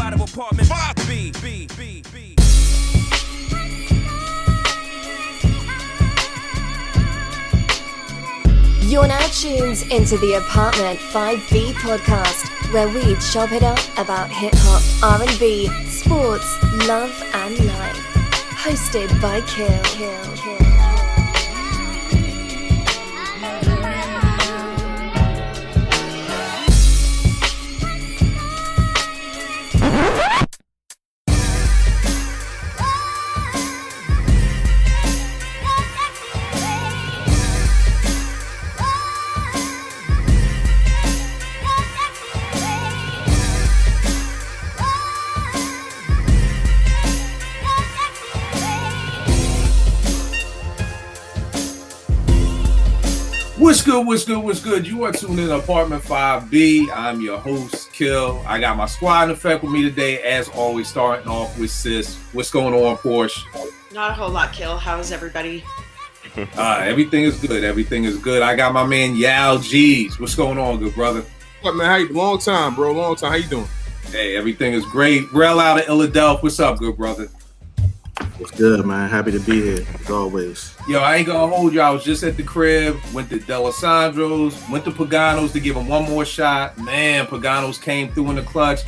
out of apartment 5B. You're now tuned into the Apartment 5B podcast, where we chop it up about hip-hop, R&B, sports, love and life. Hosted by Kill. What's good? You are tuned in to Apartment 5B. I'm your host, Kill. I got my squad in effect with me today, as always, starting off with Sis. What's going on, Porsche? Not a whole lot, Kill. How's everybody? Everything is good. I got my man, Yao G's. What's going on, good brother? What, man? How you? Long time, bro. Long time. How you doing? Hey, everything is great. Rel out of Philadelphia. What's up, good brother? What's good, man? Happy to be here, as always. Yo, I ain't gonna hold you. I was just at the crib, went to D'Alessandro's, went to Pagano's to give him one more shot. Man, Pagano's came through in the clutch.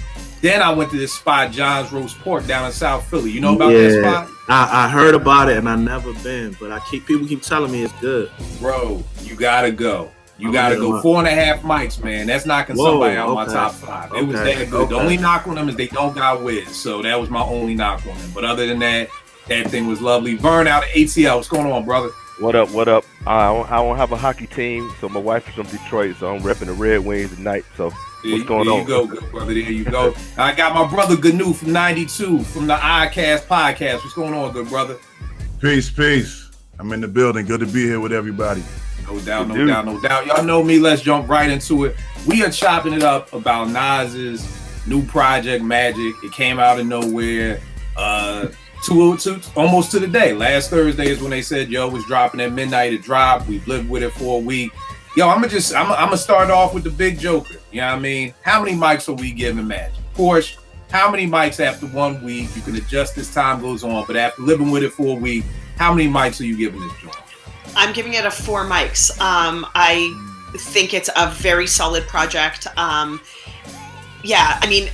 Then I went to this spot, John's Roast Pork, down in South Philly. You know about that spot? I heard about it and I never been, but people keep telling me it's good. Bro, you gotta go. You gotta go. 4.5 mics, man. That's knocking somebody out of my top 5. It was that good. The only knock on them is they don't got whiz. So that was my only knock on them. But other than that, that thing was lovely. Vern out of ATL. What's going on, brother? What up? I don't have a hockey team, so my wife is from Detroit, so I'm repping the Red Wings tonight. So what's going on? There you go, good brother. There you go. I got my brother Gnu from 92 from the iCast podcast. What's going on, good brother? Peace. I'm in the building. Good to be here with everybody. No doubt. Y'all know me. Let's jump right into it. We are chopping it up about Nas's new project, Magic. It came out of nowhere. Almost to the day. Last Thursday is when they said, yo, it's dropping at midnight. It dropped. We've lived with it for a week. Yo, I'm gonna start off with the big joker. You know what I mean? How many mics are we giving Magic? Porsche, how many mics after 1 week? You can adjust as time goes on, but after living with it for a week, how many mics are you giving this joint? I'm giving it a 4 mics. I think it's a very solid project. Yeah, I mean,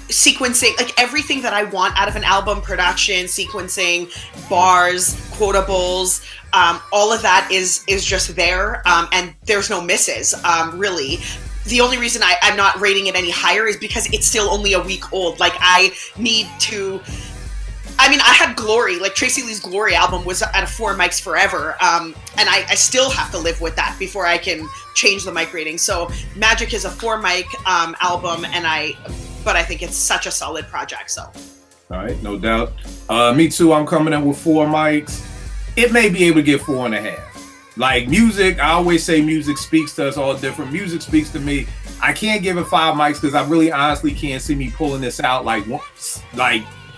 sequencing, like everything that I want out of an album, production, sequencing, bars, quotables, all of that is just there, and there's no misses, really. The only reason I'm not rating it any higher is because it's still only a week old. Like, I had Glory, like Tracy Lee's Glory album was at a 4 mics forever, and I still have to live with that before I can change the mic rating. So Magic is a 4 mic album, but I think it's such a solid project. So, all right, no doubt. Me too. I'm coming in with 4 mics. It may be able to get 4.5. Like music, I always say music speaks to us all different. Music speaks to me. I can't give it 5 mics because I really honestly can't see me pulling this out like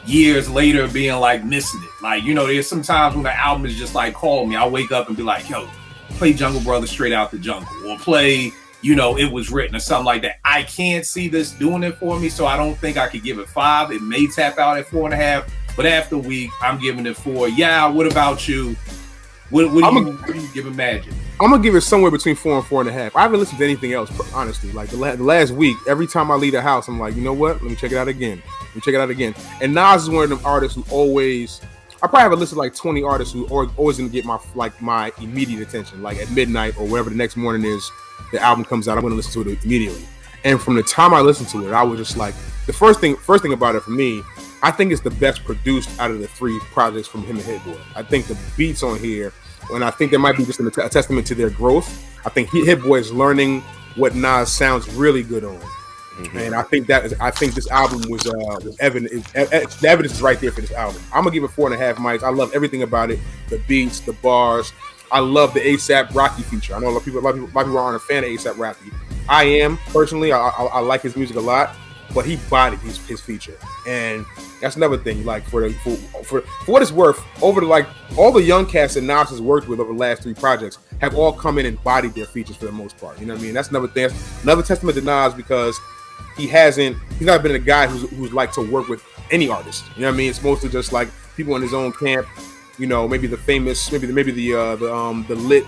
years later being like missing it. Like, you know, there's some times when the album is just like, call me. I'll wake up and be like, yo, play Jungle Brothers Straight Out the Jungle, or play, you know, It Was Written or something like that. I can't see this doing it for me, so I don't think I could give it 5. It may tap out at 4.5, but after a week, I'm giving it 4. Yeah, what about you? What are you giving Magic? I'm gonna give it somewhere between 4 and 4.5. I haven't listened to anything else, honestly. Like the last week, every time I leave the house, I'm like, you know what? Let me check it out again. And Nas is one of them artists who always, I probably have a list of like 20 artists who are always gonna get my immediate attention. Like at midnight or whatever the next morning is, the album comes out, I'm gonna listen to it immediately. And from the time I listened to it, I was just like, the first thing about it for me, I think it's the best produced out of the 3 projects from him and Hit Boy. I think the beats on here, and I think that might be just a testament to their growth. I think Hit Boy is learning what Nas sounds really good on. Mm-hmm. And I think this album was evident. The evidence is right there for this album. I'm gonna give it 4.5 mics. I love everything about it. The beats, the bars. I love the A$AP Rocky feature. I know a lot of people aren't a fan of A$AP Rocky. I am personally. I like his music a lot, but he bodied his feature, and that's another thing. Like for what it's worth, over all the young cats that Nas has worked with over the last 3 projects have all come in and bodied their features for the most part. You know what I mean? That's another thing. That's another testament to Nas, because he's not been a guy who's like to work with any artist. You know what I mean? It's mostly just like people in his own camp. You know, maybe the famous, maybe the lit,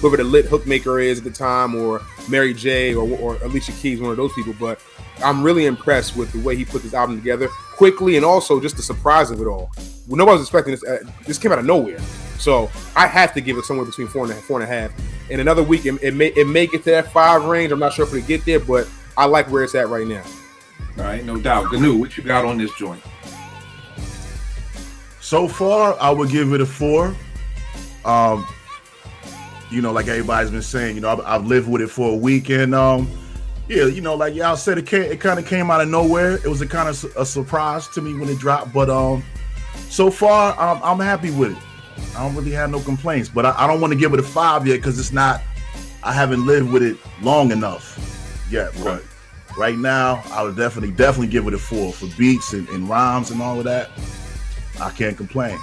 whoever the lit hook maker is at the time, or Mary J. or Alicia Keys, one of those people. But I'm really impressed with the way he put this album together quickly, and also just the surprise of it all. Well, nobody was expecting this. This came out of nowhere. So I have to give it somewhere between 4.5. In another week, it may get to that 5 range. I'm not sure if it'll get there, but I like where it's at right now. All right, no doubt. Gnu, what you got on this joint? So far, I would give it a 4. You know, like everybody's been saying, you know, I've lived with it for a week, and yeah, you know, like y'all said, it kind of came out of nowhere. It was a kind of a surprise to me when it dropped, but so far, I'm happy with it. I don't really have no complaints, but I don't want to give it a 5 yet because it's not. I haven't lived with it long enough yet. But right now, I would definitely give it a 4 for beats and rhymes and all of that. I can't complain.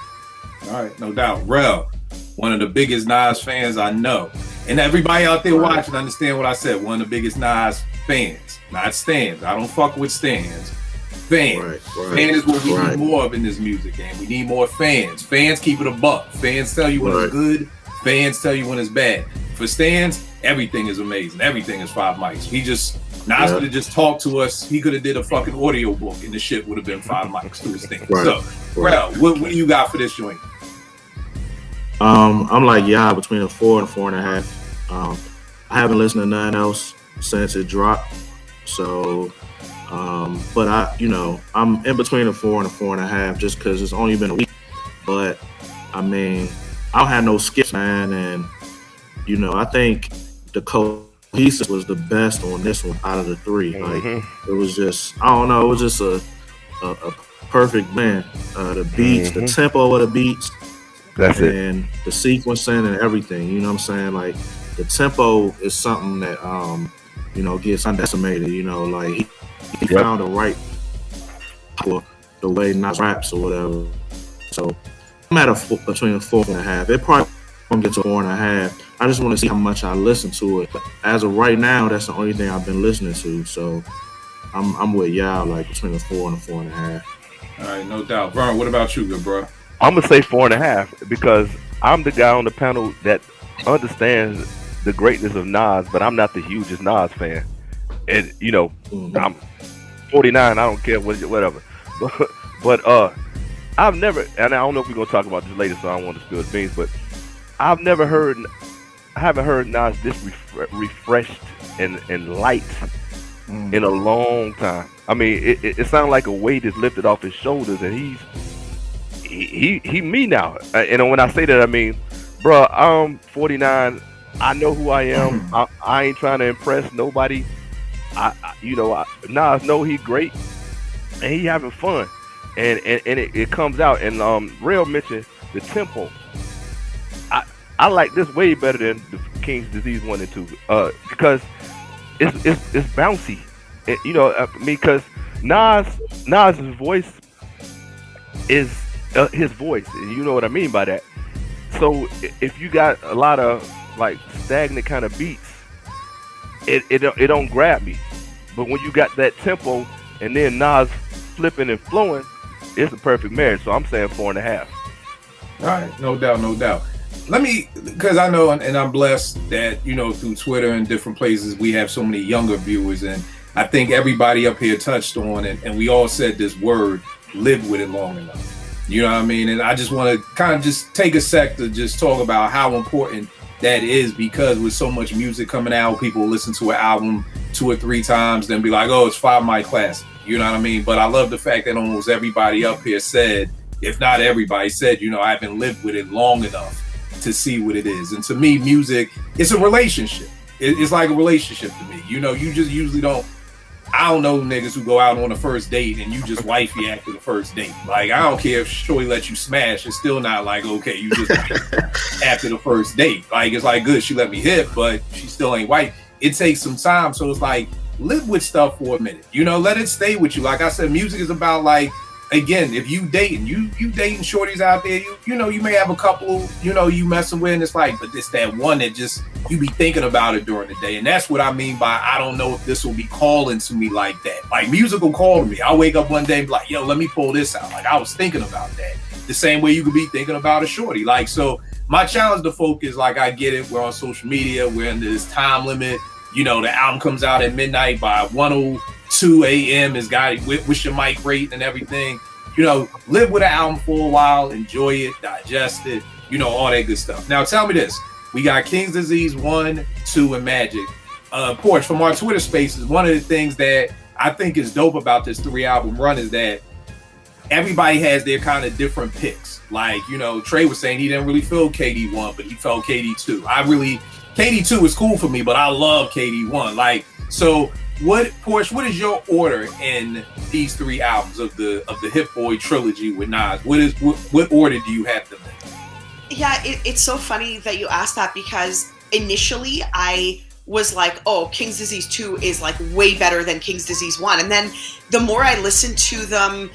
All right, no doubt. Rel, one of the biggest Nas fans I know. And everybody out there watching, understand what I said. One of the biggest Nas fans, not stands. I don't fuck with stands. Fans. Right. Fans is what we need more of in this music game. We need more fans. Fans keep it a buck. Fans tell you when it's good. Fans tell you when it's bad. For stands, everything is amazing. Everything is 5 mics. Nas could have just talked to us. He could have did a fucking audio book, and the shit would have been 5 mics to his stand. So, Rel, what do you got for this joint? I'm like between a 4 and 4.5. I haven't listened to nothing else since it dropped. So, but I'm in between a 4 and a 4.5 just because it's only been a week. But I mean, I don't have no skips, man, and I think the cohesive was the best on this one out of the 3. Like it was just, I don't know, it was just a perfect blend. The beats, the tempo of the beats. That's it. And the sequencing and everything, you know what I'm saying? Like the tempo is something that gets underestimated, like he found the right for the way Nas raps or whatever. So I'm at between a 4.5. It probably won't get to 4.5. I just want to see how much I listen to it. But as of right now, that's the only thing I've been listening to. So I'm with y'all, like between a 4 and a 4.5. All right, no doubt. Vern, what about you, good bro? I'm gonna say 4.5 because I'm the guy on the panel that understands the greatness of Nas, but I'm not the hugest Nas fan. And I'm 49. I don't care whatever. But I've never, and I don't know if we're gonna talk about this later, so I don't want to spill the beans. But I haven't heard Nas this refreshed and light in a long time. I mean, it sounds like a weight is lifted off his shoulders, and he me now. And when I say that, I mean, bro, I'm 49. I know who I am. I ain't trying to impress nobody. Nas know he great, and he having fun, and it comes out. And Rel mentioned the tempo. I like this way better than the King's Disease 1 and 2, because it's bouncy. Because Nas's voice is his voice, and you know what I mean by that. So if you got a lot of like stagnant kind of beats, it don't grab me. But when you got that tempo and then Nas flipping and flowing, it's a perfect marriage. So I'm saying 4.5. All right, no doubt. Let me, because I know, and I'm blessed that through Twitter and different places we have so many younger viewers, and I think everybody up here touched on it, and we all said this word, live with it long enough. You know what I mean? And I just want to kind of just take a sec to just talk about how important that is, because with so much music coming out, people listen to an album 2 or 3 times, then be like, oh, it's 5 mic classic. You know what I mean? But I love the fact that almost everybody up here said, if not everybody said, I haven't lived with it long enough to see what it is. And to me, music, it's a relationship. It's like a relationship to me. You just usually don't, I don't know niggas who go out on a first date and you just wifey after the first date. Like, I don't care if Shorty lets you smash. It's still not like, okay, you just after the first date. Like, it's like, good, she let me hit, but she still ain't wife. It takes some time. So it's like, live with stuff for a minute. Let it stay with you. Like I said, music is about like again, if you dating, you dating shorties out there, you know, you may have a couple, you know, you messing with, and it's like, but it's that one that just, you be thinking about it during the day. And that's what I mean by, I don't know if this will be calling to me like that. Like, music will call to me. I'll wake up one day and be like, yo, let me pull this out. Like, I was thinking about that. The same way you could be thinking about a shorty. Like, so my challenge to focus, like, I get it. We're on social media. We're in this time limit. You know, the album comes out at midnight. By 1:02 a.m. it's got with your mic rate and everything. You know, live with an album for a while, enjoy it, digest it, you know, all that good stuff. Now, tell me this. We got King's Disease 1, 2, and Magic. Porsche, from our Twitter spaces, one of the things that I think is dope about this 3-album run is that everybody has their kind of different picks. Like, you know, Trey was saying he didn't really feel KD1, but he felt KD2. KD2 is cool for me, but I love KD1. Like, so Porsche, what is your order in these 3 albums of the Hit Boy trilogy with Nas? What order do you have them in? Yeah, it's so funny that you asked that, because initially I was like, oh, King's Disease 2 is like way better than King's Disease 1. And then the more I listened to them,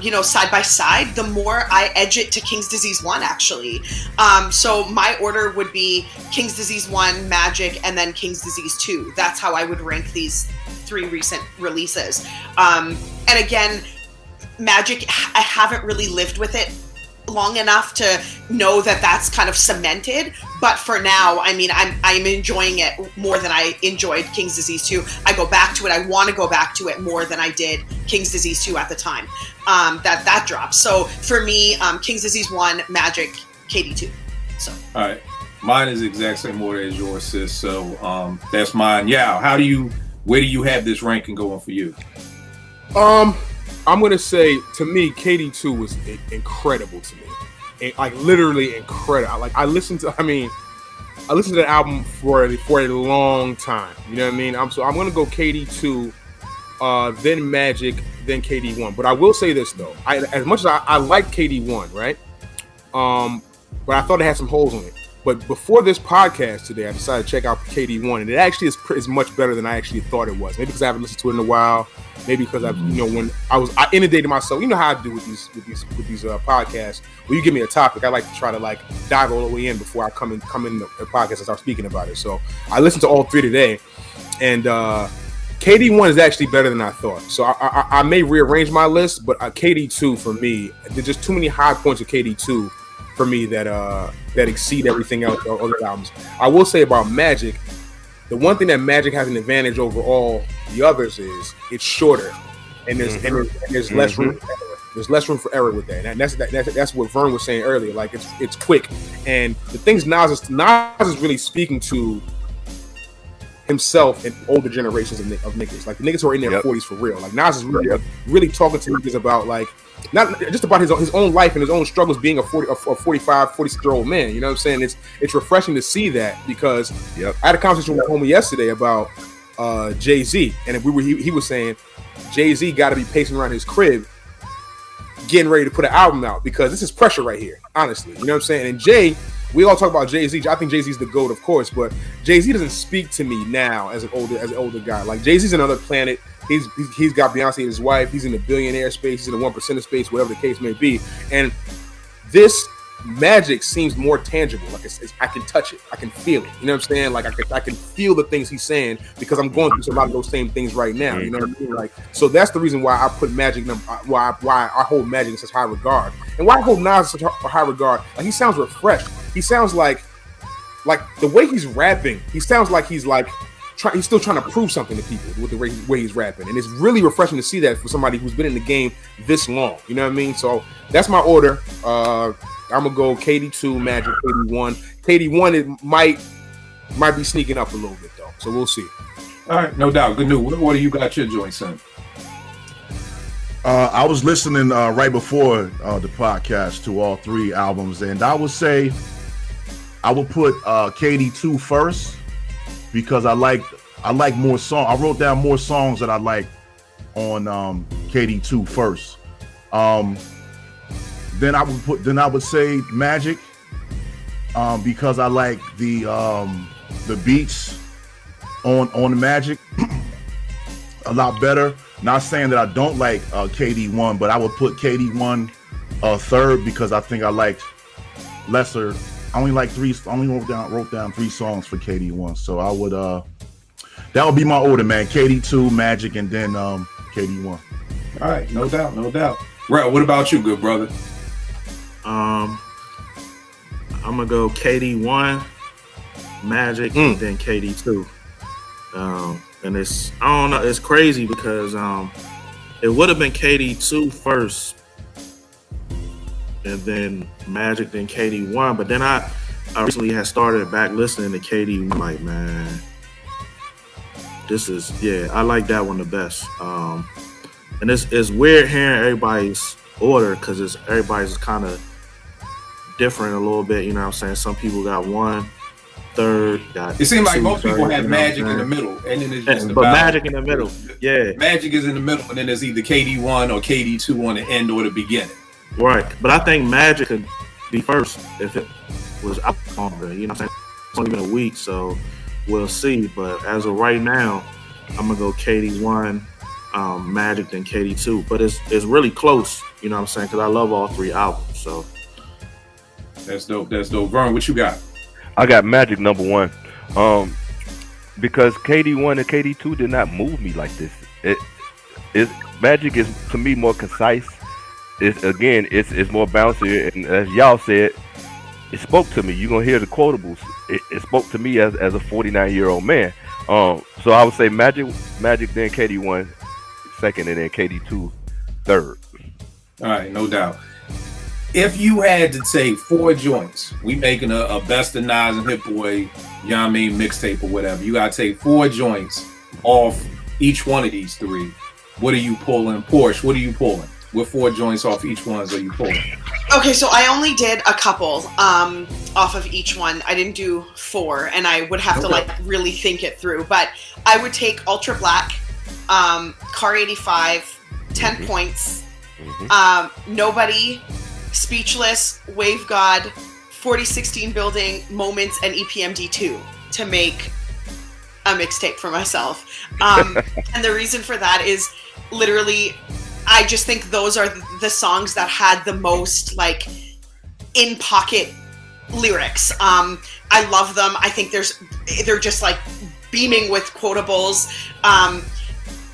you know, side by side, the more I edge it to King's Disease 1, actually. So my order would be King's Disease 1, Magic, and then King's Disease 2. That's how I would rank these 3 recent releases. And again, Magic, I haven't really lived with it long enough to know that that's kind of cemented, but for now, I mean, I'm enjoying it more than I enjoyed King's Disease 2. I go back to it. I want to go back to it more than I did King's Disease 2 at the time that dropped. So for me, King's Disease 1, Magic, KD2. So all right, mine is the exact same order as yours, sis. So that's mine. Yeah, where do you have this ranking going for you? I'm gonna say, to me, KD2 was incredible to me, like literally incredible. I listened to the album for a long time. You know what I mean? I'm gonna go KD2, then Magic, then KD1. But I will say this though, as much as I like KD1, right? But I thought it had some holes in it. But before this podcast today, I decided to check out KD1, and it actually is much better than I actually thought it was. Maybe because I haven't listened to it in a while. Maybe because when I inundated myself. You know how I do with these podcasts. When you give me a topic, I like to try to like dive all the way in before I come in the podcast and start speaking about it. So I listened to all 3 today, and KD1 is actually better than I thought. So I may rearrange my list, but KD2 for me, there's just too many high points of KD2 for me that exceed everything else or other albums. I will say about Magic, the one thing that Magic has an advantage over all the others is it's shorter, and there's less room for error. There's less room for error with that, and that's what Vern was saying earlier. Like it's quick, and the things Nas is really speaking to himself and older generations of niggas, like the niggas who are in their 40s for real. Like Nas is really talking to niggas about like not just about his own life and his own struggles being a 45, 46-year-old man. You know what I'm saying? It's refreshing to see that, because I had a conversation with my homie yesterday about Jay-Z, and he was saying Jay-Z got to be pacing around his crib getting ready to put an album out, because this is pressure right here, honestly. You know what I'm saying? And Jay, we all talk about Jay-Z. I think Jay-Z's the GOAT, of course, but Jay-Z doesn't speak to me now as an older guy. Like, Jay-Z's another planet. He's got Beyonce and his wife. He's in the billionaire space. He's in the 1% space, whatever the case may be. And this Magic seems more tangible. Like I can touch it. I can feel it. You know what I'm saying? Like I can feel the things he's saying, because I'm going through a lot of those same things right now. You know what I mean? Like, so that's the reason why I put Magic, why I hold Magic in such high regard, and why I hold Nas in such a high regard. Like, he sounds refreshed. He sounds like the way he's rapping. He sounds like he's still trying to prove something to people with the way he's rapping, and it's really refreshing to see that for somebody who's been in the game this long. You know what I mean? So that's my order. I'm gonna go KD2, Magic, KD1. KD1 it might be sneaking up a little bit though, so we'll see. All right, no doubt. Good news. What order you got your joints in? I was listening right before the podcast to all 3 albums, and I would say I would put KD2 first, because I like more songs. I wrote down more songs that I like on KD2 first. Then I would say Magic, because I like the beats on the Magic a lot better. Not saying that I don't like KD1, but I would put KD1 third because I think I liked lesser. I only like three. I only wrote down 3 songs for KD1. So I would that would be my order, man. KD2, Magic, and then KD1. All right, no doubt, no doubt. Right, what about you, good brother? I'm gonna go KD1, Magic, and then KD2. And it's, I don't know, it's crazy because it would have been KD2 first, and then Magic, then KD1. But then I recently had started back listening to KD. I'm like, man, this is, I like that one the best. And it's weird hearing everybody's order because everybody's kind of different a little bit. You know what I'm saying? Some people got 1 third. It seems like most people have Magic in the middle, and then it's just but Magic in the middle. Yeah, Magic is in the middle, and then there's either KD1 or KD2 on the end or the beginning. Right, but I think Magic could be first if it was out longer. You know what I'm saying? It's only been a week, so we'll see. But as of right now, I'm gonna go KD1, Magic, then KD2. But it's really close. You know what I'm saying? Because I love all 3 albums. So that's dope. That's dope. Vern, what you got? I got Magic number 1, because KD1 and KD2 did not move me like this. Magic is to me more concise. It's more bouncy, and as y'all said, it spoke to me. You're gonna hear the quotables. It spoke to me as a 49-year-old man. So I would say Magic, then KD1 second, and then KD2 third. All right, no doubt. If you had to take 4 joints, we making a best of Nas and Hit Boy, you know what I mean, mixtape or whatever. You gotta take 4 joints off each one of these 3. What are you pulling? Porsche, what are you pulling? What 4 joints off each one are you pulling? Okay, so I only did a couple off of each one. I didn't do 4, and I would have to like really think it through. But I would take Ultra Black, Car 85, 10 Points, Nobody, Speechless, Wave God, 4016 Building, Moments, and EPMD2 to make a mixtape for myself. And the reason for that is literally, I just think those are the songs that had the most like in pocket lyrics. I love them. I think they're just like beaming with quotables.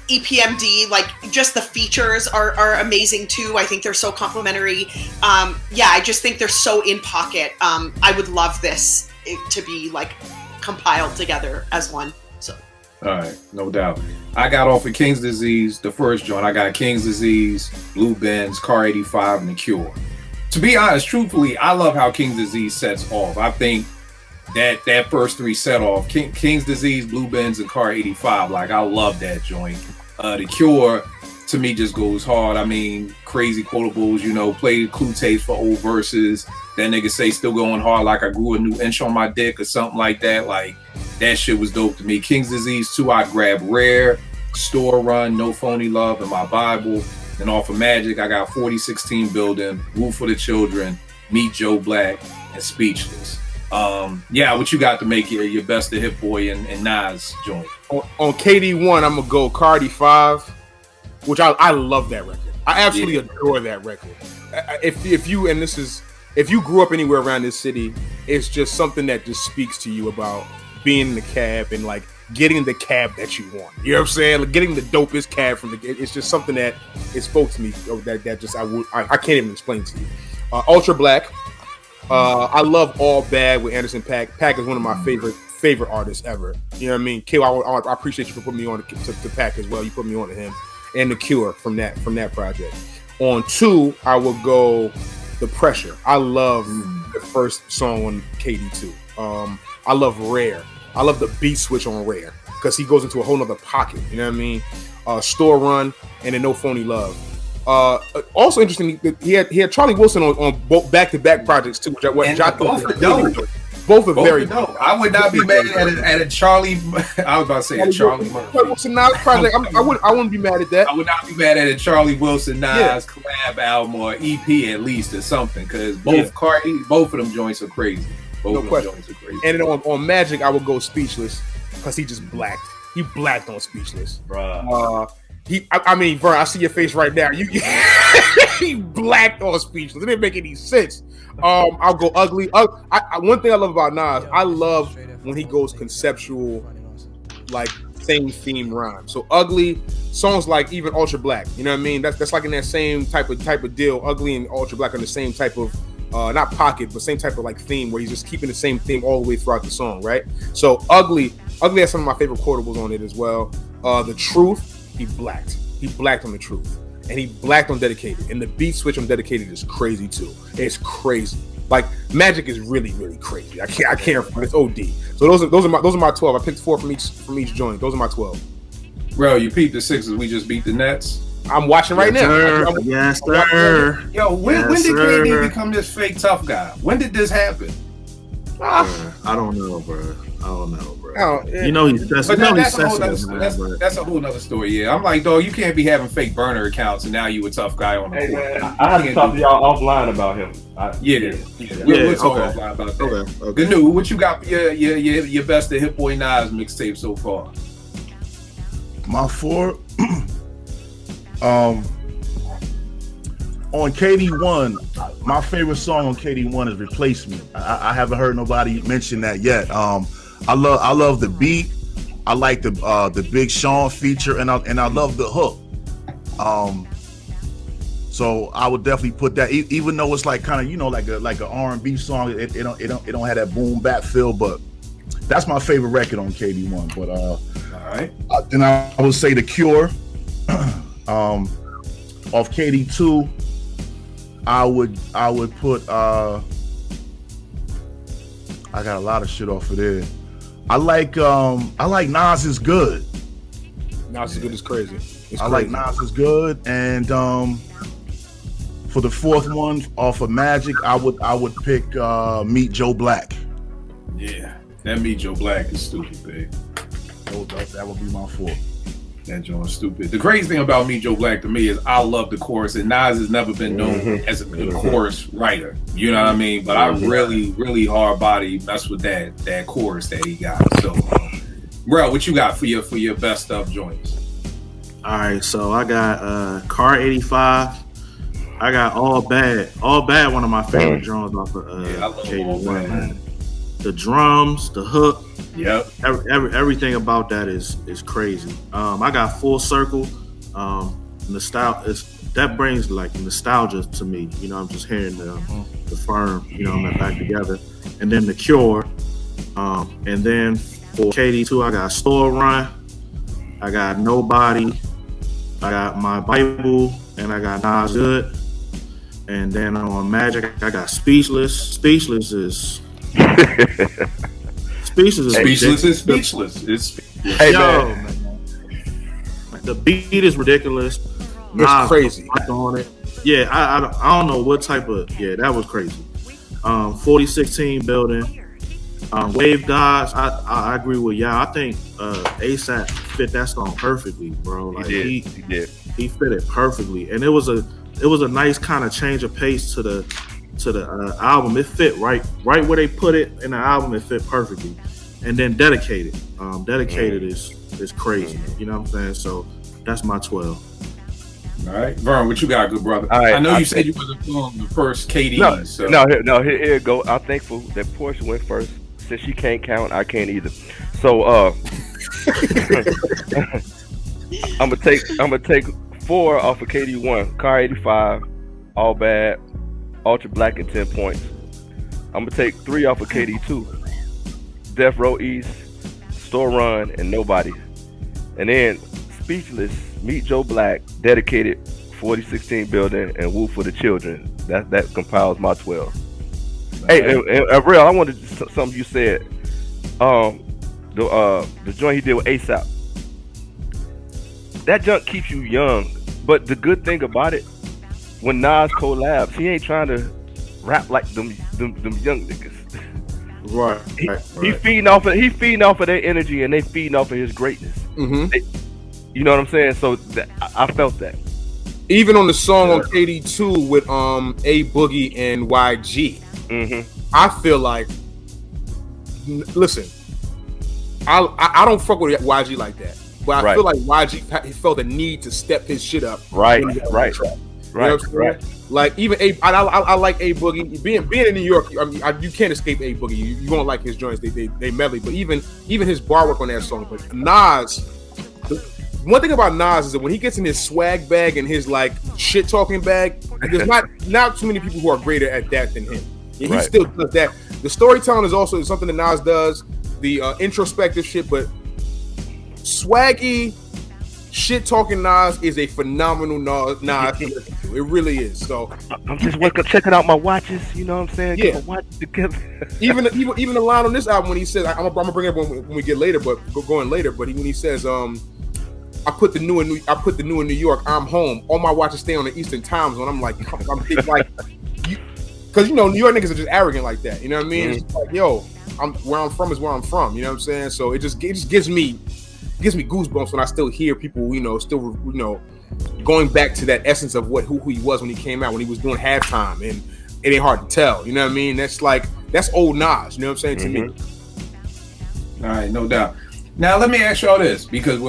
EPMD, like just the features are amazing too. I think they're so complimentary. I just think they're so in pocket. I would love this to be like compiled together as one. So. All right, no doubt. I got off of King's Disease, the first joint. I got King's Disease, Blue Benz, Car 85, and The Cure. To be honest, truthfully, I love how King's Disease sets off. I think that first 3 set off, King's Disease, Blue Benz, and Car 85, like I love that joint. The Cure, to me, just goes hard. I mean, crazy quotables, you know, play clue tapes for old verses. That nigga say still going hard like I grew a new inch on my dick or something like that. Like, that shit was dope to me. King's Disease 2, I grabbed Rare, Store Run, No Phony Love, and my Bible. And off of Magic, I got 4016 Building, Roof for the Children, Meet Joe Black, and Speechless. What you got to make your best of Hit Boy and Nas joint? On KD1, I'm gonna go Cardi 5, which I love that record. I absolutely adore that record. If you grew up anywhere around this city, it's just something that just speaks to you about being in the cab and like getting the cab that you want. You know what I'm saying? Like getting the dopest cab it's just something that it spoke to me. That just I can't even explain to you. Ultra Black. I love All Bad with Anderson .Paak. Paak is one of my favorite artists ever. You know what I mean? Kill, I appreciate you for putting me on to Paak as well. You put me on to him. And The Cure from that project. On 2, I will go The Pressure. I love the first song on KD2. I love Rare. I love the beat switch on Rare because he goes into a whole nother pocket. You know what I mean? Store Run and then No Phony Love. Also interesting, he had Charlie Wilson on both back-to-back projects too. Both are very dope. I would not be mad at a Charlie. I was about to say a Charlie Wilson Nas project. I wouldn't be mad at that. I would not be mad at a Charlie Wilson Nas collab album or EP at least or something because both of them joints are crazy. Both of them joints are crazy. And then on Magic, I would go Speechless because he just blacked. He blacked on Speechless, bruh. I mean, Vern, I see your face right now. You he blacked or Speechless. It didn't make any sense. I'll go ugly. One thing I love about Nas, I love when he goes conceptual, like same theme rhyme. So ugly songs like even Ultra Black. You know what I mean? That's like in that same type of deal. Ugly and Ultra Black are the same type of not pocket, but same type of like theme where he's just keeping the same theme all the way throughout the song, right? So ugly has some of my favorite quotables on it as well. The Truth, he blacked on The Truth, and he blacked on Dedicated, and the beat switch on Dedicated is crazy too. It's crazy. Like Magic is really crazy. I can't. It's OD. So those are my 12. I picked 4 from each joint. Those are my 12. Bro, you peeped the Sixers. We just beat the Nets. I'm watching right now. Yes, sir. Yo, when did KD become this fake tough guy? When did this happen? I don't know, bro. Yeah. You know he's sensitive. That's a whole nother story. Yeah, I'm like, dog, you can't be having fake burner accounts and now you a tough guy on the Hey court. man, I had to talk to y'all offline about him. We'll talk offline about that. Okay. Gnu, what you got for your best of Hit Boy Nas mixtape so far? My 4, on KD1, my favorite song on KD1 is "Replace Me." I haven't heard nobody mention that yet. I love the beat. I like the Big Sean feature, and I love the hook. So I would definitely put that, even though it's like kind of like an R&B song. It don't have that boom bap feel, but that's my favorite record on KD1. But all right, then I would say The Cure. Off KD2, I would put I got a lot of shit off of there. I like Nas Is Good. Nas Is Good is crazy. I like Nas Is Good, and for the 4th one off of Magic, I would pick Meet Joe Black. Yeah, that Meet Joe Black is stupid, big. That would be my 4. That joint's stupid. The crazy thing about Meet Joe Black to me is I love the chorus, and Nas has never been known as a good chorus writer. You know what I mean? But I really hard body mess with that chorus that he got. So, bro, what you got for your best of joints? All right, so I got Car 85. I got All Bad. All Bad, one of my favorite drums off of I love All Bad, man. The drums, the hook. Yep. Everything about that is crazy. I got Full Circle. That brings like nostalgia to me. You know, I'm just hearing the Firm. You know, back together, and then The Cure. And then for KD2, I got Store Run. I got Nobody. I got My Bible, and I got Nas Good. And then on Magic, I got Speechless. Speechless is speechless. Hey, man. The beat is ridiculous. It's crazy. On it. Yeah, I don't know what type of that was crazy. 4016 building. Wave Gods. I agree with y'all. I think ASAP fit that song perfectly, bro. Like he did. He fit it perfectly, and it was a nice kind of change of pace to the album. It fit right where they put it in the album. It fit perfectly. And then Dedicated. Dedicated is crazy. You know what I'm saying? So that's my 12. All right, Vern, what you got, good brother? All right, I know you said you wasn't feeling the first KD. Here you go. I'm thankful that Portia went first. Since she can't count, I can't either. So I'm gonna take 4 off of KD1. Car 85, All Bad, Ultra Black at 10 points. I'm gonna take 3 off of KD2. Death Row East, Store Run, and Nobody. And then Speechless, Meet Joe Black, Dedicated, 4016 Building, and Woo for the Children. That compiles my 12. Hey, and Real, I wanted something you said. The joint he did with ASAP. That junk keeps you young. But the good thing about it, when Nas collabs, he ain't trying to rap like them young niggas. Right. He feeding off of their energy, and they feeding off of his greatness. You know what I'm saying? So I felt that. Even on the song on KD2 with A Boogie and YG, I feel like, listen, I don't fuck with YG like that. but I Right. feel like YG he felt the need to step his shit up. Right, when he got on right, the track. You know right, what I'm saying? right. Like even I like A Boogie. Being in New York, I mean, you can't escape A Boogie. You won't like his joints. They medley, but even his bar work on that song. But Nas, one thing about Nas is that when he gets in his swag bag and his like shit talking bag, there's not too many people who are greater at that than him. And he still does that. The storytelling is also something that Nas does. The introspective shit, but swaggy shit talking Nas is a phenomenal Nas. It really is. So I'm just checking out my watches. You know what I'm saying? Yeah. Get my watches together. even the line on this album when he says, I'm gonna bring it up when we get later, but going later. But when he says, I put the new in New York. I'm home. All my watches stay on the Eastern Time Zone. I'm like, because New York niggas are just arrogant like that. You know what I mean? It's like, yo, where I'm from is where I'm from. You know what I'm saying? So it just gives me goosebumps when I still hear people, going back to that essence of who he was when he came out, when he was doing halftime, and it ain't hard to tell. You know what I mean? That's old Nas. You know what I'm saying to me? All right, no doubt. Now let me ask y'all this, because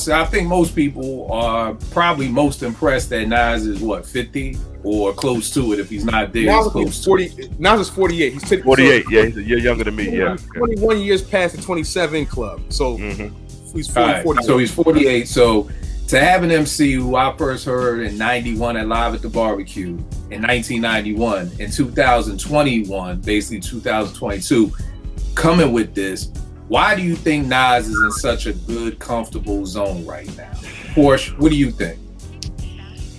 I think most people are probably most impressed that Nas is 50 or close to it. If he's not there, Nas he's close is 40. Nas is 48. He's 48. Yeah, he's a year younger than me. Yeah, 21 years past the 27 club. So he's 40, 48. So he's 48. So to have an MC who I first heard in 91 at Live at the Barbecue, in 1991, in 2021, basically 2022, coming with this, why do you think Nas is in such a good, comfortable zone right now? Porsche, what do you think?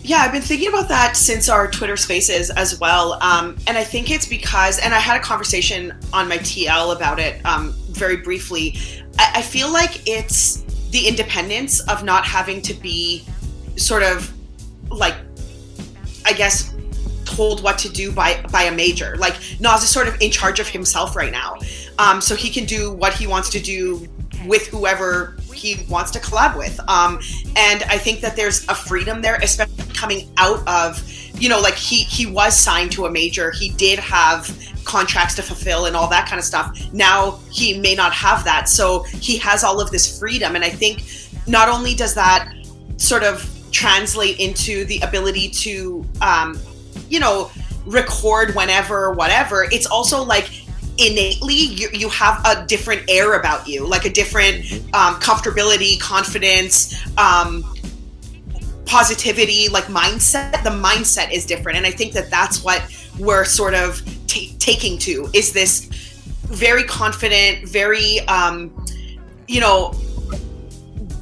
Yeah, I've been thinking about that since our Twitter Spaces as well. And I think it's because, and I had a conversation on my TL about it very briefly. I feel like it's the independence of not having to be sort of like, I guess, told what to do by a major. Like Nas is sort of in charge of himself right now. So he can do what he wants to do with whoever he wants to collab with. And I think that there's a freedom there, especially coming out of, like he was signed to a major. He did have contracts to fulfill and all that kind of stuff. Now he may not have that. So he has all of this freedom. And I think not only does that sort of translate into the ability to, record whenever, whatever, it's also like innately you have a different air about you, like a different comfortability, confidence, positivity, like mindset. The mindset is different. And I think that that's what we're sort of taking to, is this very confident, very,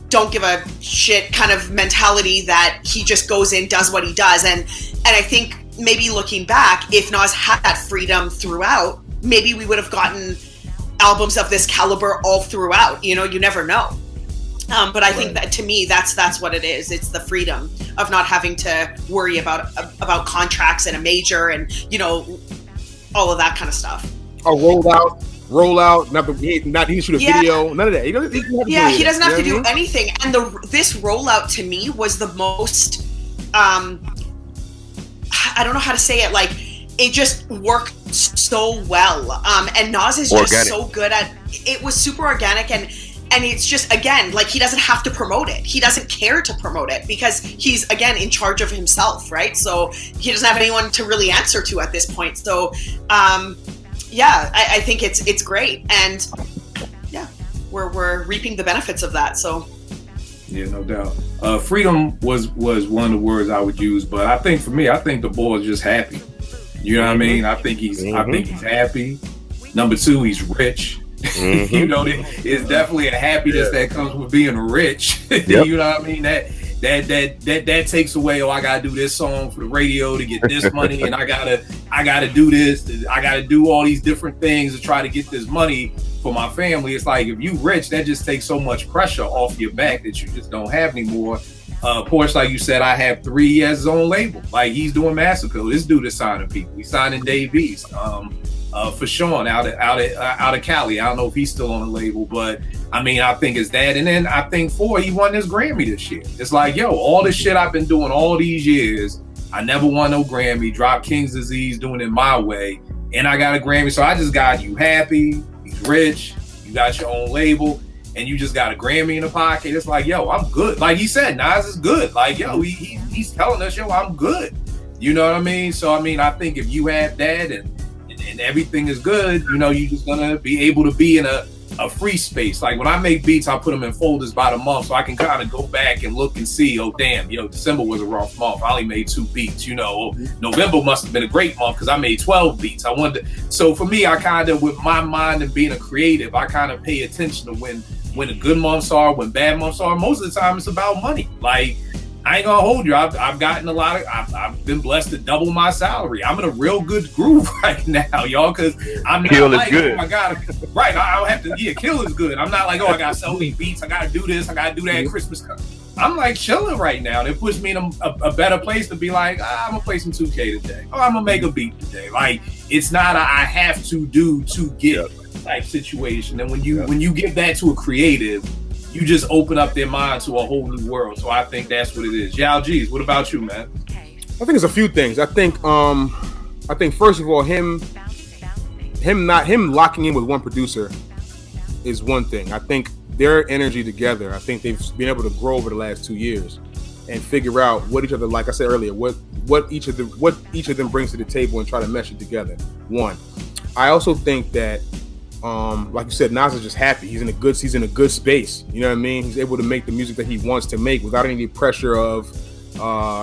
don't give a shit kind of mentality that he just goes in, does what he does. And I think maybe looking back, if Nas had that freedom throughout, maybe we would have gotten albums of this caliber all throughout. You never know. But I think that, to me, that's what it is. It's the freedom of not having to worry about contracts and a major and all of that kind of stuff. Roll out. Not he didn't shoot a video. None of that. He doesn't have to do anything. And this rollout to me was the most. I don't know how to say it. Like, it just worked so well. And Nas is organic. Just so good at it. Was super organic, and it's just, again, like, he doesn't have to promote it. He doesn't care to promote it because he's, again, in charge of himself, right? So he doesn't have anyone to really answer to at this point. So I think it's great, and we're reaping the benefits of that. So. Yeah, no doubt. Freedom was one of the words I would use, but I think for me, the boy is just happy. You know what I mean? I think he's happy. Number two, he's rich. It's definitely a happiness that comes with being rich. Yep. You know what I mean? That takes away, I gotta do this song for the radio to get this money, and I gotta do this, I gotta do all these different things to try to get this money for my family. It's like, if you rich, that just takes so much pressure off your back that you just don't have anymore. Porsche, like you said, I have 3 years his own label. Like, he's doing Massacre. This dude is signing people. He's signing Dave East. For Sean out of Cali. I don't know if he's still on the label, but I mean, I think it's that. And then I think 4, he won his Grammy this year. It's like, all this shit I've been doing all these years, I never won no Grammy. Dropped King's Disease, doing it my way, and I got a Grammy. So I just got you happy. He's rich. You got your own label. and you just got a Grammy in the pocket, it's like, yo, I'm good. Like he said, Nas is good. Like, yo, he's telling us, yo, I'm good. You know what I mean? So, I mean, I think if you have that and everything is good, you know, you're just gonna be able to be in a free space. Like when I make beats, I put them in folders by the month so I can kind of go back and look and see, oh damn, December was a rough month. I only made 2 beats, November must have been a great month because I made 12 beats. So for me, I kind of, with my mind and being a creative, I kind of pay attention to when the good months are, when bad months are. Most of the time it's about money. Like, I ain't gonna hold you. I've gotten a lot of. I've been blessed to double my salary. I'm in a real good groove right now, y'all. Because I'm not Kill like, is good. oh my god, right? I don't have to. Yeah, Kill is good. I'm not like, oh, I got so many beats. I gotta do this. I gotta do that. Christmas. I'm like chilling right now. It puts me in a better place to be like, I'm gonna play some 2K today. Oh, I'm gonna make a beat today. Like, it's not I have to do to get type situation. And when you give that to a creative, you just open up their mind to a whole new world. So I think that's what it is. Yao G's, what about you, man? I think it's a few things. I think first of all, him locking in with one producer is one thing. I think their energy together, I think they've been able to grow over the last 2 years and figure out what each other, like I said earlier, what each of them brings to the table and try to mesh it together. One. I also think that like you said, Nas is just happy. He's in a good space. You know what I mean? He's able to make the music that he wants to make without any pressure of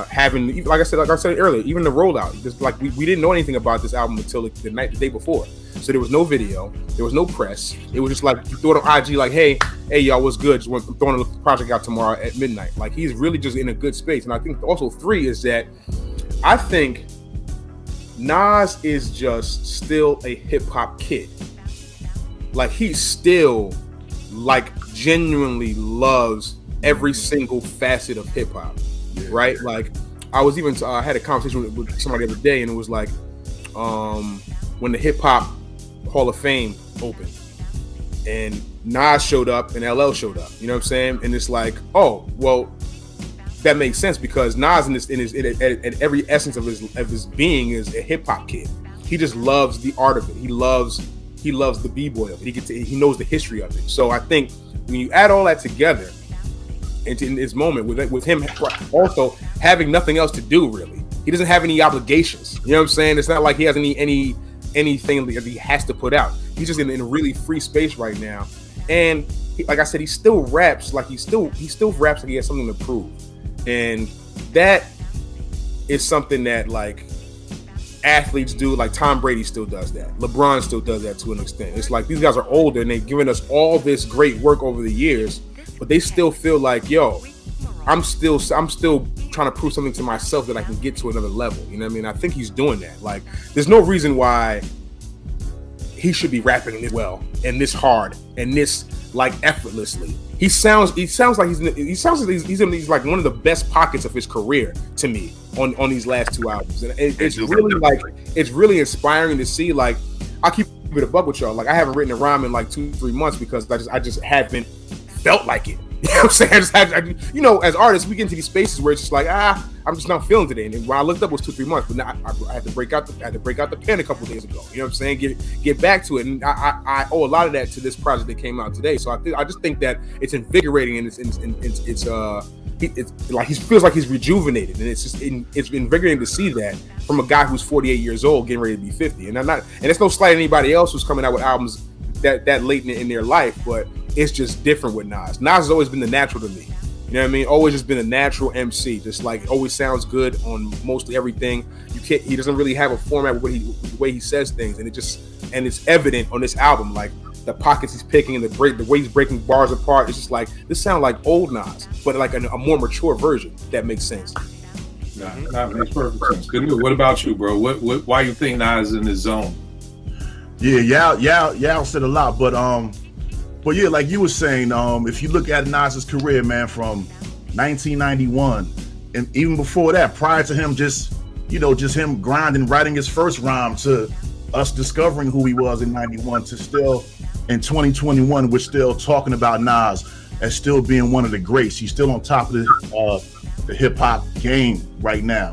having, like I said earlier, even the rollout. Just like we didn't know anything about this album until the day before. So there was no video, there was no press. It was just like you throw it on IG, like, hey y'all, what's good? I'm throwing the project out tomorrow at midnight. Like, he's really just in a good space. And I think also 3 is that I think Nas is just still a hip hop kid. Like, he still, like, genuinely loves every single facet of hip hop, right? Like, I was even I had a conversation with somebody the other day, and it was like, when the Hip Hop Hall of Fame opened, and Nas showed up and LL showed up. You know what I'm saying? And it's like, oh, well, that makes sense because Nas in every essence of his being is a hip hop kid. He just loves the art of it. He loves the b-boy of it. He knows the history of it. So I think when you add all that together in this moment with him also having nothing else to do, really, he doesn't have any obligations. You know what I'm saying? It's not like he has anything that he has to put out. He's just in a really free space right now. And like I said, he still raps like he still raps like he has something to prove. And that is something that, like, athletes do. Like Tom Brady still does that. LeBron still does that to an extent. It's like these guys are older and they've given us all this great work over the years, but they still feel like, yo, I'm still trying to prove something to myself that I can get to another level. You know what I mean? I think he's doing that. Like, there's no reason why he should be rapping this well and this hard and this, like, effortlessly. He sounds like he's like one of the best pockets of his career to me on these last 2 albums, and it's really like it's really inspiring to see. Like, I keep it a buck with y'all. Like, I haven't written a rhyme in like 2-3 months because I just haven't felt like it. You know what I'm saying? As artists, we get into these spaces where it's just like, I'm just not feeling today. And when I looked up, it was 2-3 months, but now I had to break out the pen a couple of days ago. You know what I'm saying? Get back to it, and I owe a lot of that to this project that came out today. So I just think that it's invigorating, and it's like he feels like he's rejuvenated, and it's invigorating to see that from a guy who's 48 years old getting ready to be 50. And it's no slight to anybody else who's coming out with albums that late in their life, but it's just different with Nas. Nas has always been the natural to me. You know what I mean? Always just been a natural MC. Just like always sounds good on mostly everything. He doesn't really have a format with the way he says things, and it's evident on this album. Like the pockets he's picking and the way he's breaking bars apart. It's just like this sounds like old Nas, but like a more mature version. If that makes sense. That makes perfect sense. Good news. What about you, bro? Why you think Nas is in his zone? Yeah, Yao said a lot, but yeah, like you were saying, if you look at Nas's career, man, from 1991 and even before that, prior to him just him grinding, writing his first rhyme, to us discovering who he was in 91, to still in 2021, we're still talking about Nas as still being one of the greats. He's still on top of the hip hop game right now.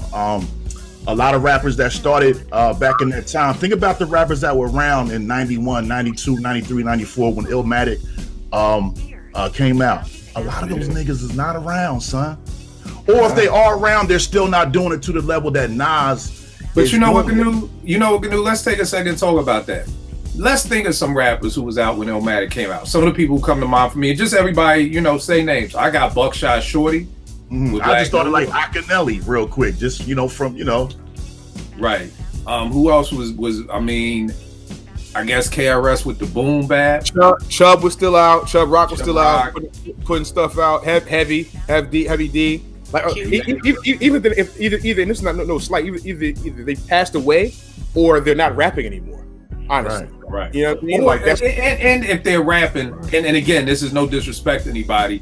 A lot of rappers that started back in that time. Think about the rappers that were around in 91, 92, 93, 94 when Illmatic came out. A lot of those niggas is not around, son. Or if they are around, they're still not doing it to the level that Nas. But you know what, Gnu? Let's take a second and talk about that. Let's think of some rappers who was out when Illmatic came out. Some of the people who come to mind for me, and just everybody, say names. I got Buckshot Shorty. I just started like Akinelli real quick, just from. Right. Who else was? I guess KRS with the Boom Bap. Chubb was still out. Chubb Rock was still out, putting stuff out. Heavy D. Like even if either and this is not no slight. Either they passed away or they're not rapping anymore. Honestly, right. You know what I mean? Like that's and if they're rapping, and again, this is no disrespect to anybody.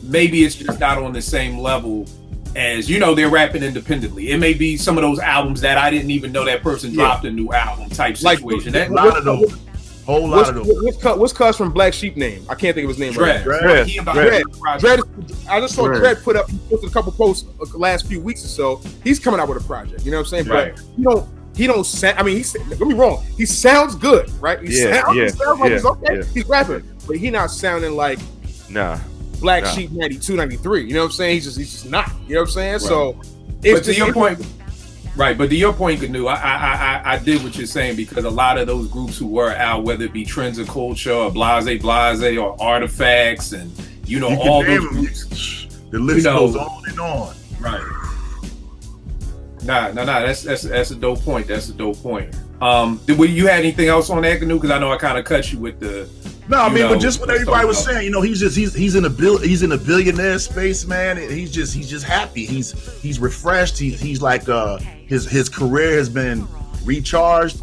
Maybe it's just not on the same level as they're rapping independently. It may be some of those albums that I didn't even know that person dropped a new album type situation. Like, a lot of those. Whole lot of those. What's Cuz from Black Sheep name? I can't think of his name. Dread. Right now. Dread. I just saw Dread put up a couple posts the last few weeks or so. He's coming out with a project. You know what I'm saying? Right. But he don't sound. I mean, don't get me wrong. He sounds good, right? He sounds like he's okay. He's rapping, but he not sounding like Black Sheep 92, 93. You know what I'm saying? He's just not. You know what I'm saying? Right. So, but to your point. Right, but to your point, Gnu, I did what you're saying because a lot of those groups who were out, whether it be Trends of Culture or Blase or Artifacts, and all those groups, the list goes on and on. Right. Nah. That's a dope point. That's a dope point. You had anything else on that, Gnu? Because I know I kind of cut you with the. No, I mean, but just what everybody was saying, he's in a billionaire space, man. He's just happy. He's refreshed. He's like his career has been recharged,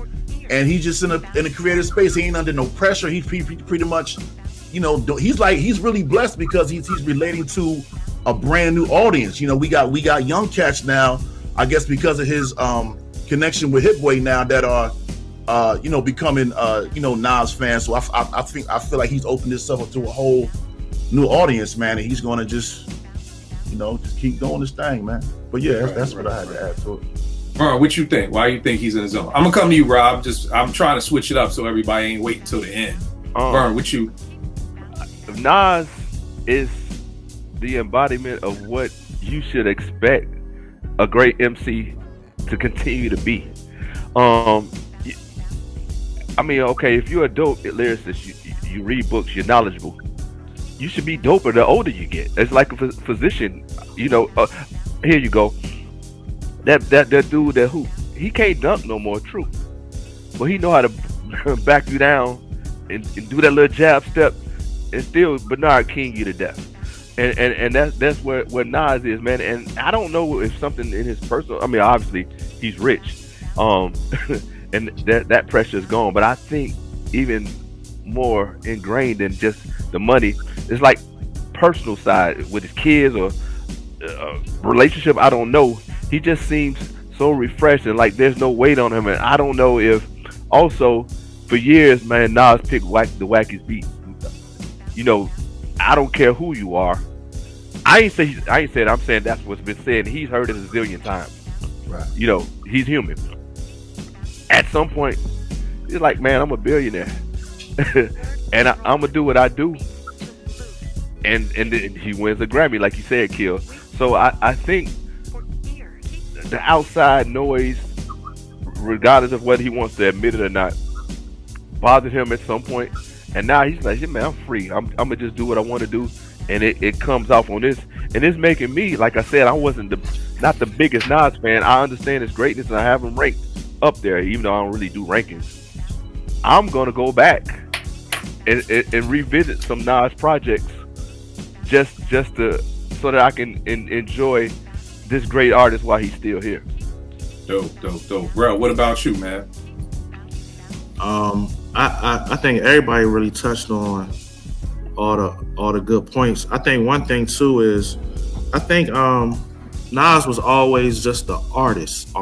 and he's just in a creative space. He ain't under no pressure. He pretty much, he's really blessed because he's relating to a brand new audience. We got young cats now, I guess because of his connection with Hit Boy now that are. Becoming Nas fans. So I feel like he's opened himself up to a whole new audience, man, and he's gonna just keep doing his thing, man. But yeah, that's what I had to add to it. Vern, what you think? Why you think he's in the zone? I'm gonna come to you, Rob. I'm trying to switch it up so everybody ain't waiting till the end. Vern, what you? Nas is the embodiment of what you should expect a great MC to continue to be. I mean, okay, if you're a dope lyricist, you read books, you're knowledgeable. You should be doper the older you get. It's like a physician, here you go. That dude that he can't dunk no more, true. But he know how to back you down and do that little jab step and still Bernard King you to death. And that's where Nas is, man. And I don't know if something in his personal, I mean, obviously he's rich. And that pressure is gone. But I think even more ingrained than just the money, it's like personal side with his kids or relationship. I don't know. He just seems so refreshed and like there's no weight on him. And I don't know if also for years, man, Nas picked the wackiest beats. I don't care who you are. I ain't said I'm saying that's what's been said. He's heard it a zillion times. Right. He's human. At some point, he's like, man, I'm a billionaire, and I'm gonna do what I do, and then he wins a Grammy, like you said, Kill. So I think the outside noise, regardless of whether he wants to admit it or not, bothered him at some point, and now he's like, yeah, man, I'm free. I'm gonna just do what I want to do, and it comes off on this, and it's making me, like I said, I wasn't not the biggest Nas fan. I understand his greatness, and I have him ranked up there, even though I don't really do rankings. I'm gonna go back and revisit some Nas projects just so that I can enjoy this great artist while he's still here. Dope. Bro, what about you, man? I think everybody really touched on all the good points. I think one thing too is I think Nas was always just the artist.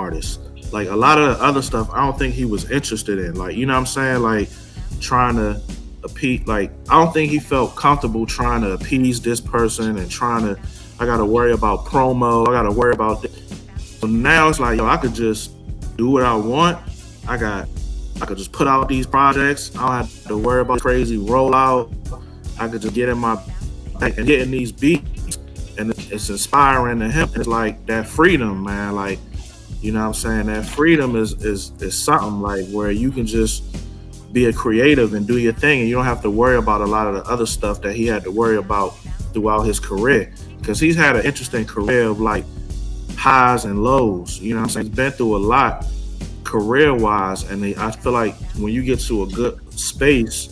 Like a lot of the other stuff, I don't think he was interested in. Like, you know what I'm saying? Like trying to appease, like, I don't think he felt comfortable trying to appease this person and I got to worry about promo. I got to worry about this. So now it's like, I could just do what I want. I could just put out these projects. I don't have to worry about crazy rollout. I could just get in my back and hitting these beats, and it's inspiring to him. It's like that freedom, man. Like, you know what I'm saying? That freedom is something like where you can just be a creative and do your thing, and you don't have to worry about a lot of the other stuff that he had to worry about throughout his career. Because he's had an interesting career of like highs and lows. You know what I'm saying? He's been through a lot career-wise, and I feel like when you get to a good space,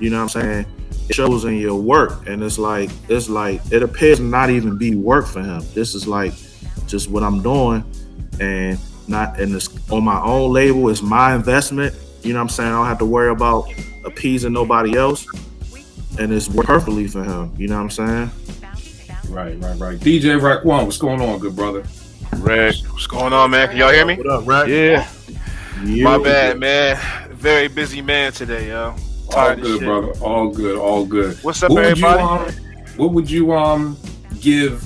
you know what I'm saying, it shows in your work, and it's like it appears to not even be work for him. This is like just what I'm doing, and it's on my own label. It's my investment. You know what I'm saying? I don't have to worry about appeasing nobody else, and it's worked perfectly for him. You know what I'm saying? Right. DJ Rack One, what's going on, good brother? Reg, what's going on, man? Can y'all hear me? What up, Rack? Yeah. My bad, man. Very busy man today, yo. All good, brother. All good. What's up, everybody? What would you give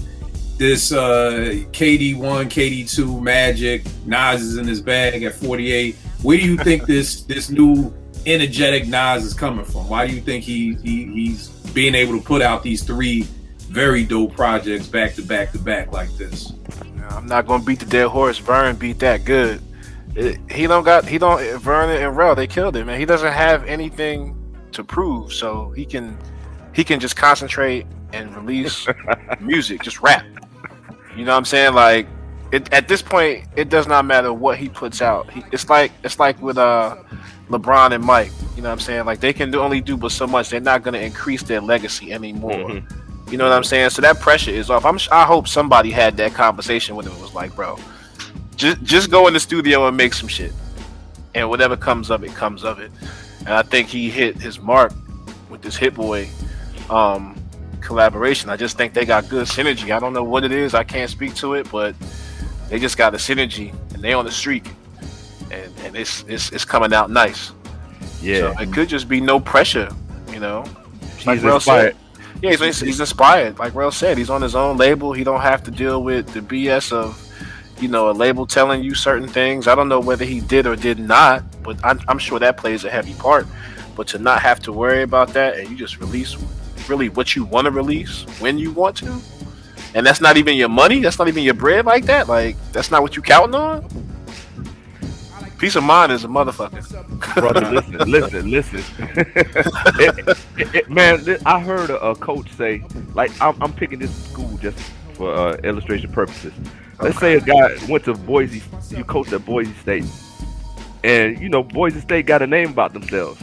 this KD1, KD2 Magic? Nas is in his bag at 48. Where do you think this new energetic Nas is coming from? Why do you think he's being able to put out these three very dope projects back to back like this? I'm not gonna beat the dead horse. Vern beat that good. Vern and Rel, they killed him, man. He doesn't have anything to prove, so he can just concentrate and release music, just rap. You know what I'm saying? Like at this point, it does not matter what he puts out. It's like with LeBron and Mike. You know what I'm saying? Like they can only do but so much. They're not gonna increase their legacy anymore. Mm-hmm. You know what I'm saying? So that pressure is off. I hope somebody had that conversation with him. It was like, bro, just go in the studio and make some shit, and whatever comes of it, comes of it. And I think he hit his mark with this Hit Boy collaboration. I just think they got good synergy. I don't know what it is. I can't speak to it, but they just got a synergy, and they on the streak, and it's coming out nice. Yeah. So it could just be no pressure, you know. He's inspired. Yeah, he's inspired. Like Rel said, he's on his own label. He don't have to deal with the BS of, you know, a label telling you certain things. I don't know whether he did or did not, but I'm sure that plays a heavy part. But to not have to worry about that, and you just release really what you want to release when you want to, and that's not even your money. That's not even your bread like that. Like that's not what you counting on. Peace of mind is a motherfucker. Brother, listen. Man, I heard a coach say, like, I'm picking this school just for illustration purposes. Let's say a guy went to Boise, he coached at Boise State. And, you know, Boise State got a name about themselves.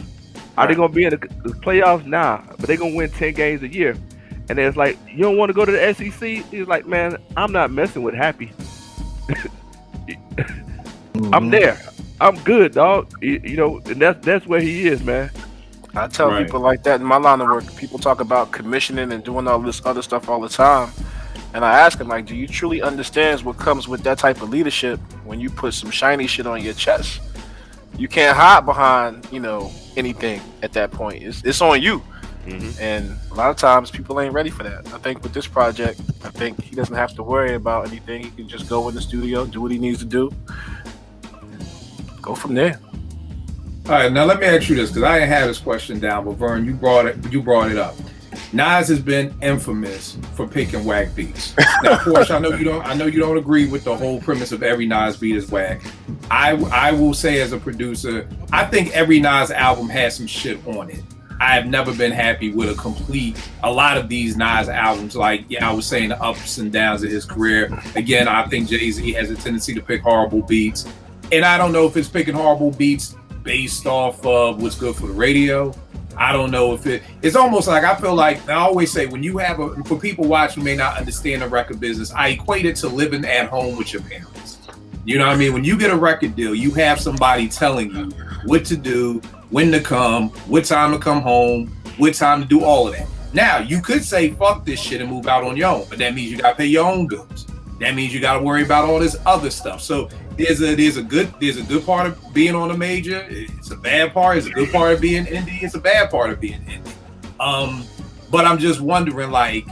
Are they going to be in the playoffs? Nah, but they're going to win 10 games a year. And it's like, you don't want to go to the SEC? He's like, man, I'm not messing with Happy. I'm there. I'm good, dog. You know, and that's where he is, man. I tell people like that in my line of work. People talk about commissioning and doing all this other stuff all the time. And I ask them, like, do you truly understand what comes with that type of leadership when you put some shiny shit on your chest? You can't hide behind, you know, anything at that point. It's on you. Mm-hmm. And a lot of times people ain't ready for that. I think with this project, I think he doesn't have to worry about anything. He can just go in the studio, do what he needs to do, go from there. All right, now let me ask you this, because I didn't have this question down, but Vern, you brought it up. Nas has been infamous for picking whack beats. Now, of course, I know you don't agree with the whole premise of every Nas beat is whack. I will say as a producer, I think every Nas album has some shit on it. I have never been happy with a lot of these Nas albums. Like, I was saying the ups and downs of his career. Again, I think Jay-Z has a tendency to pick horrible beats. And I don't know if it's picking horrible beats based off of what's good for the radio. I don't know if it's almost like, I feel like, I always say, when you have for people watching who may not understand the record business, I equate it to living at home with your parents. You know what I mean? When you get a record deal, you have somebody telling you what to do, when to come, what time to come home, what time to do all of that. Now, you could say, fuck this shit and move out on your own, but that means you got to pay your own bills. That means you got to worry about all this other stuff. So there's a good part of being on a major. It's a bad part. It's a good part of being indie. It's a bad part of being indie. But I'm just wondering, like,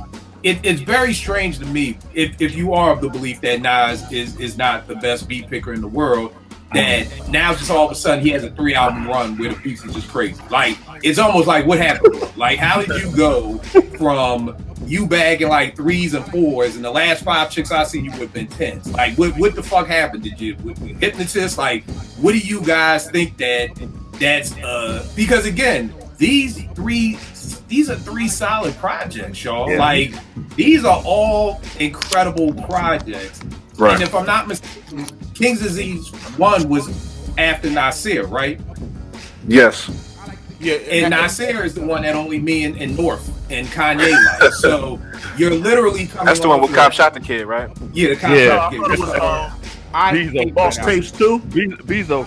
it's very strange to me if you are of the belief that Nas is not the best beat picker in the world. that now just all of a sudden he has a 3-album run where the beats is just crazy. Like, it's almost like, what happened? Like, how did you go from you bagging like 3s and 4s and the last 5 chicks I seen you with been 10s? Like, what the fuck happened? Did you hypnotist? Like, what do you guys think that's because again, these are 3 solid projects, y'all. Yeah. Like, these are all incredible projects. Right. And if I'm not mistaken, King's Disease 1 was after Nasir, right? Yes. Yeah, and Nasir is the one that only me and North and Kanye like. So you're literally coming. That's the one with Cop Shot the Kid, right? Yeah, the Cop Shot the Kid. I Lost Tapes 2. Bezo.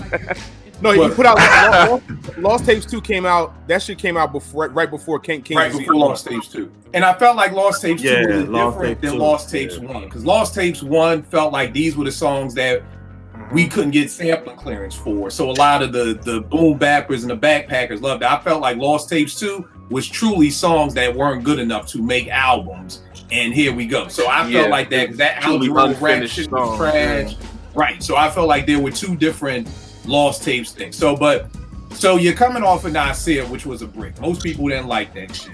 No, he put out Lost Tapes 2 came out. That shit came out right before King. Right before Lost Tapes 2. And I felt like Lost Tapes 2 was different than Lost Tapes 1. Because Lost Tapes 1 felt like these were the songs that we couldn't get sampling clearance for. So a lot of the boom bappers and the backpackers loved it. I felt like Lost Tapes 2 was truly songs that weren't good enough to make albums. And here we go. So I felt like that album rap shit was trash. Yeah. Right. So I felt like there were 2 different Lost Tapes things. So you're coming off of Nasir, which was a brick. Most people didn't like that shit.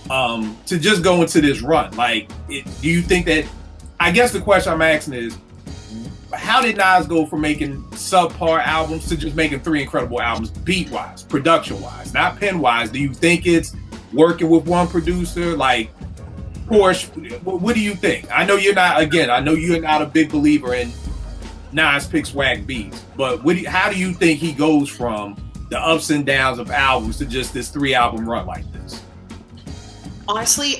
To just go into this run, like, do you think that? I guess the question I'm asking is, how did Nas go from making subpar albums to just making 3 incredible albums, beat-wise, production-wise, not pen-wise? Do you think it's working with one producer? Like, Porsche, what do you think? I know you're not a big believer in Nas picks whack beats, but how do you think he goes from the ups and downs of albums to just this 3-album run like this? Honestly,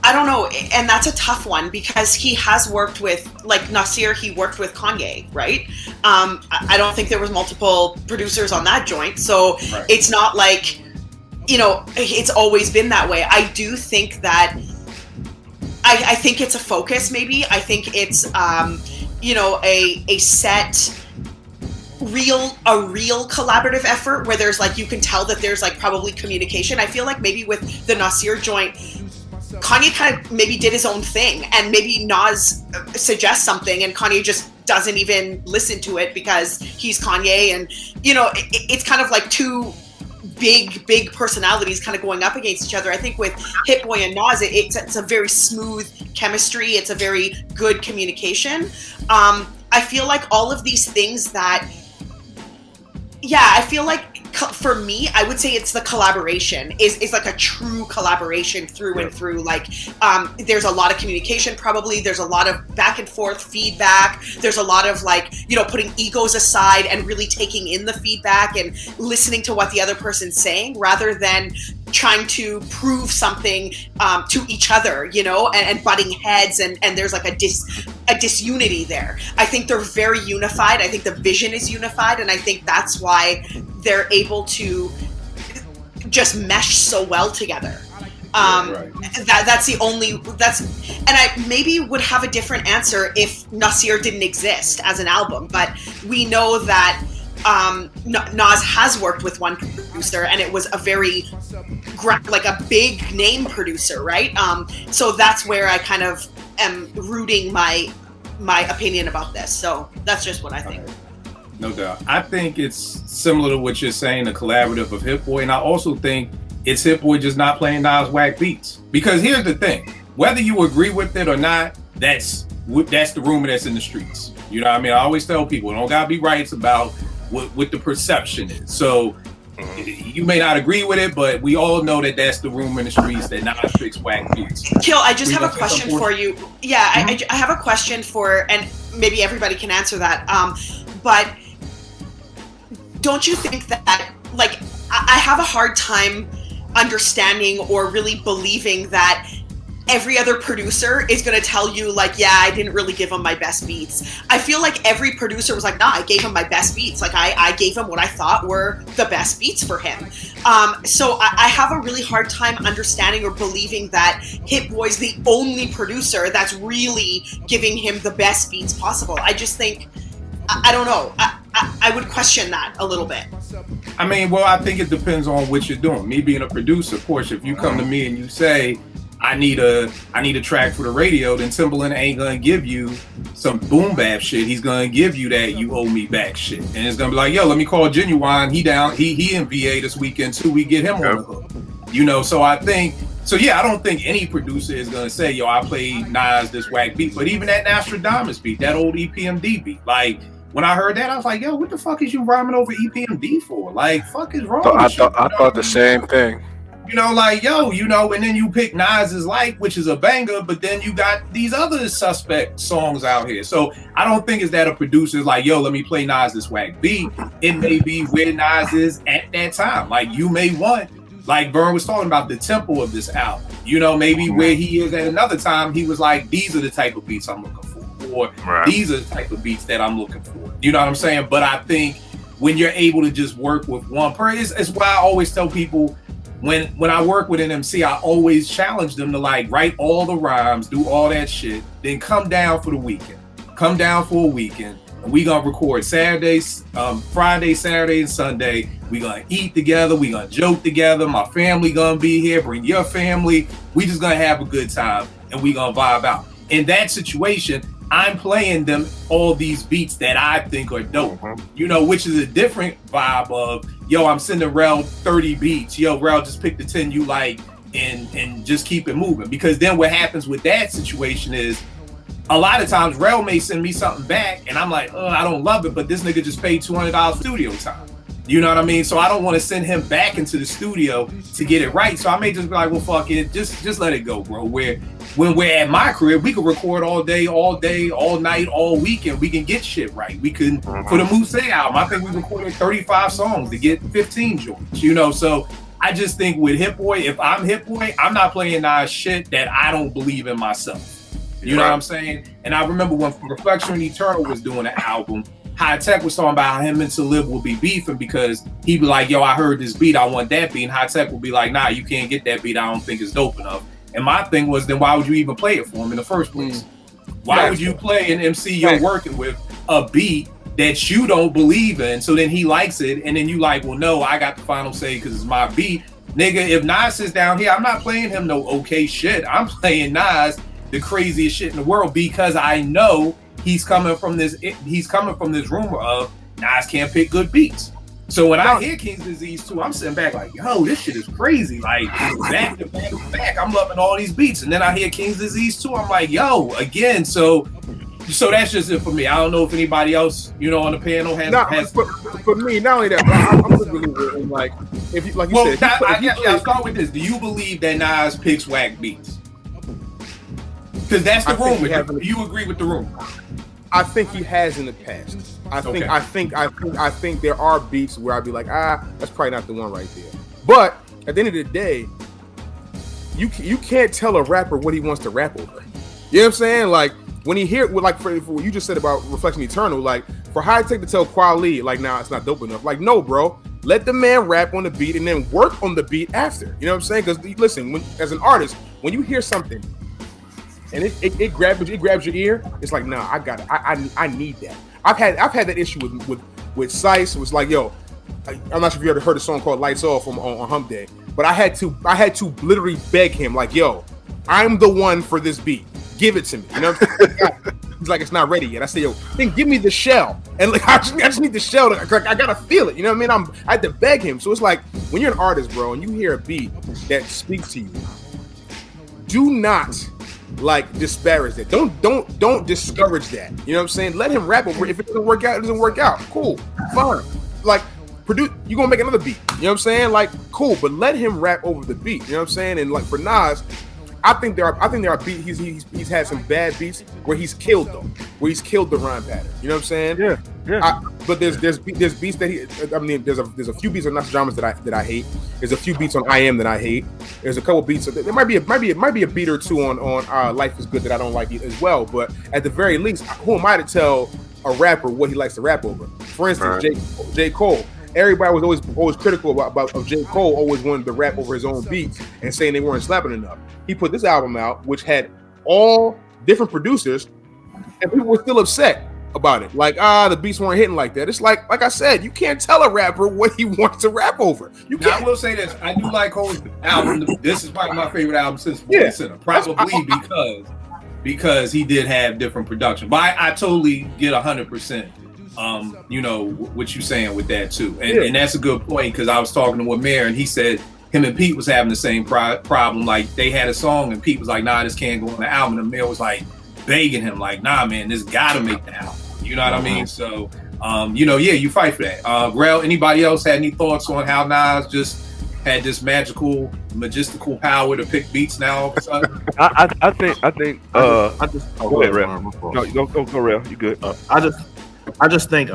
I don't know, and that's a tough one because he has worked with, like Nasir, he worked with Kanye, right? I don't think there was multiple producers on that joint, so right. It's not like, it's always been that way. I do think that, I think it's a focus maybe. I think it's, a set real collaborative effort where there's like, you can tell that there's like probably communication. I feel like maybe with the Nasir joint, Kanye kind of maybe did his own thing and maybe Nas suggests something and Kanye just doesn't even listen to it because he's Kanye, and it's kind of like 2 big personalities kind of going up against each other. I think with Hit Boy and Nas, it's a very smooth chemistry. It's a very good communication. I feel like all of these things that, I feel like for me, I would say it's the collaboration is like a true collaboration through and through. Like, there's a lot of communication, probably. There's a lot of back and forth feedback. There's a lot of like, putting egos aside and really taking in the feedback and listening to what the other person's saying rather than trying to prove something to each other, and butting heads. And there's like a disunity there. I think they're very unified. I think the vision is unified. And I think that's why they're able to just mesh so well together. That's and I maybe would have a different answer if Nasir didn't exist as an album, but we know that Nas has worked with one producer and it was a very like a big name producer, right? So that's where I kind of am rooting my opinion about this. So that's just what I think. No doubt. I think it's similar to what you're saying, the collaborative of Hit Boy, and I also think it's Hit Boy just not playing Nas whack beats. Because here's the thing, whether you agree with it or not, that's the rumor that's in the streets. You know what I mean? I always tell people, don't gotta be right about what the perception is. So you may not agree with it, but we all know that that's the rumor in the streets that Nas picks whack beats. Kill, I just have a question for you. Yeah, I have a question for, and maybe everybody can answer that. But don't you think that, like, I have a hard time understanding or really believing that every other producer is going to tell you, like, I didn't really give him my best beats. I feel like every producer was like, I gave him my best beats. Like, I gave him what I thought were the best beats for him. So I have a really hard time understanding or believing that Hit Boy's the only producer that's really giving him the best beats possible. I just think, I don't know. I would question that a little bit. I mean, well, I think it depends on what you're doing. Me being a producer, of course, if you come to me and you say, I need a track for the radio, then Timbaland ain't gonna give you some boom bap shit, he's gonna give you that "you owe me back" shit, and it's gonna be like, yo, let me call Genuine. He down. He in VA this weekend too. We get him on the hook. So I think. So yeah, I don't think any producer is gonna say, yo, I played Nas this whack beat. But even that Nostradamus beat, that old EPMD beat, like when I heard that, I was like, yo, what the fuck is you rhyming over EPMD for? Like, fuck is wrong with you? I thought the same thing. Like, yo, and then you pick Nas's Like, which is a banger, but then you got these other suspect songs out here. So I don't think it's that a producer's like, yo, let me play Nas this whack beat. It may be where Nas is at that time. Like, you may want, like Vern was talking about, the tempo of this album. Maybe where he is at another time, he was like, these are the type of beats I'm looking for, or these are the type of beats that I'm looking for. You know what I'm saying? But I think when you're able to just work with one person, it's why I always tell people, when I work with an MC, I always challenge them to like write all the rhymes, do all that shit, then come down for the weekend. Come down for a weekend, and we gonna record Saturdays, Friday, Saturday, and Sunday. We gonna eat together, we gonna joke together. My family gonna be here. Bring your family. We just gonna have a good time, and we gonna vibe out. In that situation, I'm playing them all these beats that I think are dope, which is a different vibe of, yo, I'm sending Rel 30 beats. Yo, Rel, just pick the 10 you like and just keep it moving. Because then what happens with that situation is, a lot of times Rel may send me something back and I'm like, I don't love it, but this nigga just paid $200 for studio time. You know what I mean? So I don't want to send him back into the studio to get it right. So I may just be like, well, fuck it. Just let it go, bro. When we're at my crib, we can record all day, all night, all weekend. We can get shit right. We can, for the Mousse album, I think we recorded 35 songs to get 15 joints, So I just think with Hit Boy, if I'm Hit Boy, I'm not playing Nas shit that I don't believe in myself. You know what I'm saying? And I remember when Reflection Eternal was doing an album, High Tech was talking about how him and Talib will be beefing because he'd be like, yo, I heard this beat, I want that beat. And High Tech will be like, nah, you can't get that beat, I don't think it's dope enough. And my thing was, then why would you even play it for him in the first place? Why would you play an MC you're working with a beat that you don't believe in? So then he likes it, and then you like, well, no, I got the final say because it's my beat. Nigga, if Nas is down here, I'm not playing him no okay shit. I'm playing Nas the craziest shit in the world because I know he's coming from this rumor of Nas can't pick good beats. So when I hear King's Disease 2, I'm sitting back like, yo, this shit is crazy. Like, back to back to back, I'm loving all these beats. And then I hear King's Disease 2, I'm like, yo, again. So that's just it for me. I don't know if anybody else, on the panel has. For me, not only that, but I'm a believer in, like, if you, like you said. I'll start with this. Do you believe that Nas picks whack beats? Because that's the rumor. Do you agree with the rumor? I think he has in the past. I think there are beats where I'd be like, that's probably not the one right there. But at the end of the day, you can't tell a rapper what he wants to rap over. You know what I'm saying? Like when he hear, like for what you just said about Reflection Eternal, like for High Tech to tell Kweli, like, nah, it's not dope enough. Like, no, bro, let the man rap on the beat and then work on the beat after. You know what I'm saying? Because listen, as an artist, when you hear something and it grabs your ear, it's like, nah, I got it. I need that. I've had that issue with Sice. It was like, yo, I'm not sure if you ever heard a song called Lights Off on Hump Day, but I had to literally beg him, like, yo, I'm the one for this beat. Give it to me. You know what I'm saying? He's like, it's not ready yet. I say, yo, then give me the shell. And like, I just need the shell. Like, I gotta feel it. You know what I mean? I had to beg him. So it's like, when you're an artist, bro, and you hear a beat that speaks to you, do not like disparage that. Don't discourage that. You know what I'm saying? Let him rap over it. If it doesn't work out, it doesn't work out. Cool, fine. Like, produce, you gonna make another beat. You know what I'm saying? Like, cool, but let him rap over the beat. You know what I'm saying? And like for Nas, I think there are beats. He's had some bad beats where he's killed them, where he's killed the rhyme pattern. You know what I'm saying? Yeah. But there's beats that there's a few beats on Nostradamus that I hate. There's a few beats on I Am that I hate. There's a couple beats. There might be a beat or two on Life Is Good that I don't like as well. But at the very least, who am I to tell a rapper what he likes to rap over? For instance, J. Cole. Everybody was always critical of J. Cole, always wanted to rap over his own beats and saying they weren't slapping enough. He put this album out, which had all different producers, and people were still upset about it. Like, the beats weren't hitting like that. It's like I said, you can't tell a rapper what he wants to rap over. You can't. Now, I will say this. I do like Cole's album. This is probably my favorite album since Born Center. Probably because because he did have different production. But I totally get 100%. You know what you're saying with that too, and that's a good point because I was talking to Amir and he said him and Pete was having the same problem. Like they had a song and Pete was like, "Nah, this can't go on the album." And Amir was like begging him, like, "Nah, man, this gotta make the album." You know what I mean? So, you know, yeah, you fight for that. Rel, anybody else had any thoughts on how Nas just had this majestical power to pick beats now? I think. Go ahead, Rel. No, go, Rel. You good? I just think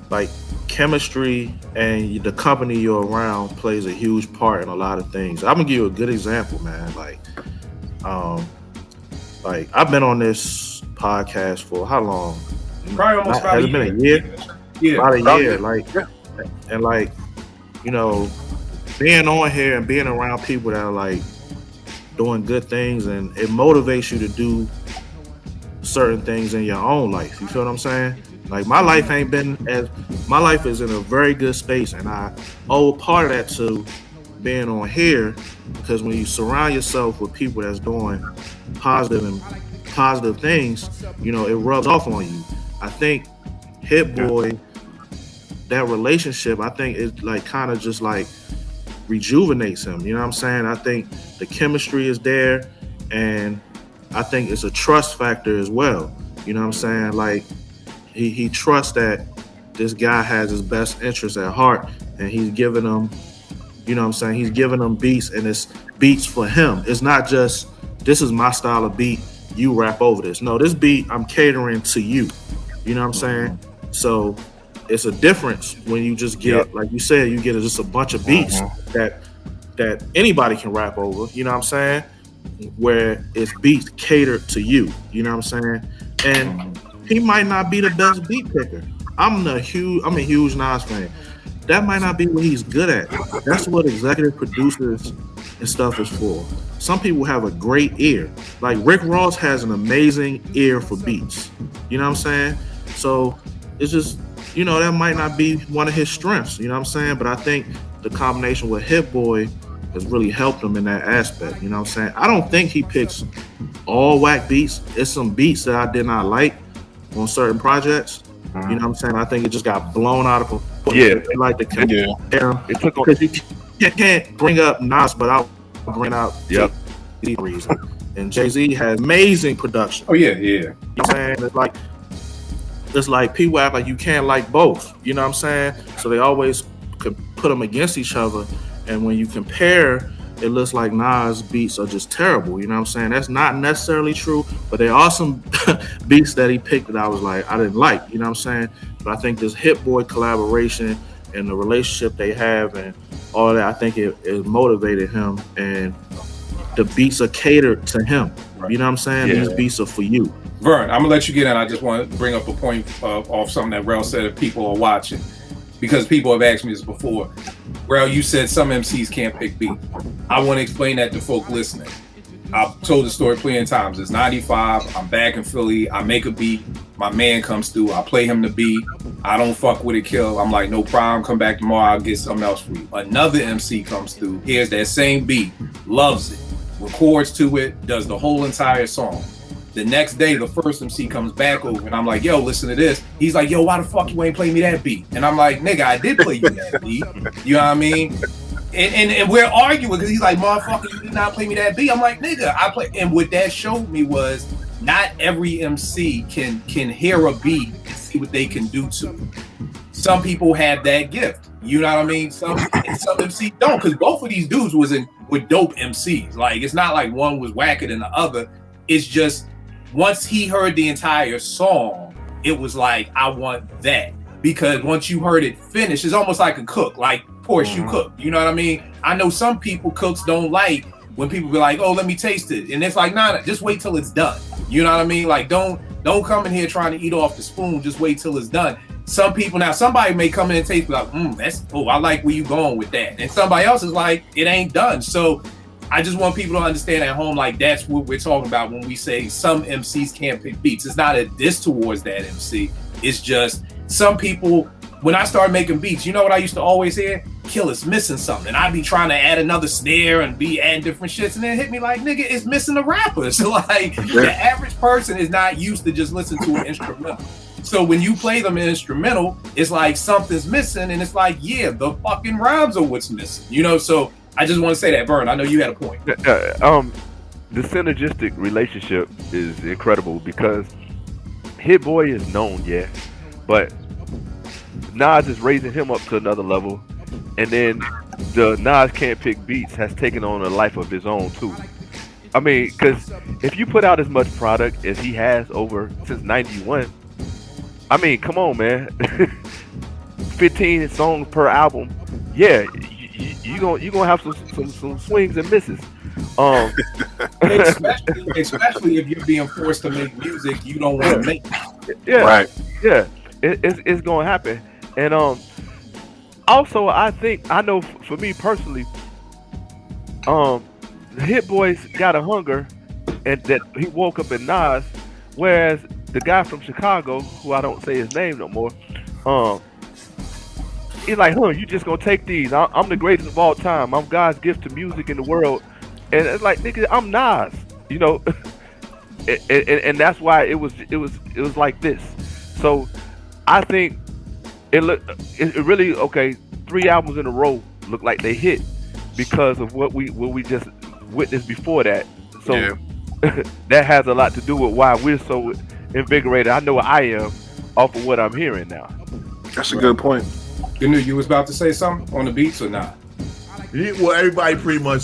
like chemistry and the company you're around plays a huge part in a lot of things. I'm gonna give you a good example, man. Like I've been on this podcast for how long? Probably almost about has it been a year? Yeah, about a year. Like, and like, you know, being on here and being around people that are like doing good things, and it motivates you to do certain things in your own life. You feel what I'm saying? Like my life my life is in a very good space, and I owe part of that to being on here, because when you surround yourself with people that's doing positive things, you know, it rubs off on you. I think Hit Boy, that relationship, I think it like kind of just like rejuvenates him. You know what I'm saying? I think the chemistry is there, and I think it's a trust factor as well. You know what I'm saying? Like he trusts that this guy has his best interest at heart, and he's giving them, you know what I'm saying? He's giving them beats, and it's beats for him. It's not just, this is my style of beat, you rap over this. No, this beat, I'm catering to you. You know what I'm saying? So it's a difference when you just get, like you said, you get just a bunch of beats that anybody can rap over. You know what I'm saying? Where it's beats catered to you. You know what I'm saying? And he might not be the best beat picker. I'm a huge Nas fan. That might not be what he's good at. That's what executive producers and stuff is for. Some people have a great ear. Like Rick Ross has an amazing ear for beats. You know what I'm saying? So it's just, you know, that might not be one of his strengths. You know what I'm saying? But I think the combination with Hit Boy has really helped him in that aspect. You know what I'm saying? I don't think he picks all whack beats. It's some beats that I did not like on certain projects. You know what I'm saying? I think it just got blown out of proportion. Yeah. They like to compare him. Because you can't bring up Nas, but I'll bring out Jay-Z reason. And Jay-Z has amazing production. Oh yeah. You know what I'm saying? It's like people act like you can't like both. You know what I'm saying? So they always could put them against each other. And when you compare, it looks like Nas beats are just terrible. You know what I'm saying? That's not necessarily true, but there are some beats that he picked that I was like, I didn't like. You know what I'm saying? But I think this Hit Boy collaboration and the relationship they have and all that, I think it motivated him, and the beats are catered to him. Right. You know what I'm saying? These beats are for you. Vern, I'm gonna let you get in. I just want to bring up a point off something that Rel said if people are watching, because people have asked me this before. Rel, you said some MCs can't pick beats. I want to explain that to folk listening. I've told the story plenty of times. It's 95, I'm back in Philly, I make a beat, my man comes through, I play him the beat, I don't fuck with it, kill. I'm like, no problem, come back tomorrow, I'll get something else for you. Another MC comes through, hears that same beat, loves it, records to it, does the whole entire song. The next day, the first MC comes back over, and I'm like, yo, listen to this. He's like, yo, why the fuck you ain't play me that beat? And I'm like, nigga, I did play you that beat. You know what I mean? And we're arguing because he's like, motherfucker, you did not play me that beat. I'm like, nigga, I play. And what that showed me was not every MC can hear a beat and see what they can do to it. Some people have that gift. You know what I mean? Some MCs don't, because both of these dudes with dope MCs. Like, it's not like one was whacker than the other. It's just once he heard the entire song, it was like, I want that. Because once you heard it finish, it's almost like a cook, like Porsche cook. You know what I mean? I know some cooks don't like when people be like, oh, let me taste it. And it's like, nah, just wait till it's done. You know what I mean? Like, don't come in here trying to eat off the spoon. Just wait till it's done. Some people, now somebody may come in and taste like, I like where you going with that. And somebody else is like, it ain't done. So I just want people to understand at home, like, that's what we're talking about when we say some MCs can't pick beats. It's not a diss towards that MC. It's just some people, when I started making beats, you know what I used to always hear? kill, it's missing something. And I'd be trying to add another snare and be adding different shits, and then it hit me like, nigga, it's missing a rapper. So like the average person is not used to just listen to an instrumental. So when you play them in instrumental, it's like something's missing, and it's like, yeah, the fucking rhymes are what's missing. You know, so I just want to say that, Vern. I know you had a point. The synergistic relationship is incredible because Hit Boy is known, yeah, but Nas is raising him up to another level, and then the Nas Can't Pick Beats has taken on a life of his own too. I mean, because if you put out as much product as he has since '91, I mean, come on, man, 15 songs per album, yeah, you gonna have some swings and misses. Especially if you're being forced to make music you don't want to make. Yeah, right. Yeah, it's gonna happen. And also I know for me personally, Hit Boy's got a hunger, and that he woke up in Nas, whereas the guy from Chicago, who I don't say his name no more, he's like, you just gonna take these? I'm the greatest of all time. I'm God's gift to music in the world. And it's like, nigga, I'm Nas, you know, and that's why it was like this. So I think it really 3 albums in a row look like they hit because of what we just witnessed before that. So that has a lot to do with why we're so invigorated. I know I am off of what I'm hearing now. That's a good point. You knew you was about to say something on the beats or not? Well, everybody pretty much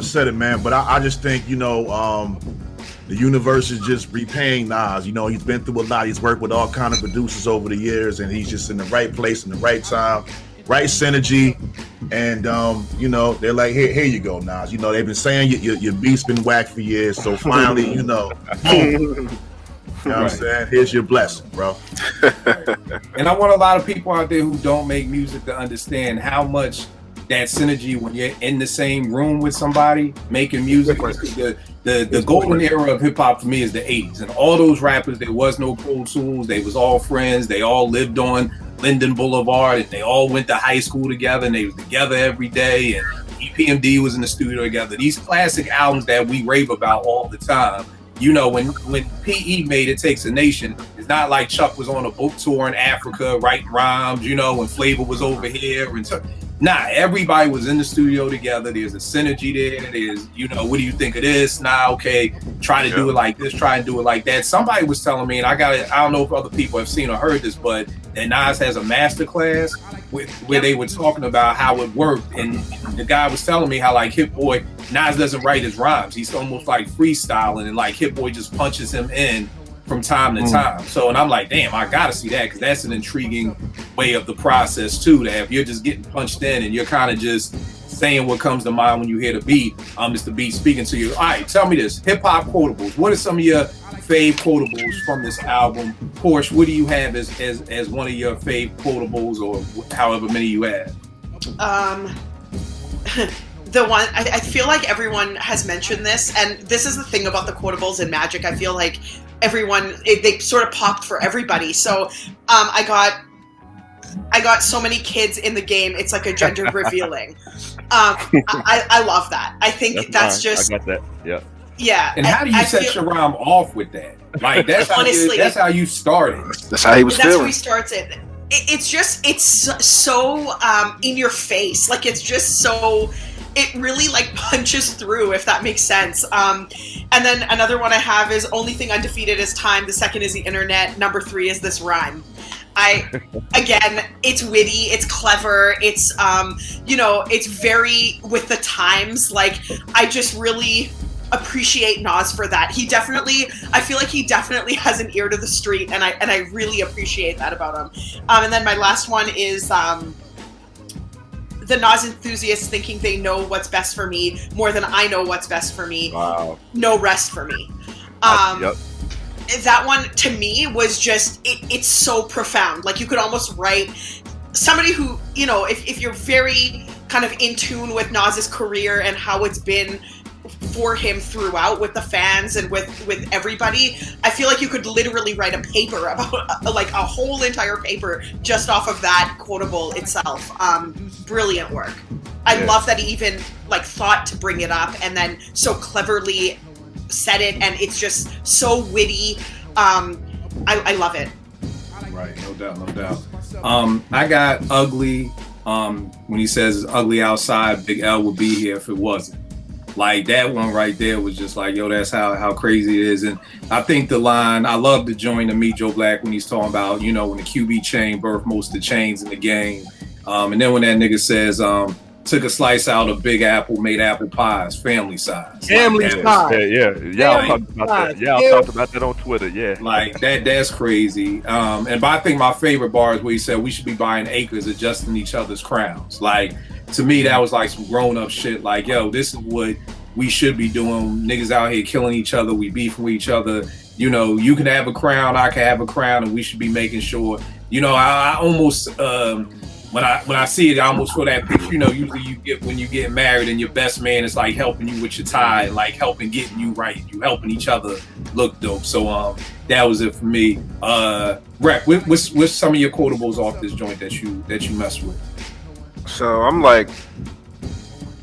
said it, man. But I just think, the universe is just repaying Nas. You know, he's been through a lot. He's worked with all kind of producers over the years, and he's just in the right place in the right time, right synergy. And they're like, here you go, Nas. You know, they've been saying your beat's been whacked for years, so finally, boom. You know what I'm saying? Here's your blessing, bro. And I want a lot of people out there who don't make music to understand how much that synergy when you're in the same room with somebody making music. The golden era of hip hop for me is the 80s, and all those rappers, there was no Pro Tools. They was all friends. They all lived on Linden Boulevard, and they all went to high school together, and they was together every day, and EPMD was in the studio together. These classic albums that we rave about all the time. You know, when PE made It Takes a Nation, it's not like Chuck was on a book tour in Africa writing rhymes, when Flavor was over here. Nah, everybody was in the studio together. There's a synergy there. There's, what do you think of this? Nah, okay, try to do it like this, try and do it like that. Somebody was telling me, and I don't know if other people have seen or heard this, but that Nas has a master class where they were talking about how it worked. And the guy was telling me how, like, Hit Boy, Nas doesn't write his rhymes. He's almost like freestyling, and like Hit Boy just punches him in from time to time. So, and I'm like, damn, I gotta see that, because that's an intriguing way of the process too, that if you're just getting punched in and you're kind of just saying what comes to mind when you hear the beat, it's the beat speaking to you. All right, tell me this, hip hop quotables. What are some of your fave quotables from this album? Porsche, what do you have as one of your fave quotables, or however many you have? The one, I feel like everyone has mentioned this, and this is the thing about the quotables in Magic. I feel like they sort of popped for everybody. So I got so many kids in the game, it's like a gender revealing. I love that. I think that's just... I got that, yeah. Yeah. And how do you set your rhyme off with that? Like, that's honestly, that's how you started. That's how he was feeling. That's how he starts it. It's so in your face. Like, it's just so... It really like punches through, if that makes sense. And then another one I have is only thing undefeated is time. The second is the internet. Number 3 is this rhyme. Again, it's witty, it's clever, it's it's very with the times. Like, I just really appreciate Nas for that. I feel like he definitely has an ear to the street, and I really appreciate that about him. And then my last one is the Nas enthusiasts thinking they know what's best for me more than I know what's best for me. Wow. No rest for me. Yep. That one to me was just, it's so profound. Like, you could almost write somebody who, if you're very kind of in tune with Nas's career and how it's been for him throughout with the fans and with everybody. I feel like you could literally write a paper about like a whole entire paper just off of that quotable itself. Brilliant work. I love that he even like thought to bring it up and then so cleverly said it, and it's just so witty. I love it. Right, no doubt. I got ugly. When he says it's ugly outside, Big L would be here if it wasn't. Like that one right there was just like, yo, that's how crazy it is. And I think the line, I love the joint to Meet Joe Black when he's talking about, you know, when the QB chain birthed most of the chains in the game. And then when that nigga says, took a slice out of Big Apple, made apple pies, family size. Family like, size. Yeah. Y'all talked about that. Y'all talked about that on Twitter. Yeah. Like that's crazy. But I think my favorite bar is where he said we should be buying acres, adjusting each other's crowns. Like, to me, that was like some grown-up shit. Like, yo, this is what we should be doing. Niggas out here killing each other. We beefing with each other. You know, you can have a crown, I can have a crown, and we should be making sure. You know, I almost when I see it, I almost feel that picture. You know, usually you get when you get married and your best man is like helping you with your tie, and like helping getting you right. You helping each other look dope. So that was it for me. Rec, what's some of your quotables off this joint that you mess with? So I'm like,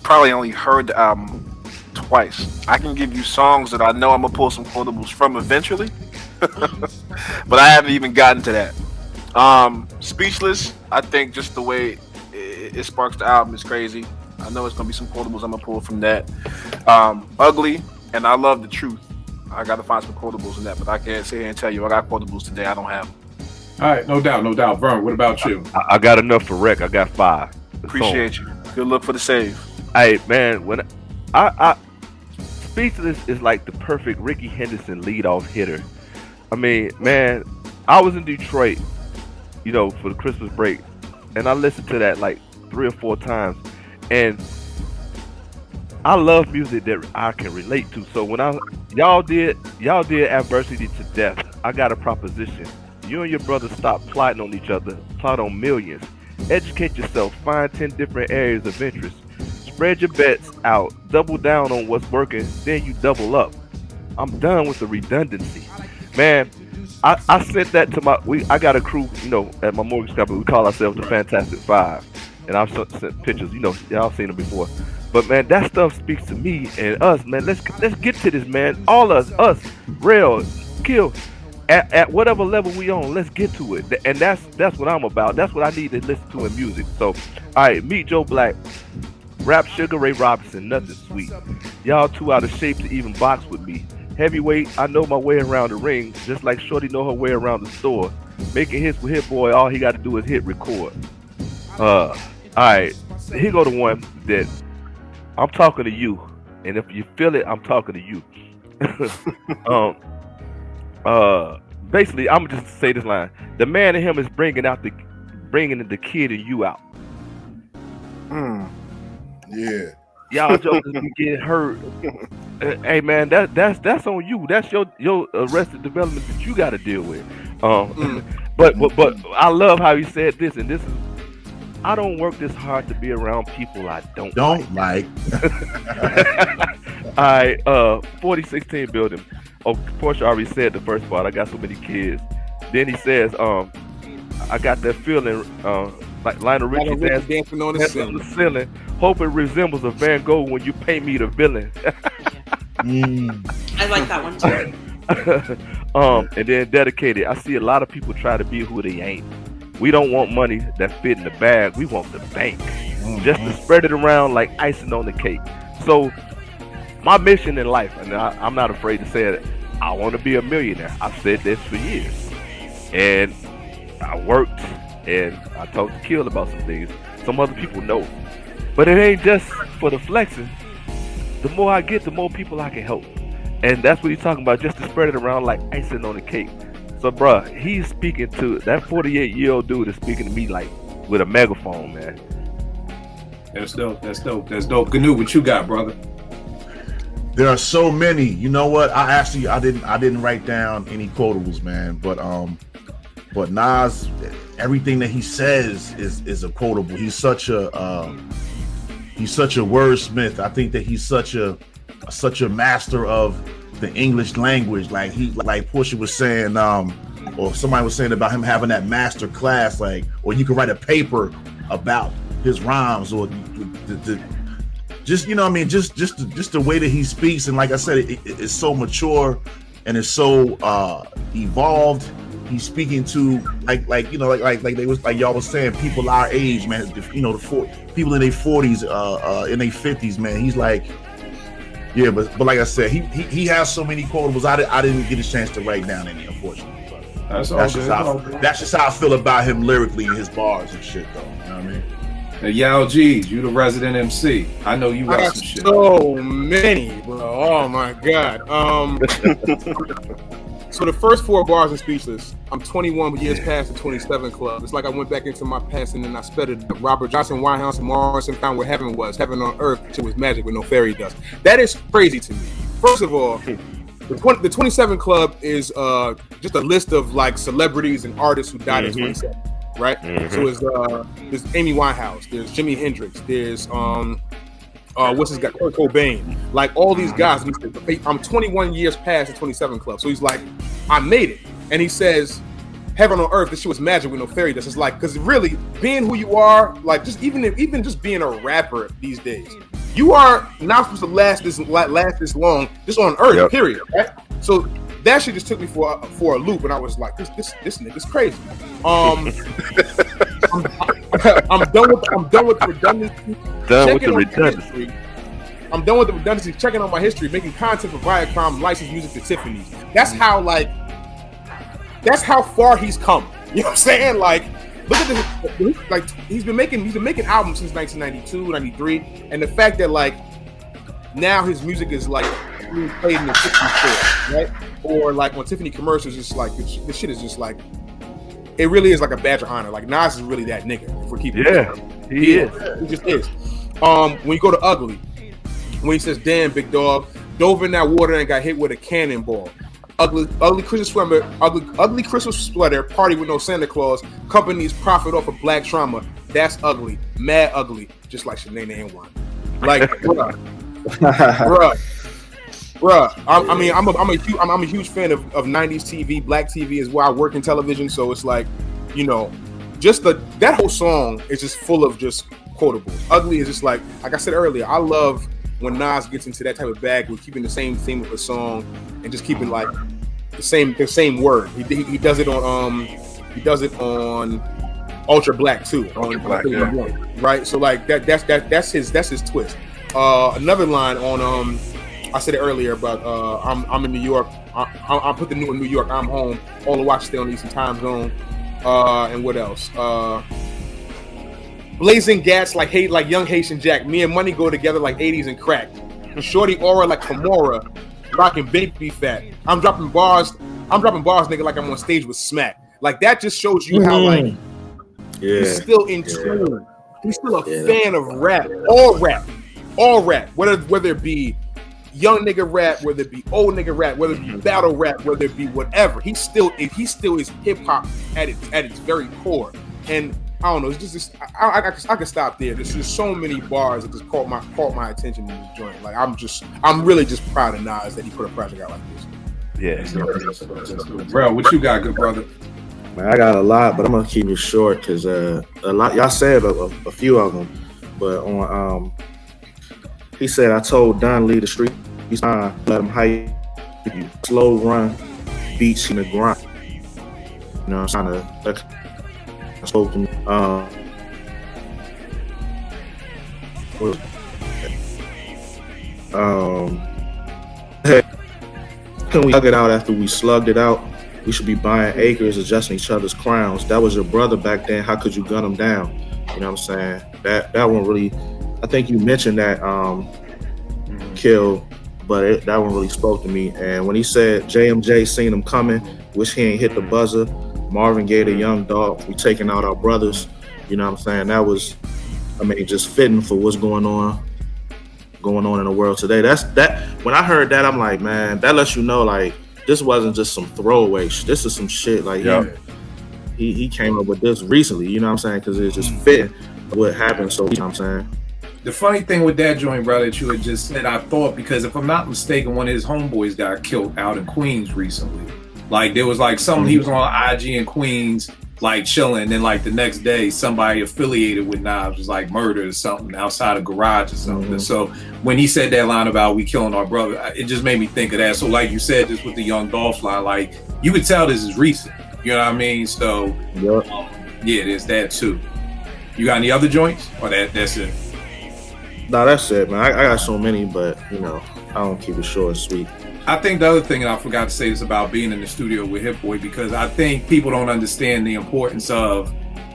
probably only heard the album twice. I can give you songs that I know I'm gonna pull some quotables from eventually, but I haven't even gotten to that. Speechless, I think just the way it sparks the album is crazy. I know it's gonna be some quotables I'm gonna pull from that. Ugly, and I love the truth. I gotta find some quotables in that, but I can't sit here and tell you I got quotables today. I don't have them. All right, no doubt. Vern, what about you? I got enough for Rec. I got 5. Appreciate you. Good luck for the save. Hey man, when I Speechless is like the perfect Ricky Henderson leadoff hitter. I mean, man, I was in Detroit, you know, for the Christmas break, and I listened to that like 3 or 4 times, and I love music that I can relate to. So when y'all did Adversity to Death, I got a proposition. You and your brother stop plotting on each other, plot on millions. Educate yourself, find 10 different areas of interest. Spread your bets out, double down on what's working, then you double up. I'm done with the redundancy. Man, I sent that to I got a crew, you know, at my mortgage company. We call ourselves the Fantastic Five. And I've sent pictures, you know, y'all seen them before. But man, that stuff speaks to me and us, man. Let's get to this, man. All us, Rail, Kill. At whatever level we on, let's get to it. And that's what I'm about. That's what I need to listen to in music. So, all right, Meet Joe Black, Rap Sugar Ray Robinson, Nothing Sweet. Y'all too out of shape to even box with me. Heavyweight, I know my way around the ring, just like Shorty know her way around the store. Making hits with Hit Boy, all he got to do is hit record. All right, here go the one that I'm talking to you, and if you feel it, I'm talking to you. Basically, I'm gonna just say this line: the man in him is bringing the kid in you out. Yeah. Y'all jokers be getting hurt. Hey man, that's on you. That's your arrested development that you got to deal with. But I love how he said this, and this is: I don't work this hard to be around people I don't like. All right, 4016 building. Oh, Portia already said the first part. I got so many kids. Then he says, I got that feeling, like Lionel Richie dancing on the ceiling. Hope it resembles a Van Gogh when you paint me the villain. I like that one too. And then Dedicated. I see a lot of people try to be who they ain't. We don't want money that fit in the bag. We want the bank. Just to spread it around like icing on the cake. So my mission in life, and I'm not afraid to say it, I want to be a millionaire. I've said this for years. And I worked and I talked to Kill about some things. Some other people know. But it ain't just for the flexing. The more I get, the more people I can help. And that's what he's talking about, just to spread it around like icing on the cake. So, bruh, he's speaking to, that 48-year-old dude is speaking to me like with a megaphone, man. That's dope. Gnu, what you got, brother? There are so many. You know what? I didn't write down any quotables, man. But Nas, everything that he says is a quotable. He's such a wordsmith. I think that he's such a such a master of the English language. Like Portia was saying, or somebody was saying about him having that master class, like, or you could write a paper about his rhymes, or the just, you know what I mean, just the way that he speaks. And like I said, it's so mature and it's so evolved. He's speaking to like they was like y'all was saying, people our age, man. You know, people in their 40s, in their 50s, man. He's like, yeah, but like I said, he has so many quotables. I didn't get a chance to write down any, unfortunately. But that's just how I feel about him lyrically and his bars and shit, though. You know what I mean? Now, Yao G's, you the resident MC. I know you got some shit. So many, bro. Oh my god. So the first 4 bars in Speechless, I'm 21 years past the 27 club. It's like I went back into my past and then I sped it. Robert Johnson, Winehouse, and Morrison found where heaven was. Heaven on earth, it was magic with no fairy dust. That is crazy to me. First of all, the 27 club is just a list of like celebrities and artists who died at 27, right? So it's there's Amy Winehouse, there's Jimi Hendrix, there's what's his guy, Kurt Cobain, like all these guys. I'm 21 years past the 27 club, so he's like, I made it, and he says, "Heaven on earth, this shit was magic with no fairy dust." It's like, because really, being who you are, like just even just being a rapper these days, you are not supposed to last this long just on earth. Yep. Period. Right? So that shit just took me for a loop, and I was like, this nigga's crazy. I'm done with the redundancy. I'm done with the redundancy. Checking on my history, making content for Viacom, licensed music to Tiffany's. That's how far he's come. You know what I'm saying? Like, look at this. Like, he's been making albums since 1992, 93, and the fact that like now his music is like being played in the Tiffany store, right? Or like on Tiffany commercials, just like this shit is just like, it really is like a badge of honor. Like Nas is really that nigga. If we're keeping he is. He just is. When you go to Ugly, when he says, "Damn, big dog, dove in that water and got hit with a cannonball." Ugly Christmas sweater, party with no Santa Claus. Companies profit off of black trauma. That's ugly, mad ugly, just like Shanae and Wine. Like, bruh. I'm a huge fan of 90s TV, black TV is where I work in television. So it's like, you know, just that whole song is just full of just quotables. Ugly is just like I said earlier, I love when Nas gets into that type of bag with keeping the same theme of the song and just keeping like the same word. He does it on Ultra Black too. Ultra Black, right? So like that's his twist. Another line on I said it earlier about I'm in New York. I put the new in New York. I'm home. All the watch stay on the Eastern Time Zone. And what else? Blazing gas like young Haitian Jack. Me and money go together like 80s and crack. Shorty aura like Kimura. Rocking baby fat. I'm dropping bars, nigga, like I'm on stage with Smack. Like that just shows you how like he's still in tune. He's still a fan of rap. All rap. Whether it be young nigga rap, whether it be old nigga rap, whether it be battle rap, whether it be whatever, he still is hip hop at its very core. And I don't know, it's just I could stop there. There's just so many bars that just caught my attention in this joint. Like I'm really just proud of Nas that he put a project out like this. Yeah, bro, what you got, good brother? Man, I got a lot, but I'm gonna keep it short because a lot y'all said a few of them. But on he said, "I told Don leave the street. He's fine. Let him hype you. Slow run, beats in the grind." You know, I'm trying to. I spoke to me. Can we hug it out after we slugged it out? We should be buying acres, adjusting each other's crowns. That was your brother back then. How could you gun him down? You know what I'm saying? That one really. I think you mentioned that kill, but that one really spoke to me. And when he said JMJ seen him coming, wish he ain't hit the buzzer. Marvin Gaye, the young dog, we taking out our brothers. You know what I'm saying? That was, just fitting for what's going on in the world today. When I heard that, I'm like, man, that lets you know, like, this wasn't just some throwaway shit. This is some shit. Like, he came up with this recently, you know what I'm saying? Because it's just fitting what happened. So, you know what I'm saying? The funny thing with that joint, brother, that you had just said, I thought, because if I'm not mistaken, one of his homeboys got killed out in Queens recently. Like, there was like something, he was on IG in Queens, like chilling, and then like the next day, somebody affiliated with Nas was like murdered or something outside a garage or something. So when he said that line about we killing our brother, it just made me think of that. So like you said, just with the Young Dolph line, like you could tell this is recent. You know what I mean? So yeah, there's that too. You got any other joints, or that's it? Nah, that's it, man. I got so many, but you know, I don't keep it short and sweet. I think the other thing, and I forgot to say, is about being in the studio with Hit Boy, because I think people don't understand the importance of,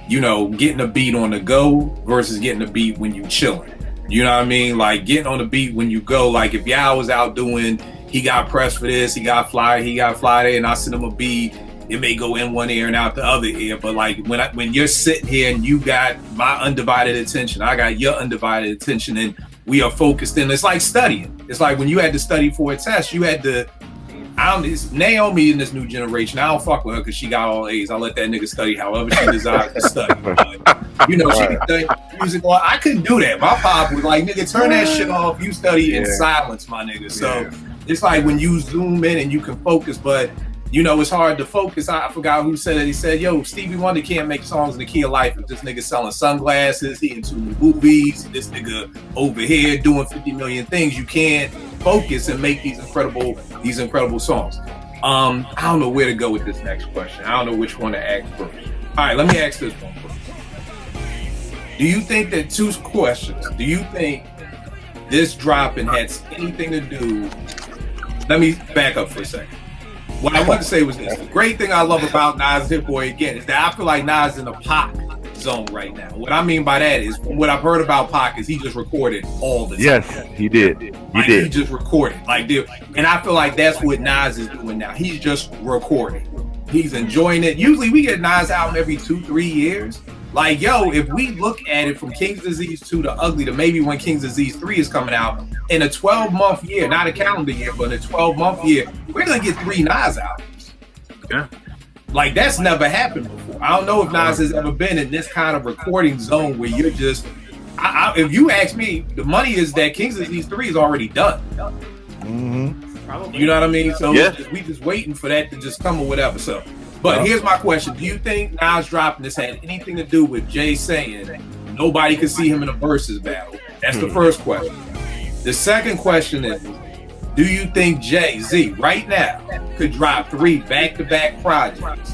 you know, getting a beat on the go versus getting a beat when you chilling. You know what I mean? Like getting on the beat when you go. Like if y'all was out doing, he got pressed for this, he got fly there, and I send him a beat, it may go in one ear and out the other ear. But like when you're sitting here and you got my undivided attention, I got your undivided attention, and we are focused in. It's like studying. It's like when you had to study for a test, you had to. It's Naomi in this new generation. I don't fuck with her because she got all A's. I let that nigga study however she desires to study. But, you know, she can study music. Well, I couldn't do that. My pop was like, nigga, turn that shit off. You study in silence, my nigga. So it's like when you zoom in and you can focus, but you know, it's hard to focus. I forgot who said it. He said, yo, Stevie Wonder can't make songs in the key of life if this nigga selling sunglasses, he into movies, this nigga over here doing 50 million things. You can't focus and make these incredible songs. I don't know where to go with this next question. I don't know which one to ask first. All right, let me ask this one first. Do you think that two questions? Do you think this dropping had anything to do? Let me back up for a second. What I want to say was this. The great thing I love about Nas Hit Boy, again, is that I feel like Nas is in a Pac zone right now. What I mean by that is, from what I've heard about Pac, is he just recorded all the time. Yes, he did. He just recorded. And I feel like that's what Nas is doing now. He's just recording. He's enjoying it. Usually we get Nas album every 2-3 years. Like, yo, if we look at it from King's Disease 2 to Ugly to maybe when King's Disease 3 is coming out, in a 12-month year, not a calendar year, but in a 12-month year, we're going to get 3 Nas albums. Yeah. Like, that's never happened before. I don't know if Nas has ever been in this kind of recording zone where you're just, if you ask me, the money is that King's Disease 3 is already done. Mm-hmm. Probably. You know what I mean? So we just waiting for that to just come or whatever. So, but here's my question. Do you think Nas dropping this had anything to do with Jay saying nobody could see him in a versus battle? That's the first question. The second question is, do you think Jay-Z right now could drop 3 back-to-back projects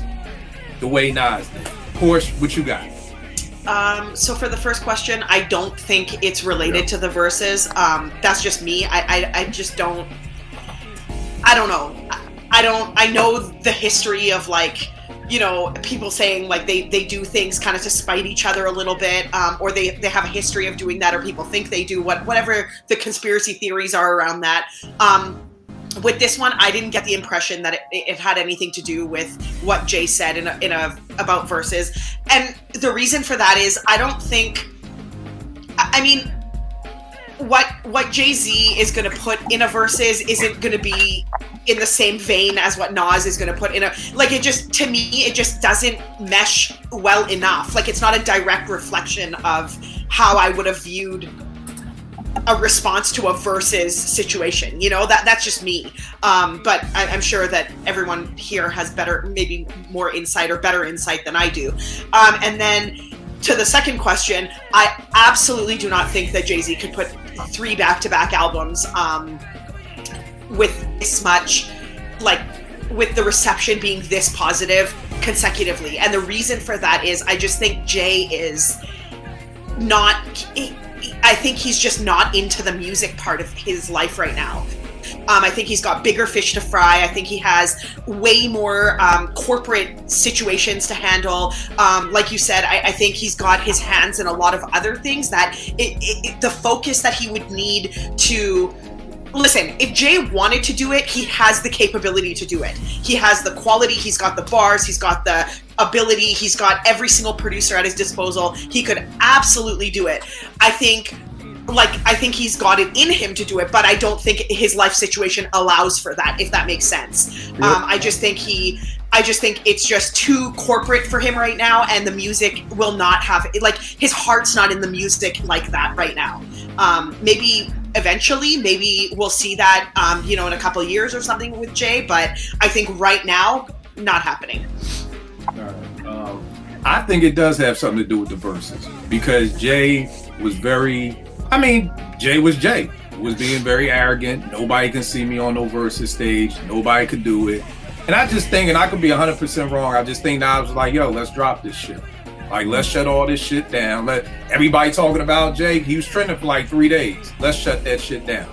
the way Nas did? Porsche, what you got? So for the first question, I don't think it's related to the verses. That's just me. I just don't. I don't know. I know the history of, like, you know, people saying like they do things kind of to spite each other a little bit, or they have a history of doing that, or people think they do, whatever the conspiracy theories are around that. With this one, I didn't get the impression that it had anything to do with what Jay said in a about verses, and the reason for that is I don't think. I mean, what Jay-Z is going to put in a verses isn't going to be in the same vein as what Nas is going to put in a, like, it just, to me, it just doesn't mesh well enough. Like, it's not a direct reflection of how I would have viewed a response to a versus situation. You know, that's just me. But I'm sure that everyone here has maybe more insight or better insight than I do. And then to the second question, I absolutely do not think that Jay-Z could put 3 back-to-back albums with this much, like, with the reception being this positive consecutively. And the reason for that is I just think Jay is not, I think he's just not into the music part of his life right now. I think he's got bigger fish to fry. I think he has way more corporate situations to handle. Like you said, I think he's got his hands in a lot of other things that the focus that he would need to... Listen, if Jay wanted to do it, he has the capability to do it. He has the quality, he's got the bars, he's got the ability, he's got every single producer at his disposal. He could absolutely do it. I think he's got it in him to do it, but I don't think his life situation allows for that, if that makes sense. Yep. I just think it's just too corporate for him right now, and the music will not have, like, his heart's not in the music like that right now. Maybe eventually, maybe we'll see that, in a couple of years or something with Jay. But I think right now, not happening. I think it does have something to do with the verses because Jay was Jay was being very arrogant. Nobody can see me on no versus stage. Nobody could do it. And I just think, and I could be 100% wrong, I just think Nas was like, yo, let's drop this shit. Like, let's shut all this shit down. Let everybody talking about Jay. He was trending for like 3 days. Let's shut that shit down.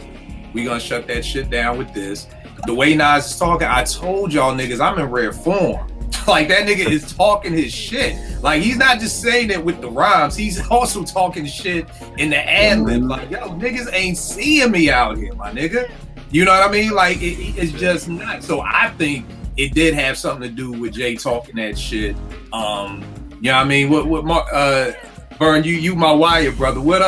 We gonna shut that shit down with this. The way Nas is talking, I told y'all niggas, I'm in rare form. Like, that nigga is talking his shit. Like, he's not just saying it with the rhymes. He's also talking shit in the ad-lib. Like, yo, niggas ain't seeing me out here, my nigga. You know what I mean? Like, it's just not. So I think it did have something to do with Jay talking that shit. You know what I mean? Vern, you my wire brother. What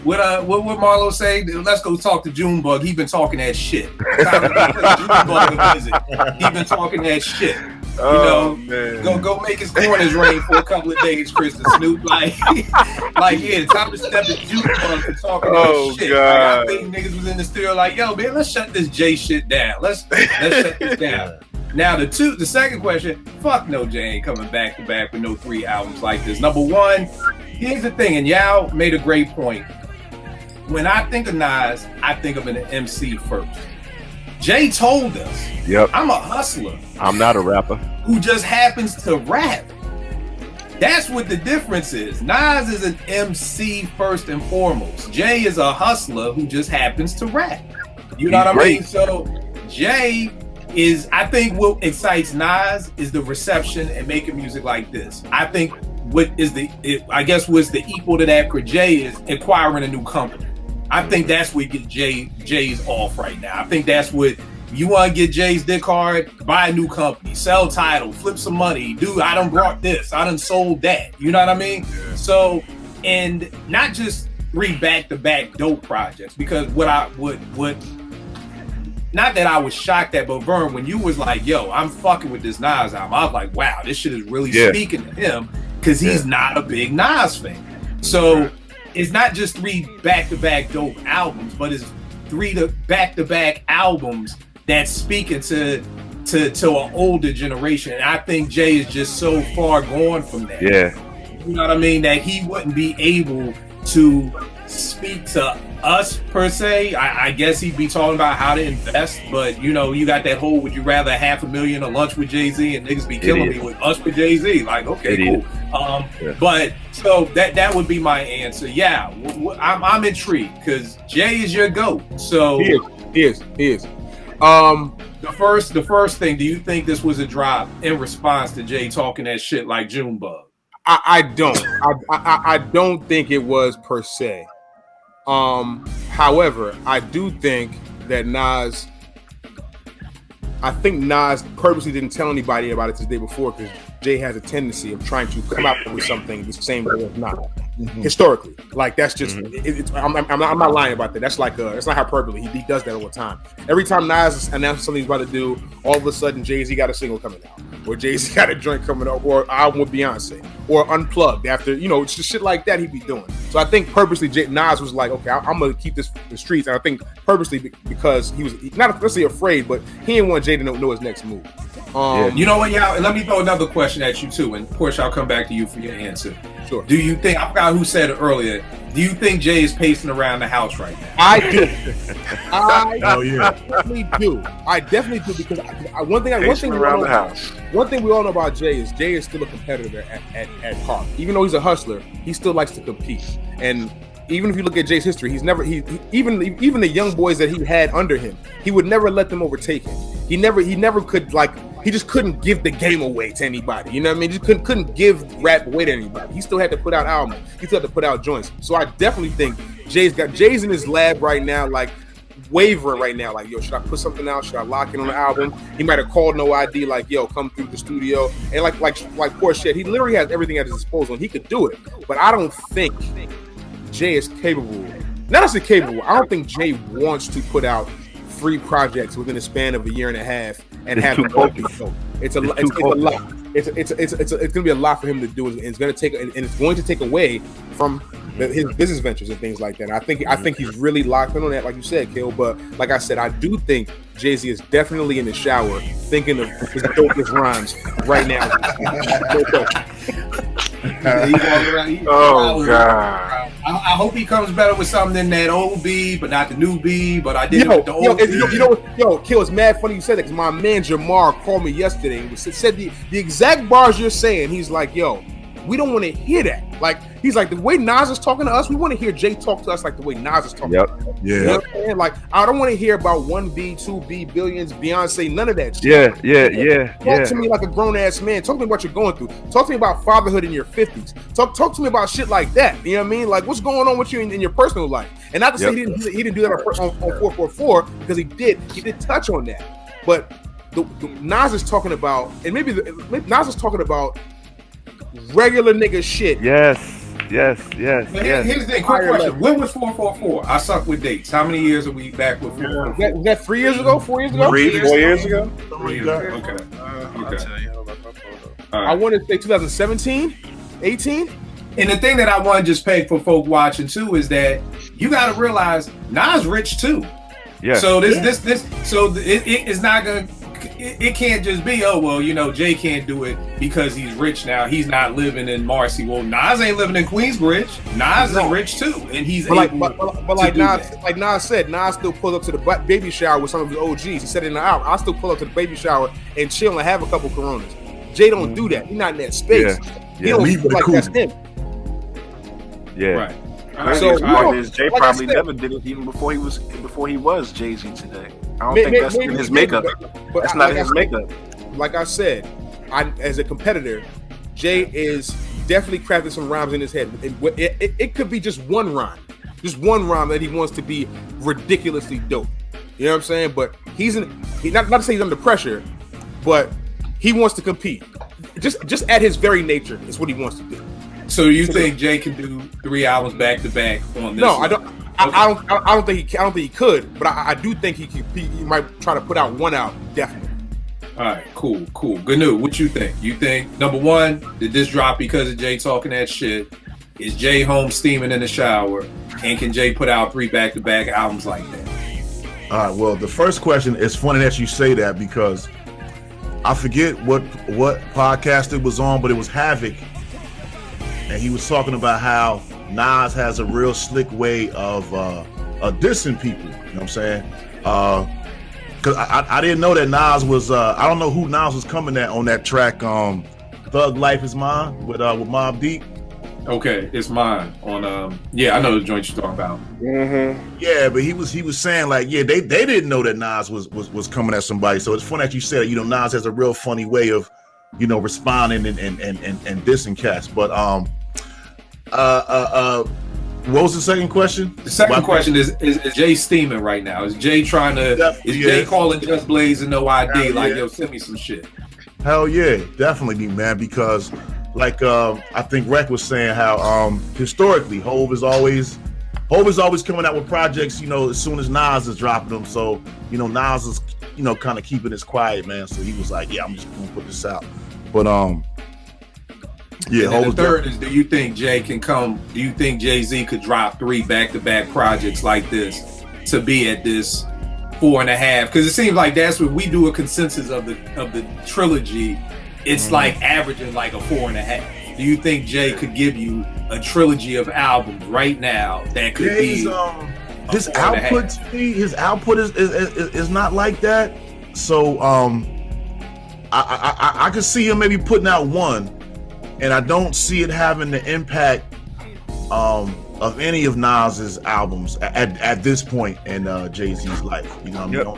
Marlo say? Let's go talk to Junebug. He been talking that shit. Junebug a visit. He been talking that shit. Man. Go make his corners rain for a couple of days, Chris and Snoop. Like, yeah, time to step the Junebug for talking that shit. God. Like, I think niggas was in the studio like, yo, man, let's shut this Jay shit down. Let's shut this down. Now the second question, fuck no, Jay ain't coming back to back with no 3 albums like this. Number one, here's the thing, and Yao made a great point. When I think of Nas, I think of an MC first. Jay told us, Yep. I'm a hustler. I'm not a rapper. Who just happens to rap. That's what the difference is. Nas is an MC first and foremost. Jay is a hustler who just happens to rap. You know what I mean? So Jay is, I think what excites Nas is the reception and making music like this. I think what's the equal to that for Jay is acquiring a new company. I think that's what gets Jay's off right now. I think that's what you want to get Jay's dick hard, buy a new company, sell title, flip some money, dude, I done brought this, I done sold that. You know what I mean? So, and not just 3 back-to-back dope projects, because not that I was shocked at, but Vern, when you was like, yo, I'm fucking with this Nas album, I was like, wow, this shit is really speaking to him, because he's not a big Nas fan. So it's not just 3 back-to-back dope albums, but it's 3 back-to-back albums that's speaking to an older generation. And I think Jay is just so far gone from that. Yeah. You know what I mean? That he wouldn't be able to speak to us per se. I guess he'd be talking about how to invest, but you got that whole would you rather $500,000 a lunch with Jay-Z and niggas be killing me with lunch with Jay-Z. Like, okay, cool. But so that would be my answer. Yeah, I'm intrigued because Jay is your GOAT. So he is. The first thing, do you think this was a drop in response to Jay talking that shit like Junebug? I don't think it was per se. However, I do think that Nas purposely didn't tell anybody about it the day before because Jay has a tendency of trying to come out with something the same way as not. Historically, like that's just I'm not lying about that. That's like it's not hyperbole. He does that all the time. Every time Nas announces something he's about to do, all of a sudden Jay-Z got a single coming out, or Jay-Z got a joint coming out, or album with Beyonce, or Unplugged after it's just shit like that he be doing. So I think purposely Nas was like, okay, I'm gonna keep this the streets, and I think purposely because he was not necessarily afraid, but he didn't want Jay to know his next move. You know what, y'all? Let me throw another question at you too, and Porsche, I'll come back to you for your answer. Sure. Do you think, I forgot who said it earlier, do you think Jay is pacing around the house right now? I do. I definitely do because one thing we all know about Jay is still a competitor at heart. Even though he's a hustler, he still likes to compete. And even if you look at Jay's history, even the young boys that he had under him, he would never let them overtake him. He never could he just couldn't give the game away to anybody. You know what I mean? He just couldn't give rap away to anybody. He still had to put out albums. He still had to put out joints. So I definitely think Jay's in his lab right now, like wavering right now. Like, yo, should I put something out? Should I lock in on the album? He might have called No ID, like, yo, come through the studio. And like poor shit, he literally has everything at his disposal and he could do it. But I don't think Jay is capable. Not necessarily capable. I don't think Jay wants to put out 3 projects within a span of a year and a half and have them all be dope. It's a lot. It's gonna be a lot for him to do, and it's going to take away from his business ventures and things like that. And I think he's really locked in on that, like you said, Kill. But like I said, I do think Jay-Z is definitely in the shower thinking of his dopest rhymes right now. Oh God! I hope he comes better with something than that old B, but not the new B. But I did it with the old B. Kill, it's mad funny you said that because my man Jamar called me yesterday and said the exact bars you're saying. He's like, yo, we don't want to hear that. Like, he's like, the way Nas is talking to us, we want to hear Jay talk to us like the way Nas is talking to us. Yeah. You know what I'm saying? Like, I don't want to hear about 1B, 2B, billions, Beyonce, none of that shit. Yeah. Talk to me like a grown-ass man. Talk to me about what you're going through. Talk to me about fatherhood in your 50s. Talk to me about shit like that. You know what I mean? Like, what's going on with you in your personal life? And not to say he didn't do that on 444, because he did touch on that. But the Nas is talking about, and maybe Nas is talking about regular nigga shit. Yes. Here's the thing, quick question. When was 444? I suck with dates. How many years are we back with 444? Was that 3 years ago? 4 years ago? 4 years ago? 3 years ago. Okay. I'll tell you. I want to say 2017, 18. And the thing that I want to just pay for folk watching too is that you got to realize Nas rich too. Yeah. So it's not gonna. It can't just be, oh well, you know, Jay can't do it because he's rich now. He's not living in Marcy. Well, Nas ain't living in Queensbridge. Nas is rich too, and he's but like Nas said, Nas still pulls up to the baby shower with some of his OGs. He said it in the album, I still pull up to the baby shower and chill and have a couple Coronas. Jay don't do that. He's not in that space. He don't feel like that's him. Yeah. Right. So Jay probably never did it even before he was Jay-Z today. I don't think that's in his makeup. That's not his makeup. Like I said, as a competitor, Jay is definitely crafting some rhymes in his head. It could be just one rhyme that he wants to be ridiculously dope. You know what I'm saying? But not to say he's under pressure, but he wants to compete. Just at his very nature is what he wants to do. So you think Jay can do 3 albums back to back on this? No, I don't. I don't think he could, but I do think he might try to put out one album, definitely. All right, cool. Gnu, what you think? You think, number one, did this drop because of Jay talking that shit? Is Jay home steaming in the shower? And can Jay put out 3 back-to-back albums like that? All right, well, the first question, it's funny that you say that because I forget what podcast it was on, but it was Havoc. And he was talking about how Nas has a real slick way of dissing people. You know what I'm saying? Because I didn't know that Nas was. I don't know who Nas was coming at on that track. Thug Life Is Mine with Mobb Deep. Okay, it's mine on. I know the joint you're talking about. Mm-hmm. Yeah, but he was saying like, they didn't know that Nas was coming at somebody. So it's funny that you said, Nas has a real funny way of, responding and dissing cats. But what was the second question? The second question is Jay steaming right now? Is Jay trying to? Is Jay calling Just Blaze and no ID? Like, yo, send me some shit. Hell yeah, definitely, man. Because like I think Rec was saying how historically Hov is always coming out with projects. As soon as Nas is dropping them. So Nas is kind of keeping his quiet, man. So he was like, yeah, I'm just gonna put this out. But yeah. The third is, do you think Jay can come? Do you think Jay-Z could drop 3 back-to-back projects like this to be at this 4.5? Because it seems like that's what we do a consensus of the trilogy. It's like averaging like a 4.5. Do you think Jay could give you a trilogy of albums right now that could be his output? To me, his output is not like that. So I could see him maybe putting out one. And I don't see it having the impact of any of Nas's albums at this point in Jay-Z's life.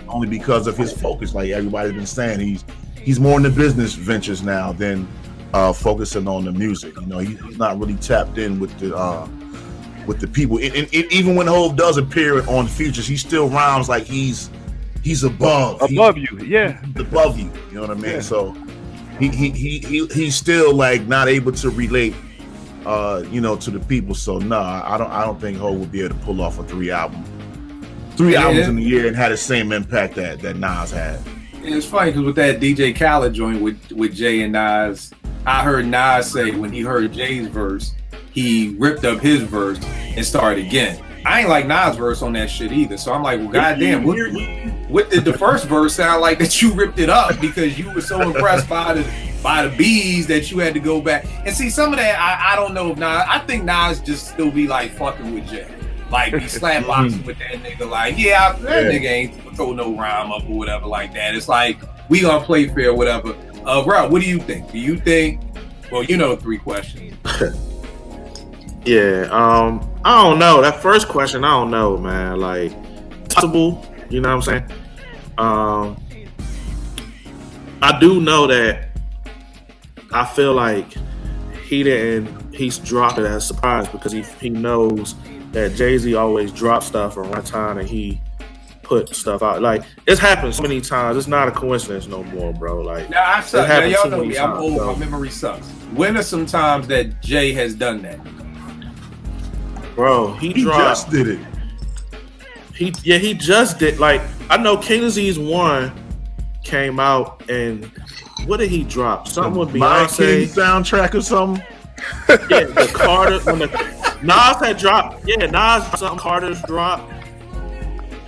Only because of his focus. Like everybody's been saying, he's more in the business ventures now than focusing on the music. He's not really tapped in with the people. Even when Hov does appear on features, he still rhymes like he's above you. Yeah, he's above you. You know what I mean? Yeah. So. He's still like not able to relate, to the people. So I don't think Ho will be able to pull off a 3 albums in a year and have the same impact that Nas had. And it's funny because with that DJ Khaled joint with Jay and Nas, I heard Nas say when he heard Jay's verse, he ripped up his verse and started again. I ain't like Nas' verse on that shit either. So I'm like, well, goddamn, what did the first verse sound like that you ripped it up because you were so impressed by the bees that you had to go back and see some of that? I don't know if Nas. I think Nas just still be like fucking with Jay, like be slap boxing with that nigga. Like, that nigga ain't throw no rhyme up or whatever like that. It's like we gonna play fair, whatever. Rob, what do you think? Do you think? Well, 3 questions. Yeah, I don't know. That first question, I don't know, man. Like, possible, you know what I'm saying? I do know that I feel like he's dropped it as a surprise because he knows that Jay-Z always drops stuff around time and he put stuff out. Like, it's happened so many times. It's not a coincidence no more, bro. Like, I suck. Now, y'all know me. I'm times, old. bro. My memory sucks. When are some times that Jay has done that? Bro, he just did it. He just did. Like, I know King Z's 1 came out and what did he drop? Something with Beyonce soundtrack or something. Yeah, the Carter when the Nas had dropped. Yeah, Nas something. Carter's dropped.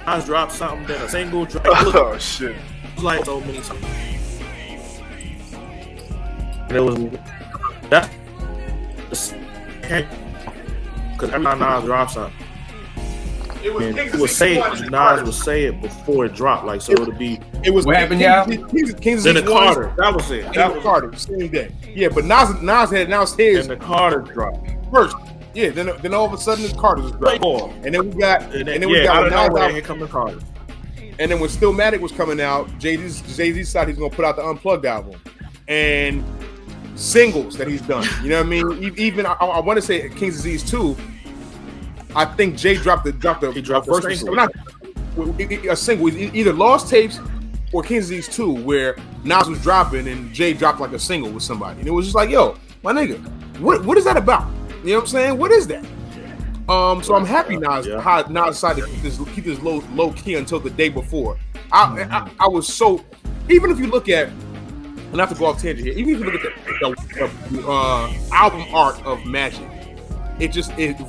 Nas dropped something. Then a single drop. Oh shit! It was like so many times. And it was that because every time Nas dropped something. It was say Nas would say it before it dropped, like so it'll be. It was what happened, y'all? King's Then the Carter, that was it. That was Carter, same day. Yeah, but Nas had announced his. And the Carter dropped first. Yeah, then all of a sudden the Carter's dropped. And then we got we got Nas. Here come the Carter. And then when Stillmatic was coming out, Jay-Z decided he's gonna put out the Unplugged album and singles that he's done. You know what I mean? Even I want to say King's Disease 2. I think Jay dropped the verse. Not a single. Either Lost Tapes or King's Disease 2, where Nas was dropping and Jay dropped like a single with somebody, and it was just like, yo, my nigga, what is that about? You know what I'm saying? What is that? So I'm happy Nas decided to keep this low key until the day before. I was so, even if you look at, and not to go off tangent here, even if you look at the album art of Magic, it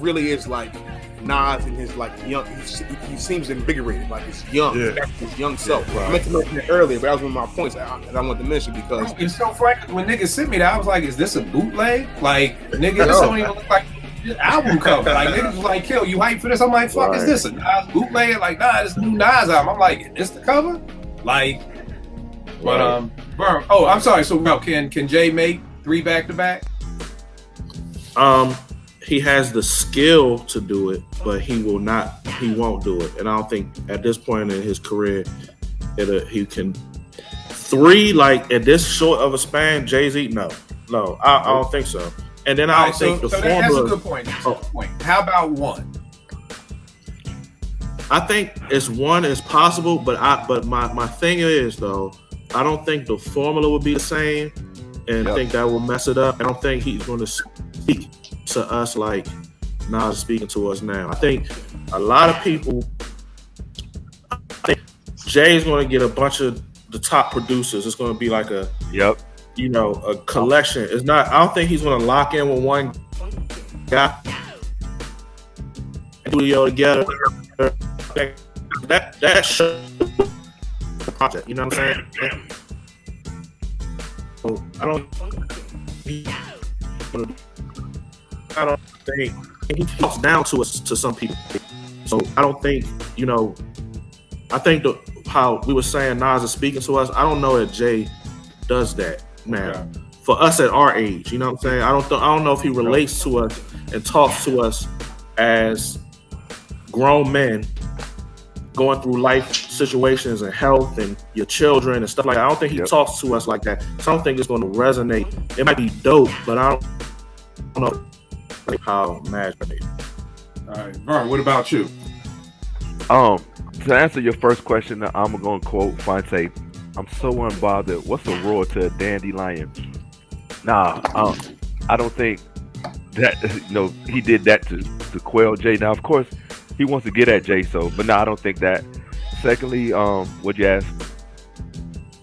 really is like Nas and his like young. He seems invigorated, like he's young, his young self. Yeah, right. I meant to mention it earlier, but that was one of my points that I wanted to mention because it's so frank. When niggas sent me that, I was like, "Is this a bootleg? Like, niggas don't even look like this album cover." Like, niggas was like, "Kill, you hype for this?" I'm like, "Fuck, is this a Nas bootleg?" Like, nah, this new Nas album. I'm like, "Is this the cover?" Like, but oh, I'm sorry. So, well, can Jay make 3 back-to-back? He has the skill to do it, but he won't do it. And I don't think at this point in his career he can 3 like at this short of a span. Jay-Z, no, I don't think so. And then I don't think the formula. That's a good point. That's a good point. How about 1? I think it's 1 is possible, but my thing is though, I don't think the formula will be the same, and I think that will mess it up. I don't think he's going to speak to us like Nas is speaking to us now. I think a lot of people. I think Jay's going to get a bunch of the top producers. It's going to be like a a collection. It's not. I don't think he's going to lock in with one guy. Studio together. That show project. You know what I'm saying? So I don't think he talks down to us to some people. So I don't think, I think how we were saying Nas is speaking to us, I don't know that Jay does that now. Okay. For us at our age, you know what I'm saying? I don't know if he relates to us and talks to us as grown men going through life situations and health and your children and stuff like that. I don't think he talks to us like that. So I don't think it's going to resonate. It might be dope, but I don't know how magic. All right, Vern, what about you? To answer your first question, I'm gonna quote Fonte. I'm so unbothered. What's a roar to a dandelion? Nah, I don't think that he did that to quell Jay. Now, of course, he wants to get at Jay. But no, I don't think that. Secondly, what'd you ask?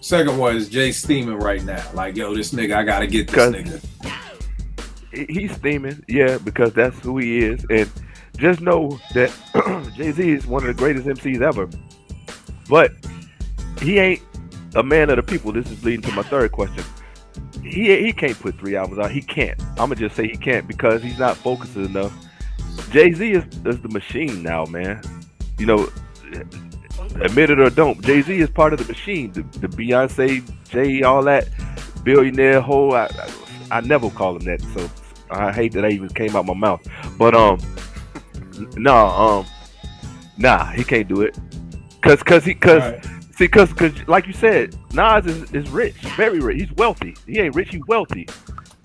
Second one is Jay steaming right now. Like, yo, this nigga, I gotta get this nigga. he's steaming, yeah, because that's who he is. And just know that Jay-Z is one of the greatest MCs ever. But he ain't a man of the people. This is leading to my third question. He can't put 3 albums out. He can't. I'm gonna just say he can't because he's not focused enough. Jay-Z is the machine now, man. You know, admit it or don't, Jay-Z is part of the machine. The Beyonce, Jay, all that billionaire whole. I never call him that, so I hate that even came out my mouth. But nah, he can't do it. Cause like you said, Nas is rich, very rich. He's wealthy. He ain't rich, he's wealthy.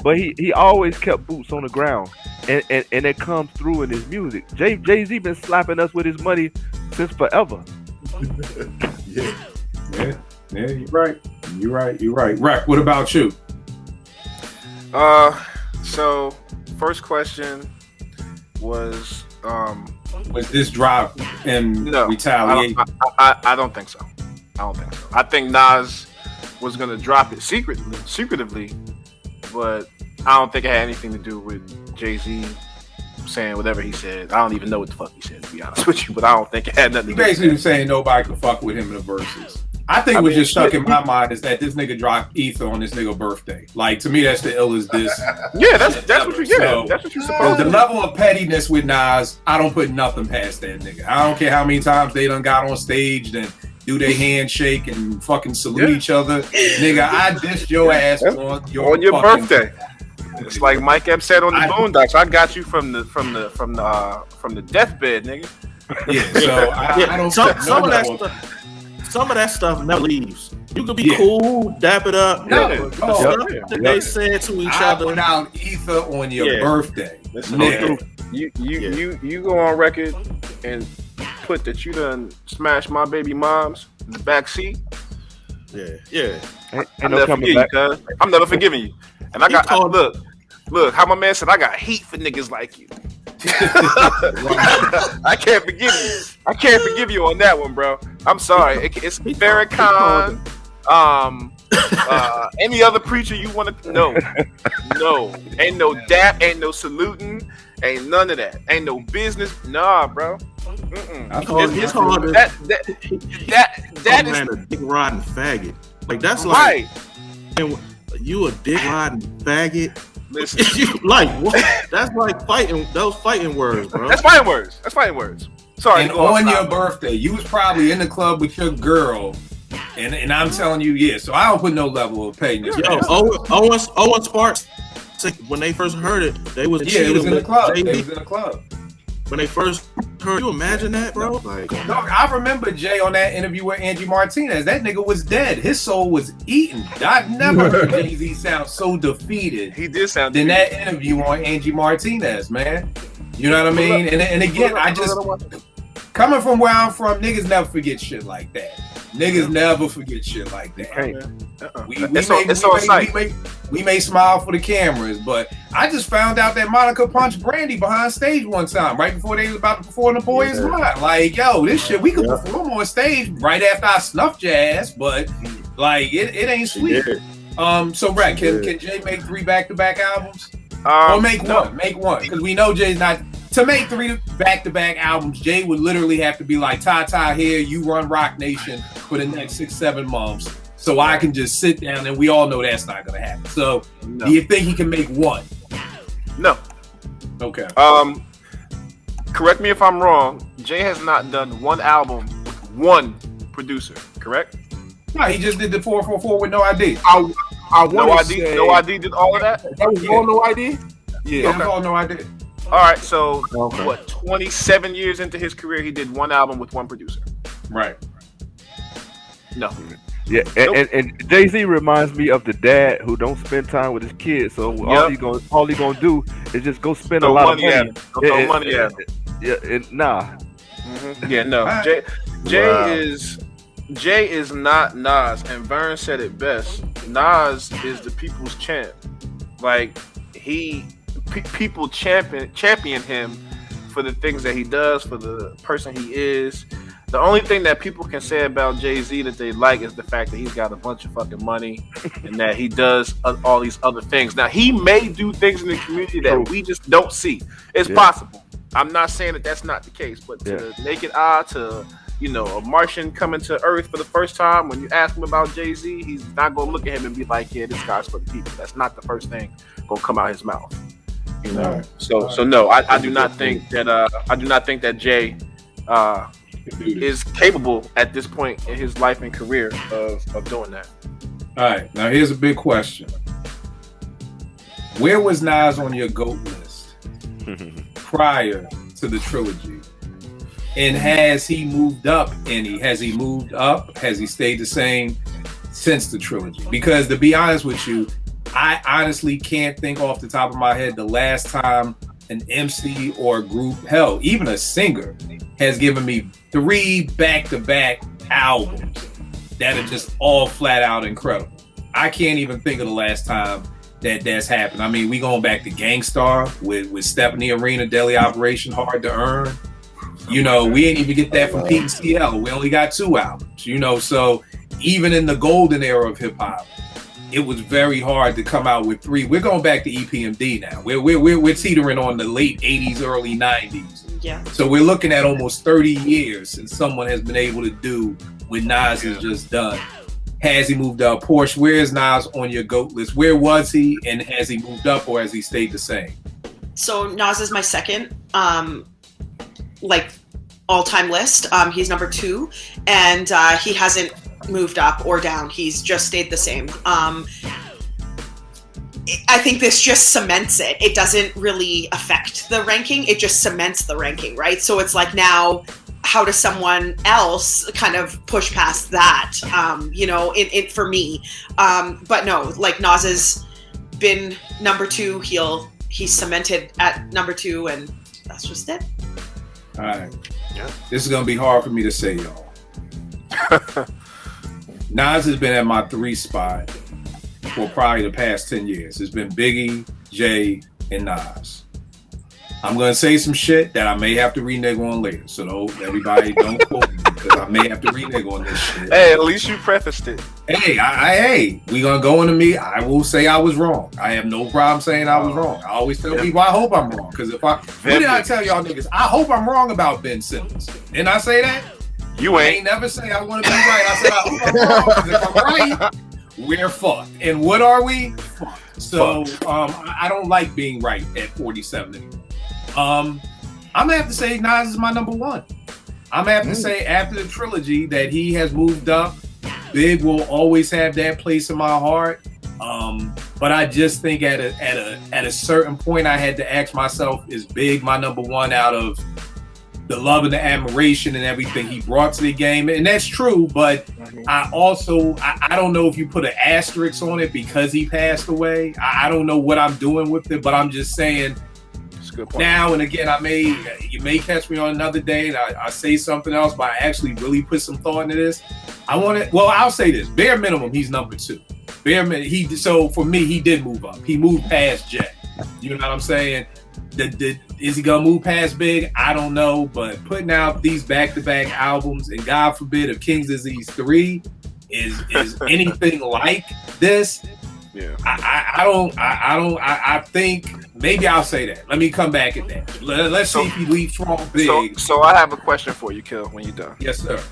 But he always kept boots on the ground, and it comes through in his music. Jay-Z been slapping us with his money since forever. Yeah, you're right. You're right. Rap, what about you? So first question was Was this drop in retaliation? I don't think so. I think Nas was gonna drop it secretively, but I don't think it had anything to do with Jay-Z saying whatever he said. I don't even know what the fuck he said, to be honest with you, but I don't think it had nothing to do with it. He basically was saying nobody could fuck with him in the verses. I think what's just stuck in my mind is that this nigga dropped Ether on this nigga birthday. Like, to me, that's the illest diss. Yeah, that's what you get. So, that's what you're supposed to do. The level of pettiness with Nas, I don't put nothing past that nigga. I don't care how many times they done got on stage and do their handshake and fucking salute each other. Nigga, I dissed your ass on your birthday. It's like Mike Epps said on the Boondocks. I got you from the deathbed, nigga. Yeah, so I don't. Some of that stuff never leaves. You could be cool, dap it up. That they said to each other. I put out Ether on your birthday. You go on record and put that you done smashed my baby moms in the back seat. Yeah. I'm never forgiving you. And I got look how my man said I got heat for niggas like you. I can't forgive you. I can't forgive you on that one, bro. I'm sorry. It's Farrakhan. Any other preacher you want to? No. Ain't no dap. Ain't no saluting. Ain't none of that. Ain't no business. Nah, bro. That is a dick riding faggot. Like that's like you a dick riding faggot. Listen, like what? That's like fighting. Those fighting words, bro. That's fighting words. Sorry. And on your birthday, you was probably in the club with your girl, and I'm telling you, so I don't put no level of pain. Yo, Owen Sparks, when they first heard it, they was it was in the club. It was in the club. When they first heard, you imagine that, bro? Like, dog, I remember Jay on that interview with Angie Martinez. That nigga was dead. His soul was eaten. I never heard Jay-Z sound so defeated. He did sound in that interview on Angie Martinez, man. You know what I mean? And again, I just coming from where I'm from, niggas never forget shit like that. Niggas never forget shit like that. We may smile for the cameras, but I just found out that Monica punched Brandy behind stage one time, right before they was about to perform The Boy Is Mine. Like, yo, this shit, we could perform on stage right after I snuffed your ass, but like, it ain't sweet. So, Brad, can Jay make 3 back-to-back albums? Or make one? Make one, because we know Jay's not. To make 3 back-to-back albums, Jay would literally have to be like, Ty here, you run Rock Nation for the next 6-7 months, so I can just sit down, and we all know that's not going to happen. So, do you think he can make one? No. Okay. Correct me if I'm wrong. Jay has not done one album with one producer, correct? No, he just did the 444 with No ID. No ID did all of that? That was all No ID? Yeah, that was all No ID. All right, so 27 years into his career, he did one album with one producer. Right. No. Yeah, and Jay-Z reminds me of the dad who don't spend time with his kids. So all he gonna do is just go spend a lot of money. Throw money at him. Yeah, nah. Mm-hmm. Yeah, no. Jay is not Nas, and Vern said it best. Nas is the people's champ. Like people champion him for the things that he does, for the person he is. The only thing that people can say about Jay-Z that they like is the fact that he's got a bunch of fucking money and that he does all these other things. Now, he may do things in the community that we just don't see. It's possible. I'm not saying that that's not the case, but to the naked eye, to a Martian coming to Earth for the first time, when you ask him about Jay-Z, he's not gonna look at him and be like, "Yeah, this guy's for the people." That's not the first thing gonna come out his mouth. So no, I do not think that Jay is capable at this point in his life and career of doing that. All right, now here's a big question. Where was Nas on your GOAT list prior to the trilogy? And has he moved up any? Has he moved up? Has he stayed the same since the trilogy? Because to be honest with you, I honestly can't think off the top of my head the last time an MC or a group, hell, even a singer, has given me 3 back-to-back albums that are just all flat out incredible. I can't even think of the last time that's happened. I mean, we going back to Gangstar with Step in the Arena, Daily Operation, Hard to Earn. We didn't even get that from Pete and CL. We only got 2 albums, so even in the golden era of hip hop, it was very hard to come out with 3. We're going back to EPMD now. We're teetering on the late 80s, early 90s. Yeah. So we're looking at almost 30 years since someone has been able to do what Nas has just done. Has he moved up? Porsche, where is Nas on your GOAT list? Where was he, and has he moved up, or has he stayed the same? So Nas is my second, all-time list. He's number 2, and he hasn't moved up or down. He's just stayed the same. I think this just cements it. It doesn't really affect the ranking. It just cements the ranking, right? So it's like, now, how does someone else kind of push past that? For me. But no, like, Nas has been number 2. He's cemented at number 2, and that's just it. All right. Yeah. This is gonna be hard for me to say, y'all. Nas has been at my 3 spot for probably the past 10 years. It's been Biggie, Jay, and Nas. I'm gonna say some shit that I may have to renege on later. So everybody don't quote me, because I may have to renege on this shit. Hey, at least you prefaced it. Hey, we gonna go into me. I will say I was wrong. I have no problem saying I was wrong. I always tell people I hope I'm wrong. Because what did I tell y'all niggas? I hope I'm wrong about Ben Simmons. Didn't I say that? You ain't. I ain't never say I want to be right. I said I hope I'm wrong. Because if I'm right, we're fucked. And what are we? Fucked. So I don't like being right at 47 anymore. I'm gonna have to say Nas is my number 1. I'm gonna have to say, after the trilogy, that he has moved up. Big will always have that place in my heart. But I just think at a certain point, I had to ask myself, is Big my number 1 out of the love and the admiration and everything he brought to the game? And that's true, but I don't know if you put an asterisk on it because he passed away. I don't know what I'm doing with it, but I'm just saying, good point. Now and again, you may catch me on another day and I say something else, but I actually really put some thought into this. I'll say this: bare minimum, he's number 2. Bare minimum, so for me, he did move up. He moved past Jay. You know what I'm saying? Is he gonna move past Big? I don't know, but putting out these back-to-back albums, and God forbid if King's Disease 3 is anything like this. Yeah, I think maybe I'll say that. Let me come back at that. Let's see if he leaves strong Big. So I have a question for you, Kill, when you're done. Yes, sir.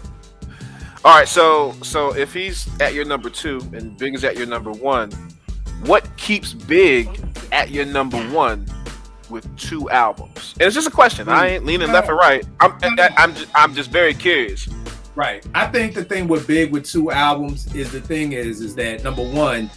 All right, so if he's at your number 2 and Big is at your number 1, what keeps Big at your number 1 with 2 albums? And it's just a question. I ain't leaning left or right. I'm just very curious. Right. I think the thing with Big with 2 albums is that number 1,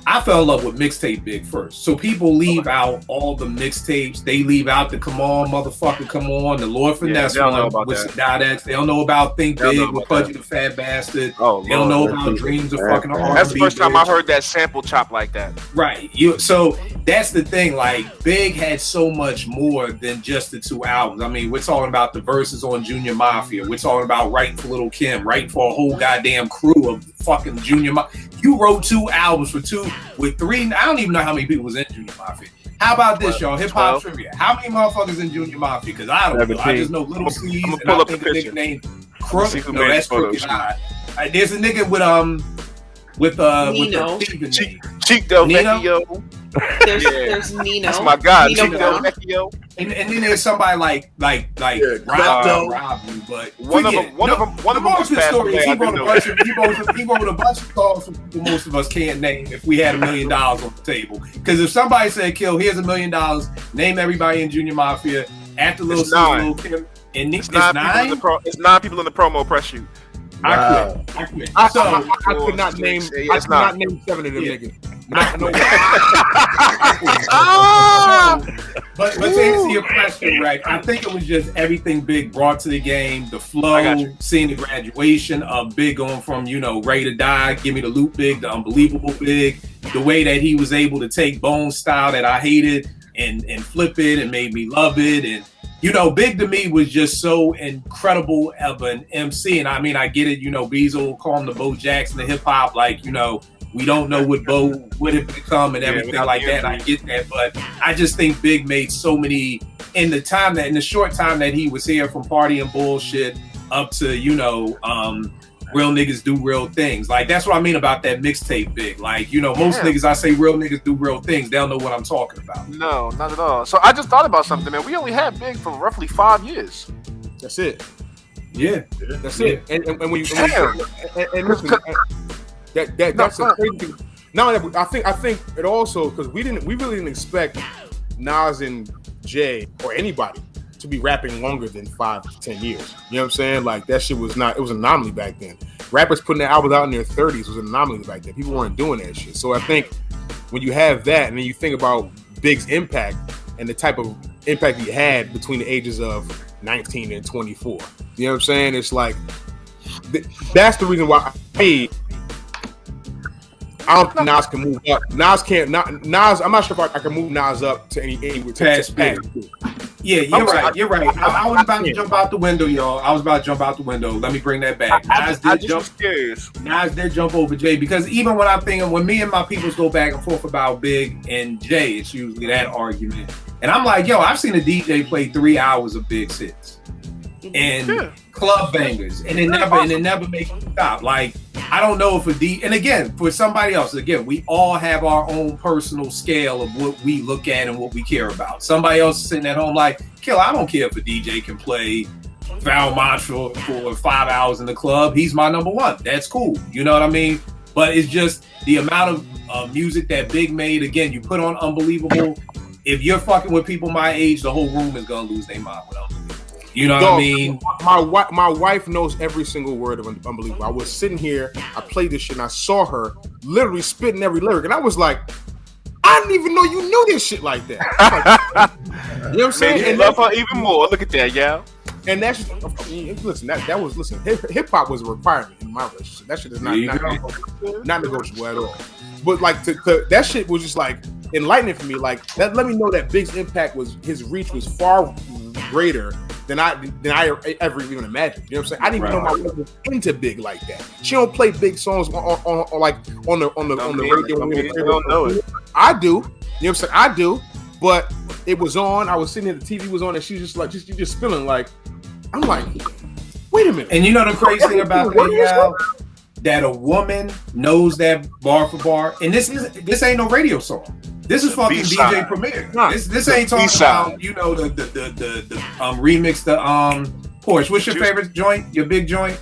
I fell in love with mixtape Big first. So people leave out all the mixtapes. They leave out the Come On, Motherfucker, Come On, the Lord Finesse one with Sadot. They don't know about Think Big with Pudgy the Fat Bastard. They don't know about Dreams of Fucking R&B. That's the first time I heard that sample chop like that. Right. So that's the thing. Like, Big had so much more than just the 2 albums. I mean, we're talking about the verses on Junior Mafia. We're talking about writing for Lil' Kim, writing for a whole goddamn crew of fucking Junior Mafia. You wrote 2 albums with 3. I don't even know how many people was in Junior Mafia. How about this, y'all? Hip hop trivia. How many motherfuckers in Junior Mafia? Because I don't know. I just know Little C's, and I think a nigga named Crook. See who No, made that's the photo Crooked shoot. Eye. There's a nigga with Nino. the Steven name. Cheek Del Nino? Vecchio. There's Nino. That's my god. Nino Cheek Del Brown. Vecchio. And then there's somebody like Klepto. Rob you, but One of forget. them was the passed story is away. he I wrote didn't a know bunch that. of he wrote a bunch of songs for people most of us can't name if we had $1 million on the table. Because if somebody said, "Kill, here's $1 million," name everybody in Junior Mafia after Lil It's C, nine. Lil Kim, and It's 9 people. It's 9 people in the promo press shoot. I quit. So I could not name. Yeah, I it's could not not. name 7 of them Yeah. niggas. Not no way. But to answer your question, Rack, I think it was just everything Big brought to the game, the I got flow, you. seeing the graduation of Big going from, ready to die, give me the loot Big, the unbelievable Big, the way that he was able to take Bone's style that I hated and flip it and made me love it. And, Big to me was just so incredible of an MC. And I mean, I get it, Beezel will call him the Bo Jackson of hip hop, like, we don't know what Bo would have become and everything like that. I get that, but I just think Big made so many in the short time that he was here, from Party and Bullshit up to real niggas do real things. Like that's what I mean about that mixtape Big. Like most niggas I say real niggas do real things. They don't know what I'm talking about. No, not at all. So I just thought about something, man. We only had Big for roughly 5 years. That's it. Yeah, That's it. And when you Damn. and listen, that's a crazy thing. Now I think it also because we really didn't expect Nas and Jay or anybody to be rapping longer than 5 to 10 years. You know what I'm saying? Like that shit was not. It was an anomaly back then. Rappers putting their albums out in their 30s was an anomaly back then. People weren't doing that shit. So I think when you have that, and then you think about Big's impact and the type of impact he had between the ages of 19 and 24. You know what I'm saying? It's like that's the reason why I don't think Nas can move up. Nas can't. Nas. I'm not sure if I can move Nas up to any past Big. Yeah, you're right. You're right. I was about to jump out the window, y'all. I was about to jump out the window. Let me bring that back. I just was curious. Nas did jump over Jay because even when I'm thinking, when me and my peoples go back and forth about Big and Jay, it's usually that argument. And I'm like, yo, I've seen a DJ play 3 hours of Big Sits and club bangers, and it never makes you stop. Like, I don't know if and again, for somebody else, again, we all have our own personal scale of what we look at and what we care about. Somebody else is sitting at home like, Kill, I don't care if a DJ can play Val Mantra for 5 hours in the club. He's my number one. That's cool. You know what I mean? But it's just the amount of music that Big made. Again, you put on Unbelievable. If you're fucking with people my age, the whole room is gonna lose their mind with Unbelievable. You know what I mean? My wife knows every single word of Unbelievable. I was sitting here, I played this shit, and I saw her literally spitting every lyric, and I was like, I didn't even know you knew this shit like that. You know what I'm saying? And love her even more. Look at that, yeah. And that's listen. That was Hip hop was a requirement in my relationship. That shit is not negotiable at all. But like that shit was just like enlightening for me. Like that let me know that Big's impact his reach was far greater than I ever even imagined. You know what I'm saying? I didn't even know my wife was into Big like that. She don't play Big songs on the radio. You don't know it. I do. You know what I'm saying? I do. But it was on. I was sitting here. The TV was on, and she's just like, just feeling like. I'm like, wait a minute. And you know the crazy thing about that, that a woman knows that bar for bar, and this ain't no radio song. This is fucking B-side. DJ Premier. Nah, this ain't talking B-side. about the remix the Porsche. What's your favorite joint? Your big joint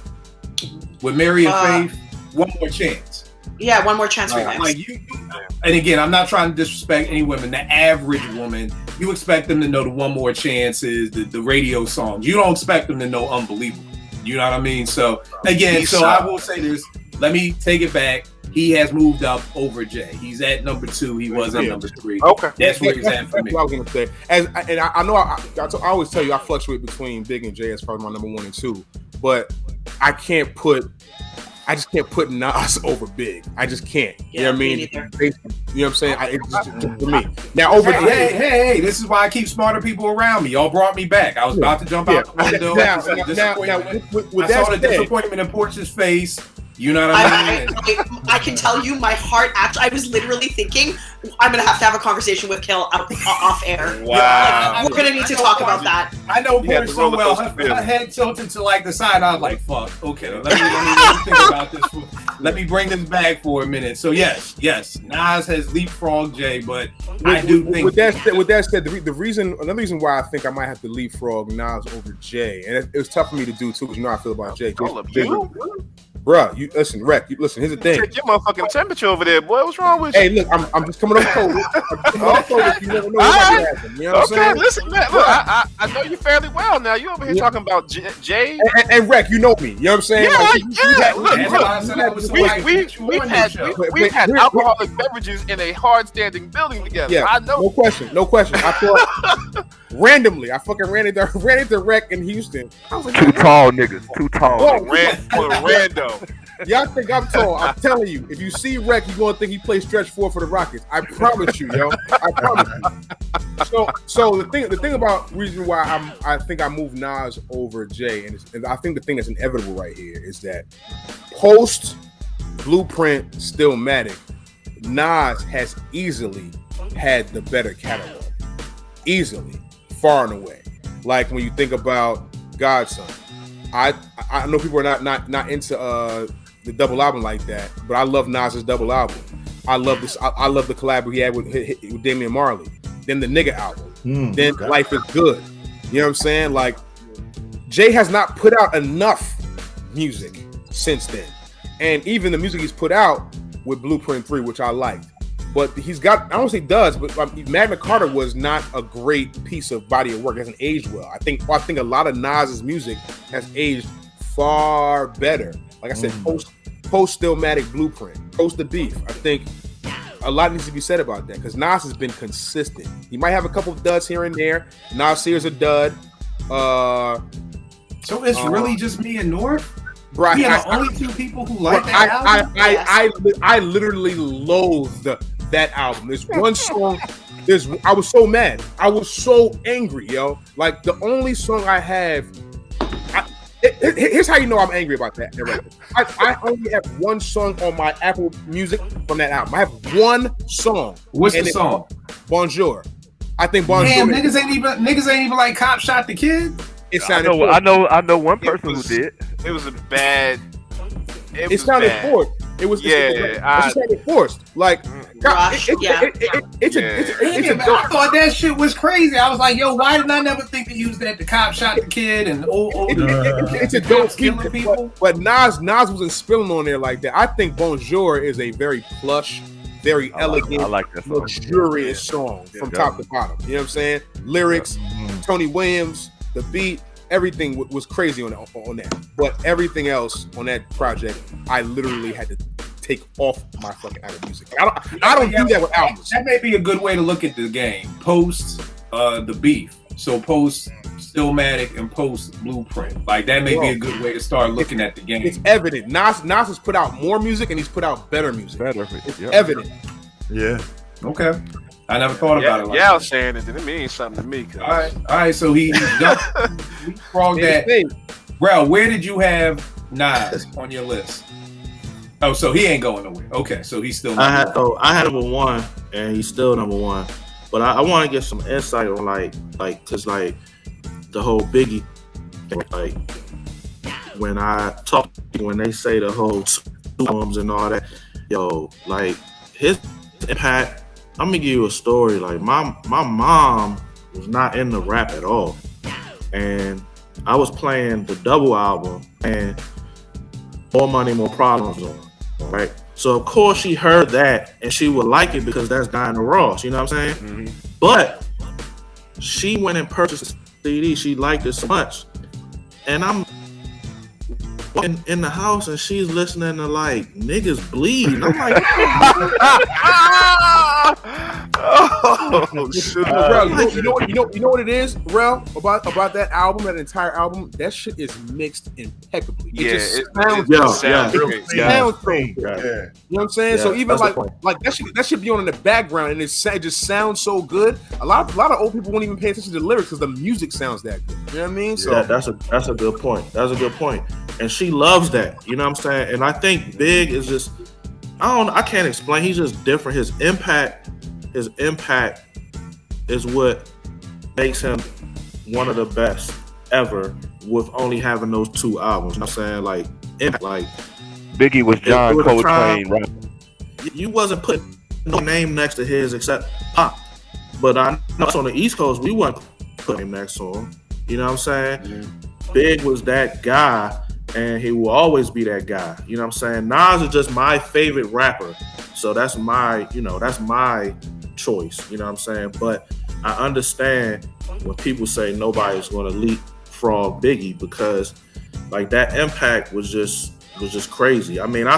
with Mary and Faith. One More Chance. Yeah, One More Chance remix. Like and again, I'm not trying to disrespect any women. The average woman, you expect them to know the One More Chances, the radio songs. You don't expect them to know Unbelievable. You know what I mean? So again, I will say this. Let me take it back. He has moved up over Jay. He's at number 2. He was at number 3. Okay, that's where he's at for me. What I was gonna say, I know I always tell you I fluctuate between Big and Jay as probably my number 1 and 2, but I just can't put Nas over Big. I just can't. You know what I mean? You know what I'm saying? It's just for me. Now over hey, this is why I keep smarter people around me. Y'all brought me back. I was about to jump out the window. Now, I saw the disappointment in Porch's face. You know what I mean? I can tell you, my heart actually. I was literally thinking, I'm gonna have a conversation with Kill off air. Wow. We're gonna need to talk about that. I know You had her the so roller well. coaster Her feeling. head tilted to like the side. I was like, "Fuck, okay, let me think about this. Let me bring this back for a minute." So yes, Nas has leapfrogged Jay, but I do think with that said, another reason why I think I might have to leapfrog Nas over Jay, and it was tough for me to do too, because you know how I feel about Jay. Bruh, you listen, Rec. Here's the thing. Check your motherfucking temperature over there, boy. What's wrong with you? Hey, look, I'm just coming on cold. You never know what might happen. You know what I'm Okay, saying? listen, man. Look, I know you fairly well now. You over here talking about Jay. And Rec, you know me. You know what I'm saying? We've had alcoholic beverages in a hard standing building together. Yeah, I know. No question. I thought randomly, I fucking ran into Rec in Houston. I was like, Too tall niggas. Too tall. Rando. Y'all think I'm tall? I'm telling you. If you see Rec, you're gonna think he plays stretch 4 for the Rockets. I promise you, yo. I promise you. So the thing about reason why I think I moved Nas over Jay, and I think the thing that's inevitable right here is that post Blueprint Stillmatic, Nas has easily had the better catalog. Easily, far and away. Like when you think about Godson. I know people are not into the double album like that, but I love Nas's double album. I love this. I love the collab he had with Damian Marley. Then the Nigga album. Then Life is Good. You know what I'm saying? Like Jay has not put out enough music since then, and even the music he's put out with Blueprint 3, which I liked. But he's got, I don't say does, but Magna Carta was not a great piece of body of work. It hasn't aged well. I think a lot of Nas's music has aged far better. Like I said, post Stillmatic Blueprint, post the beef. I think a lot needs to be said about that because Nas has been consistent. He might have a couple of duds here and there. Nasir's a dud. So it's really just me and North? Bro, we are the only two people who like that album? I literally loathed that album. There's one song. I was so mad. I was so angry, yo. Like the only song I have. Here's how you know I'm angry about that record. I only have one song on my Apple Music from that album. I have one song. What's the song? Bonjour. I think Bonjour. Damn, niggas ain't even like Cop Shot the Kid. It sounded. I know one person who did. It was a bad. It sounded forced. It was. It sounded forced. Like I thought that shit was crazy. I was like, yo, why did I never think to use that? The Cop Shot the Kid and it's a dope killing people. But Nas wasn't spilling on there like that. I think Bonjour is a very plush, very elegant, luxurious song from top to bottom. You know what I'm saying? Lyrics, Tony Williams, the beat. Everything was crazy on that, but everything else on that project, I literally had to take off my fucking Apple Music. I don't do that with albums. That may be a good way to look at the game. Post the beef, so post Stillmatic and post Blueprint. Like that may be a good way to start looking at the game. It's evident. Nas has put out more music and he's put out better music. It's evident. Yeah. Okay. I never thought about it like that. Yeah, saying it, it means something to me. All right. So he frog that. Bro, where did you have Nas on your list? Oh, so he ain't going nowhere. Okay, so he's still. I had number one, and he's still number one. But I want to get some insight on like cause like the whole Biggie thing. Like when I talk, when they say the whole albums and all that, yo, like his impact. I'm gonna give you a story. Like my mom was not into rap at all, and I was playing the double album and More Money, More Problems on, right? So of course she heard that and she would like it because that's Diana Ross. You know what I'm saying? Mm-hmm. But she went and purchased a CD. She liked it so much, and I'm in the house and she's listening to like Niggas Bleed. And I'm like, Oh, shoot. Rel, you know what it is, Rel, about that album, that entire album. That shit is mixed impeccably. It sounds great. sounds so good. Yeah. You know what I'm saying? Yeah, So even that's like that should be on in the background, and it just sounds so good. A lot of old people won't even pay attention to the lyrics because the music sounds that good. You know what I mean? So yeah, that's a good point. That's a good point. And she loves that. You know what I'm saying? And I think Big is just, I can't explain. He's just different. His impact is what makes him one of the best ever with only having those 2 albums. You know what I'm saying? Like impact, like Biggie was John was a Coltrane, time- right? you wasn't putting no name next to his except Pop. But I know on the East Coast we wasn't putting him next to him. You know what I'm saying? Mm-hmm. Big was that guy, and he will always be that guy. You know what I'm saying? Nas is just my favorite rapper, so that's my choice. You know what I'm saying? But I understand when people say nobody's going to leapfrog Biggie because like that impact was just crazy. I mean, I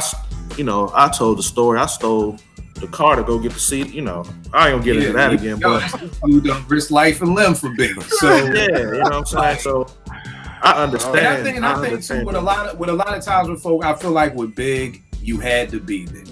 told the story. I stole the car to go get the seat. You know, I ain't gonna get into that again. But you done risk life and limb for Biggie. So yeah, you know what I'm saying. So I understand. And I think too, with a lot of times with folk, I feel like with Big, you had to be there.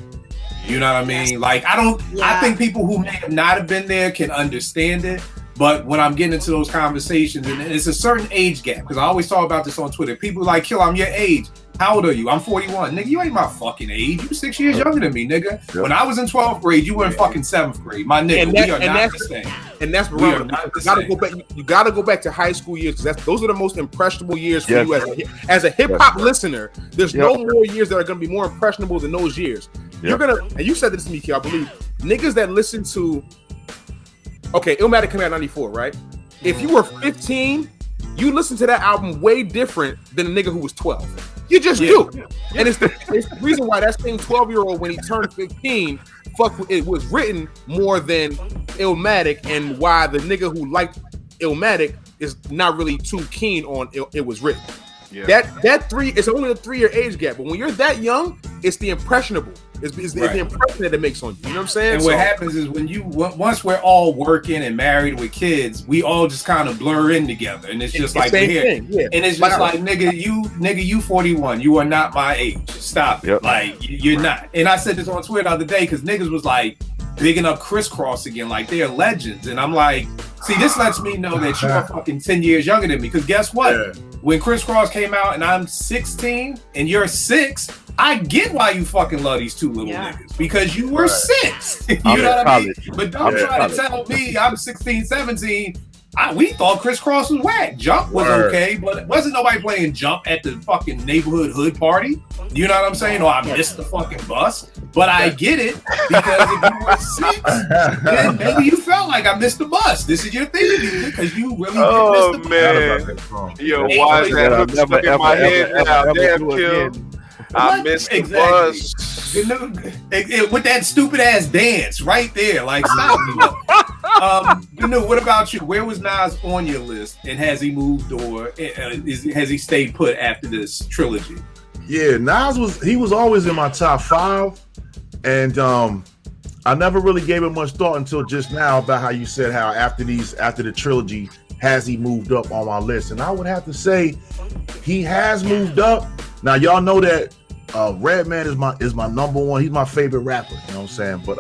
You know what I mean? Like I think people who may not have been there can understand it. But when I'm getting into those conversations, and it's a certain age gap, because I always talk about this on Twitter. People like, Kill, I'm your age. How old are you? I'm 41. Nigga, you ain't my fucking age. You 6 years younger than me, nigga. Yep. When I was in 12th grade, you were in fucking 7th grade. My nigga, we are not the same. And that's you gotta go back to high school years, because those are the most impressionable years for you as a hip hop listener. There's no more years that are gonna be more impressionable than those years. You're gonna, and you said this to me, Kill, I believe, niggas that listen to Illmatic came out in 94, right? If you were 15, you listen to that album way different than a nigga who was 12. You just do. And it's the reason why that same 12-year-old, when he turned 15, it was written more than Illmatic, and why the nigga who liked Illmatic is not really too keen on it was written. Yeah. It's only a 3-year age gap, but when you're that young, it's the impressionable. It's the impression that it makes on you. You know what I'm saying? And what happens is once we're all working and married with kids, we all just kind of blur in together, and it's just like we're here. Yeah. And it's just like nigga, you 41, you are not my age. Stop it. Yep. Like you're not. And I said this on Twitter the other day because niggas was like bigging up Crisscross again, like they're legends, and I'm like, see, this lets me know that you are fucking 10 years younger than me. Because guess what? Yeah. When Crisscross came out and I'm 16 and you're 6, I get why you fucking love these two little niggas, because you were 6. You know what I mean? But don't try to tell me I'm 16, 17. We thought Crisscross was whack. Jump was okay, but it wasn't nobody playing Jump at the fucking neighborhood hood party. You know what I'm saying? Or I missed the fucking bus. But I get it, because if you were 6, then maybe you felt like I missed the bus. This is your thing, because you really did miss the bus. Yo, why is that hook stuck in my head now? Damn, Kill. I missed the bus. With that stupid ass dance right there. Like, stop. What about you? Where was Nas on your list? And has he moved, or has he stayed put after this trilogy? Yeah, Nas was always in my top 5. And I never really gave it much thought until just now about how you said how after the trilogy, has he moved up on my list? And I would have to say he has moved up. Now y'all know that Redman is my number one. He's my favorite rapper. You know what I'm saying? But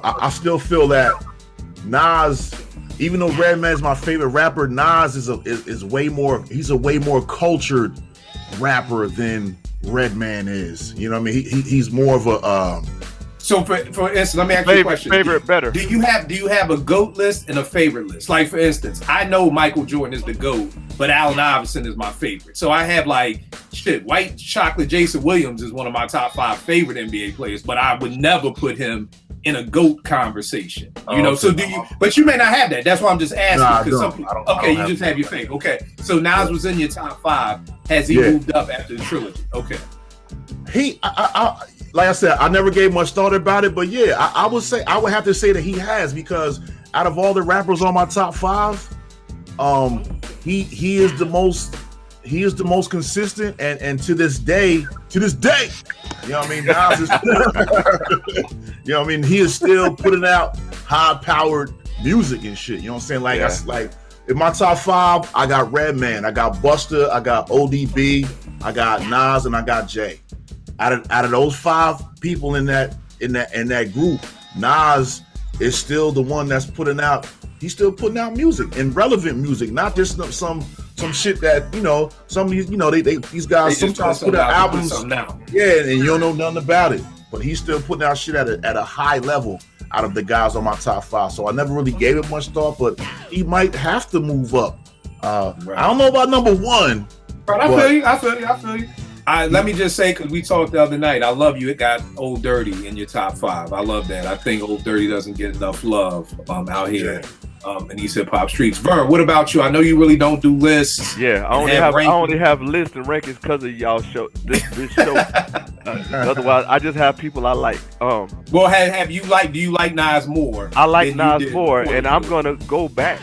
I still feel that Nas, even though Redman is my favorite rapper, Nas is way more. He's a way more cultured rapper than Redman is. You know what I mean? He's more of a. So for instance, let me ask you a question. Favorite better. Do you have a GOAT list and a favorite list? Like, for instance, I know Michael Jordan is the GOAT, but Allen Iverson is my favorite. So I have White Chocolate Jason Williams is one of my top 5 favorite NBA players, but I would never put him in a GOAT conversation. So do you? But you may not have that. That's why I'm just asking. You just have your favorite. Okay, so Nas was in your top 5. Has he moved up after the trilogy? Okay. Like I said, I never gave much thought about it, but I would have to say that he has, because out of all the rappers on my top 5, he is the most he is the most consistent, and to this day, you know what I mean? Nas is you know what I mean? He is still putting out high-powered music and shit. You know what I'm saying? Like, in my top 5, I got Redman, I got Busta, I got ODB, I got Nas, and I got Jay. Out of those 5 people in that group, Nas is still the one that's putting out. He's still putting out music and relevant music, not just some shit that some of these these guys sometimes put out albums. Yeah, and you don't know nothing about it, but he's still putting out shit at a high level out of the guys on my top 5. So I never really gave it much thought, but he might have to move up. I don't know about number 1. But I feel you. Let me just say, because we talked the other night, I love you. It got Old Dirty in your top 5. I love that. I think Old Dirty doesn't get enough love out here in these hip hop streets. Vern, what about you? I know you really don't do lists. Yeah, I only have lists and rankings because of y'all show. This show. Otherwise, I just have people I like. Well, do you like Nas more? I like Nas more, and I'm gonna go back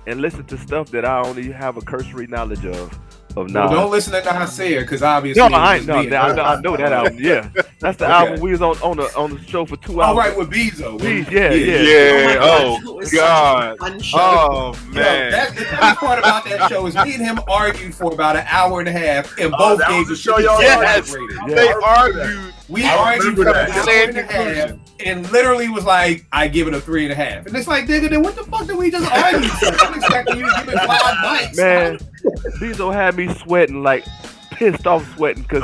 and listen to stuff that I only have a cursory knowledge of Nas. Well, don't listen to Nas here, because obviously. No, I know that album. Yeah, that's the album we was on the show for 2 hours. All right, with Bezo. Yeah. Oh God. Oh man. The best part about that show is me and him argued for about an hour and a half, and both gave the show y'all rated. They argued. We argued for an hour and a half, and literally was like, I give it a 3.5. And it's like, nigga, then what the fuck did we just argue for? I'm expecting you to give it 5 mics. Man, Bezo had me sweating, like pissed off sweating. Because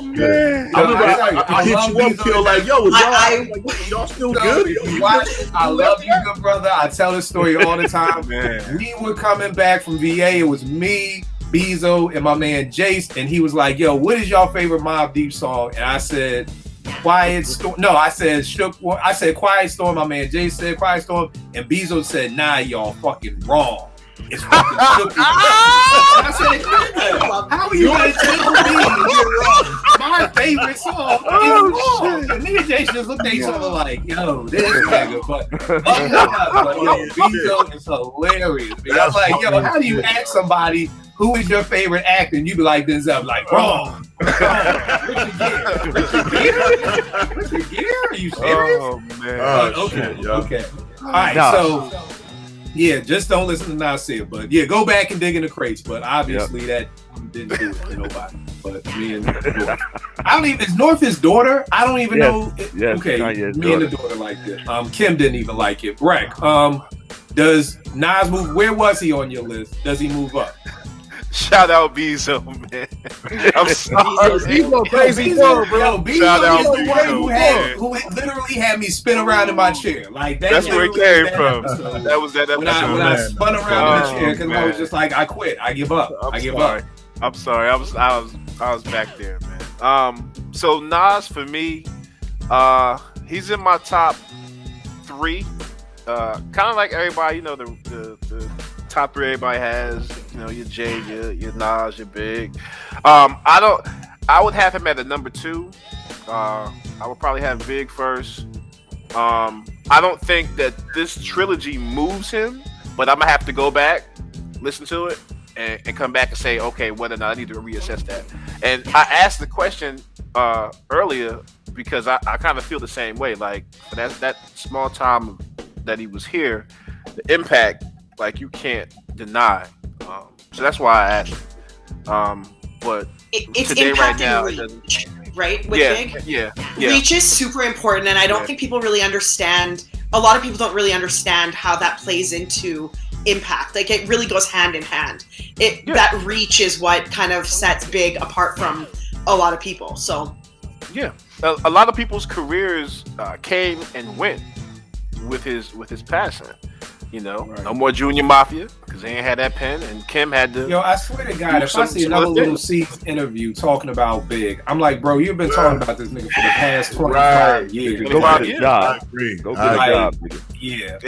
man, I hit you up, feel like, yo, y'all still good? I love you, good brother. I tell this story all the time. Man. We were coming back from VA. It was me, Bezo, and my man Jace, and he was like, yo, what is y'all favorite Mobb Deep song? And I said, Quiet Storm. No, I said Quiet Storm. My man Jace said Quiet Storm, and Bezo said, nah, y'all fucking wrong. It's fucking Shook. I said, how are you gonna tell me my favorite song is wrong? And me and Jason just looked at each other like, yo, this nigga. But Bezo is hilarious. Because like, yo, how do you ask somebody who is your favorite actor? And you be like, Denzel, like, wrong. Richard Gere? Are you serious? Oh man. Okay. All right, so. Yeah, just don't listen to Nas here. But yeah, go back and dig in the crates. But obviously that didn't do it for nobody. But me and North. Is North his daughter? I don't even know. Yes, okay, me and the daughter liked it. Kim didn't even like it. Rec, does Nas move? Where was he on your list? Does he move up? Shout out Bezo, man. I'm sorry. Bezo crazy bro. Shout out Bezo, who literally had me spin around in my chair. Like that's where it came from. That was that episode. When I spun around in the chair, because I was just like, I quit. I give up. I give up. I'm sorry. I was back there, man. So Nas for me, he's in my top 3. Kind of like everybody, you know, the top 3 everybody has, you know, your Jay, your Nas, your Big. I would have him at a number 2. I would probably have Big first. I don't think that this trilogy moves him, but I'm gonna have to go back, listen to it, and come back and say, okay, whether or not I need to reassess that. And I asked the question earlier because I kind of feel the same way. Like for that small time that he was here, the impact, like you can't deny. So that's why I asked. But it's today, impact right now, and reach, right? With Big? Yeah. Reach is super important, and I don't think people really understand. A lot of people don't really understand how that plays into impact. Like it really goes hand in hand. That reach is what kind of sets Big apart from a lot of people. So yeah, a lot of people's careers came and went with his passing. You know, right. No more Junior Mafia because they ain't had that pen, and Kim had to. Yo, I swear to God, if I see another Little C's interview talking about Big, I'm like, bro, you've been talking about this nigga for the past 25 years. Go get a job. Go get a job. Yeah.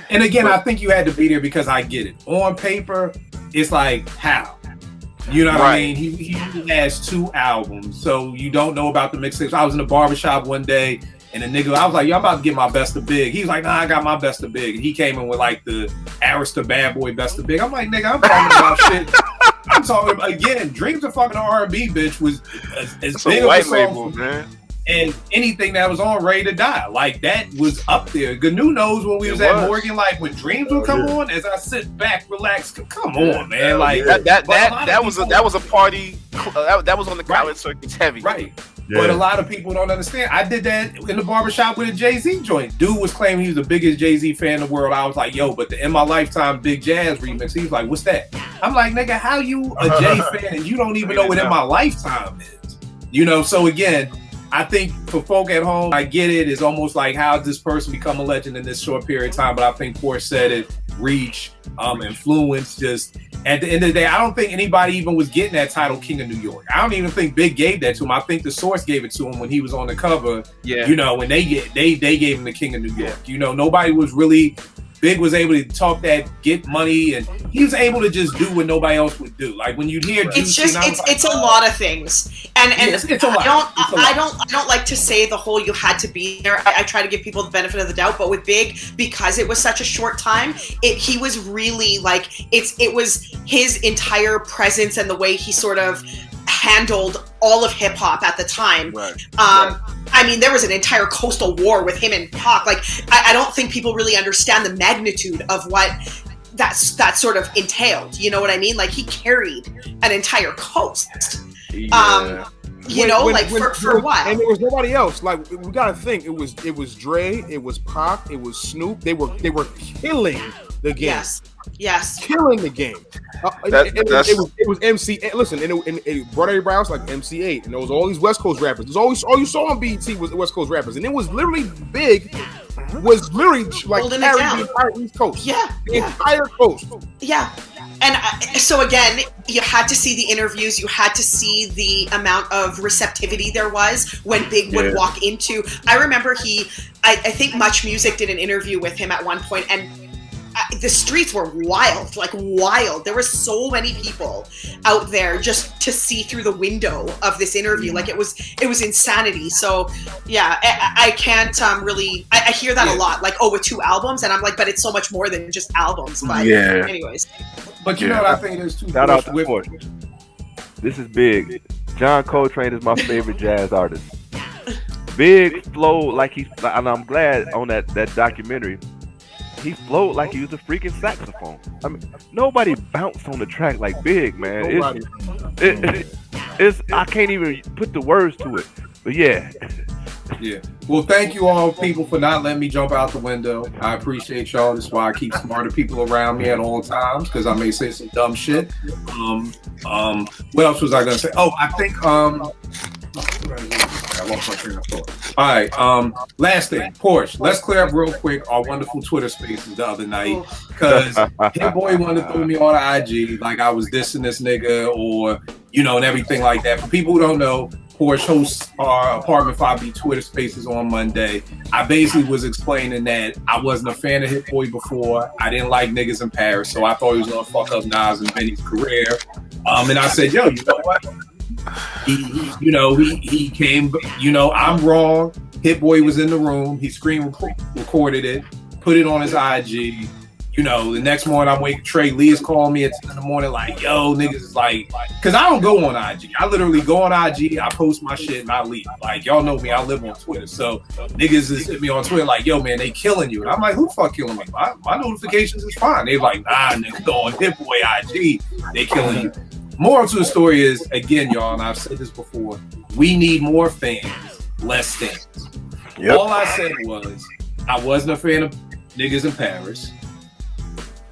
And again, I think you had to be there because I get it. On paper, it's like how. You know what I mean? He has 2 albums, so you don't know about the mixtapes. I was in a barbershop one day. And the nigga, I was like, yo, I'm about to get my best of Big. He was like, nah, I got my best of Big. And he came in with like the Arista Bad Boy best of Big. I'm like, nigga, I'm talking about shit I'm talking about, again, Dreams of Fucking R&B, bitch, was as It's big a of a white song label, for man. and anything that was on Ready to Die. Like, that was up there. Gnu knows when we was at Morgan, like, when Dreams would come on, as I sit back, relax, come on, man. Like, that was a party, that was on the college circuits heavy. Right. Yeah. But a lot of people don't understand. I did that in the barbershop with a Jay-Z joint. Dude was claiming he was the biggest Jay-Z fan in the world. I was like, yo, but the In My Lifetime Big Jazz remix. He was like, what's that? I'm like, nigga, how you a Jay fan and you don't even know what In My Lifetime is? You know, so again, I think for folk at home, I get it. It's almost like, how did this person become a legend in this short period of time? But I think Porsche said it, reach, influence, just at the end of the day, I don't think anybody even was getting that title King of New York. I don't even think Big gave that to him. I think the Source gave it to him when he was on the cover. Yeah. You know, when they gave him the King of New York. You know, nobody was really, Big was able to talk that, get money, and he was able to just do what nobody else would do. Like when you'd hear It's Juicy, just it's a lot of things, and it's a lot. I don't like to say the whole you had to be there. I try to give people the benefit of the doubt, but with Big, because it was such a short time, he was really like it was his entire presence and the way he sort of handled all of hip hop at the time. Right. I mean, there was an entire coastal war with him and Pac. Like, I don't think people really understand the magnitude of what that sort of entailed. You know what I mean? Like, he carried an entire coast. Yeah. For what? And there was nobody else. Like, we gotta think. It was Dre. It was Pac. It was Snoop. They were killing the game. Yes. Killing the game. It was MC. Listen, and it brought everybody else like MC8, and there was all these West Coast rappers. There's always all you saw on BET was the West Coast rappers, and it was literally Big. Was literally like holding carrying the entire East Coast. The entire coast. Yeah. And so again, you had to see the interviews. You had to see the amount of receptivity there was when Big would walk into. I remember I think Much Music did an interview with him at one point, and the streets were wild, like wild. There were so many people out there just to see through the window of this interview. Like it was insanity. So yeah, I can't really. I hear that a lot. Like, oh, with 2 albums, and I'm like, but it's so much more than just albums. But anyways. But you know what I think there's two. Shout out to Porsche. This is Big. John Coltrane is my favorite jazz artist. Big flowed like and I'm glad on that documentary. He flowed like he was a freaking saxophone. I mean, nobody bounced on the track like Big, man. It's I can't even put the words to it. But yeah. Yeah. Well, thank you all, people, for not letting me jump out the window. I appreciate y'all. That's why I keep smarter people around me at all times, because I may say some dumb shit. What else was I gonna say? Oh, I think I lost my train of thought. All right. Last thing, Porsche. Let's clear up real quick our wonderful Twitter spaces the other night, because Hit Boy wanted to throw me on the IG like I was dissing this nigga, or and everything like that. For people who don't know, Porsche hosts our Apartment 5B Twitter Spaces on Monday. I basically was explaining that I wasn't a fan of Hit Boy before. I didn't like niggas in Paris, so I thought he was gonna fuck up Nas and Benny's career. And I said, yo, you know what? He came. I'm wrong. Hit Boy was in the room. He screen recorded it, put it on his IG. The next morning I'm waking. Trey Lee is calling me at 10 in the morning, like, yo, niggas is like, because I don't go on IG. I literally go on IG, I post my shit, and I leave. Like, y'all know me, I live on Twitter. So niggas is hit me on Twitter like, yo, man, they killing you. And I'm like, who the fuck killing me? My notifications is fine. They like, nah, nigga, go on Hit Boy IG, they killing you. Moral to the story is, again, y'all, and I've said this before, we need more fans, less stands. Yep. All I said was, I wasn't a fan of niggas in Paris.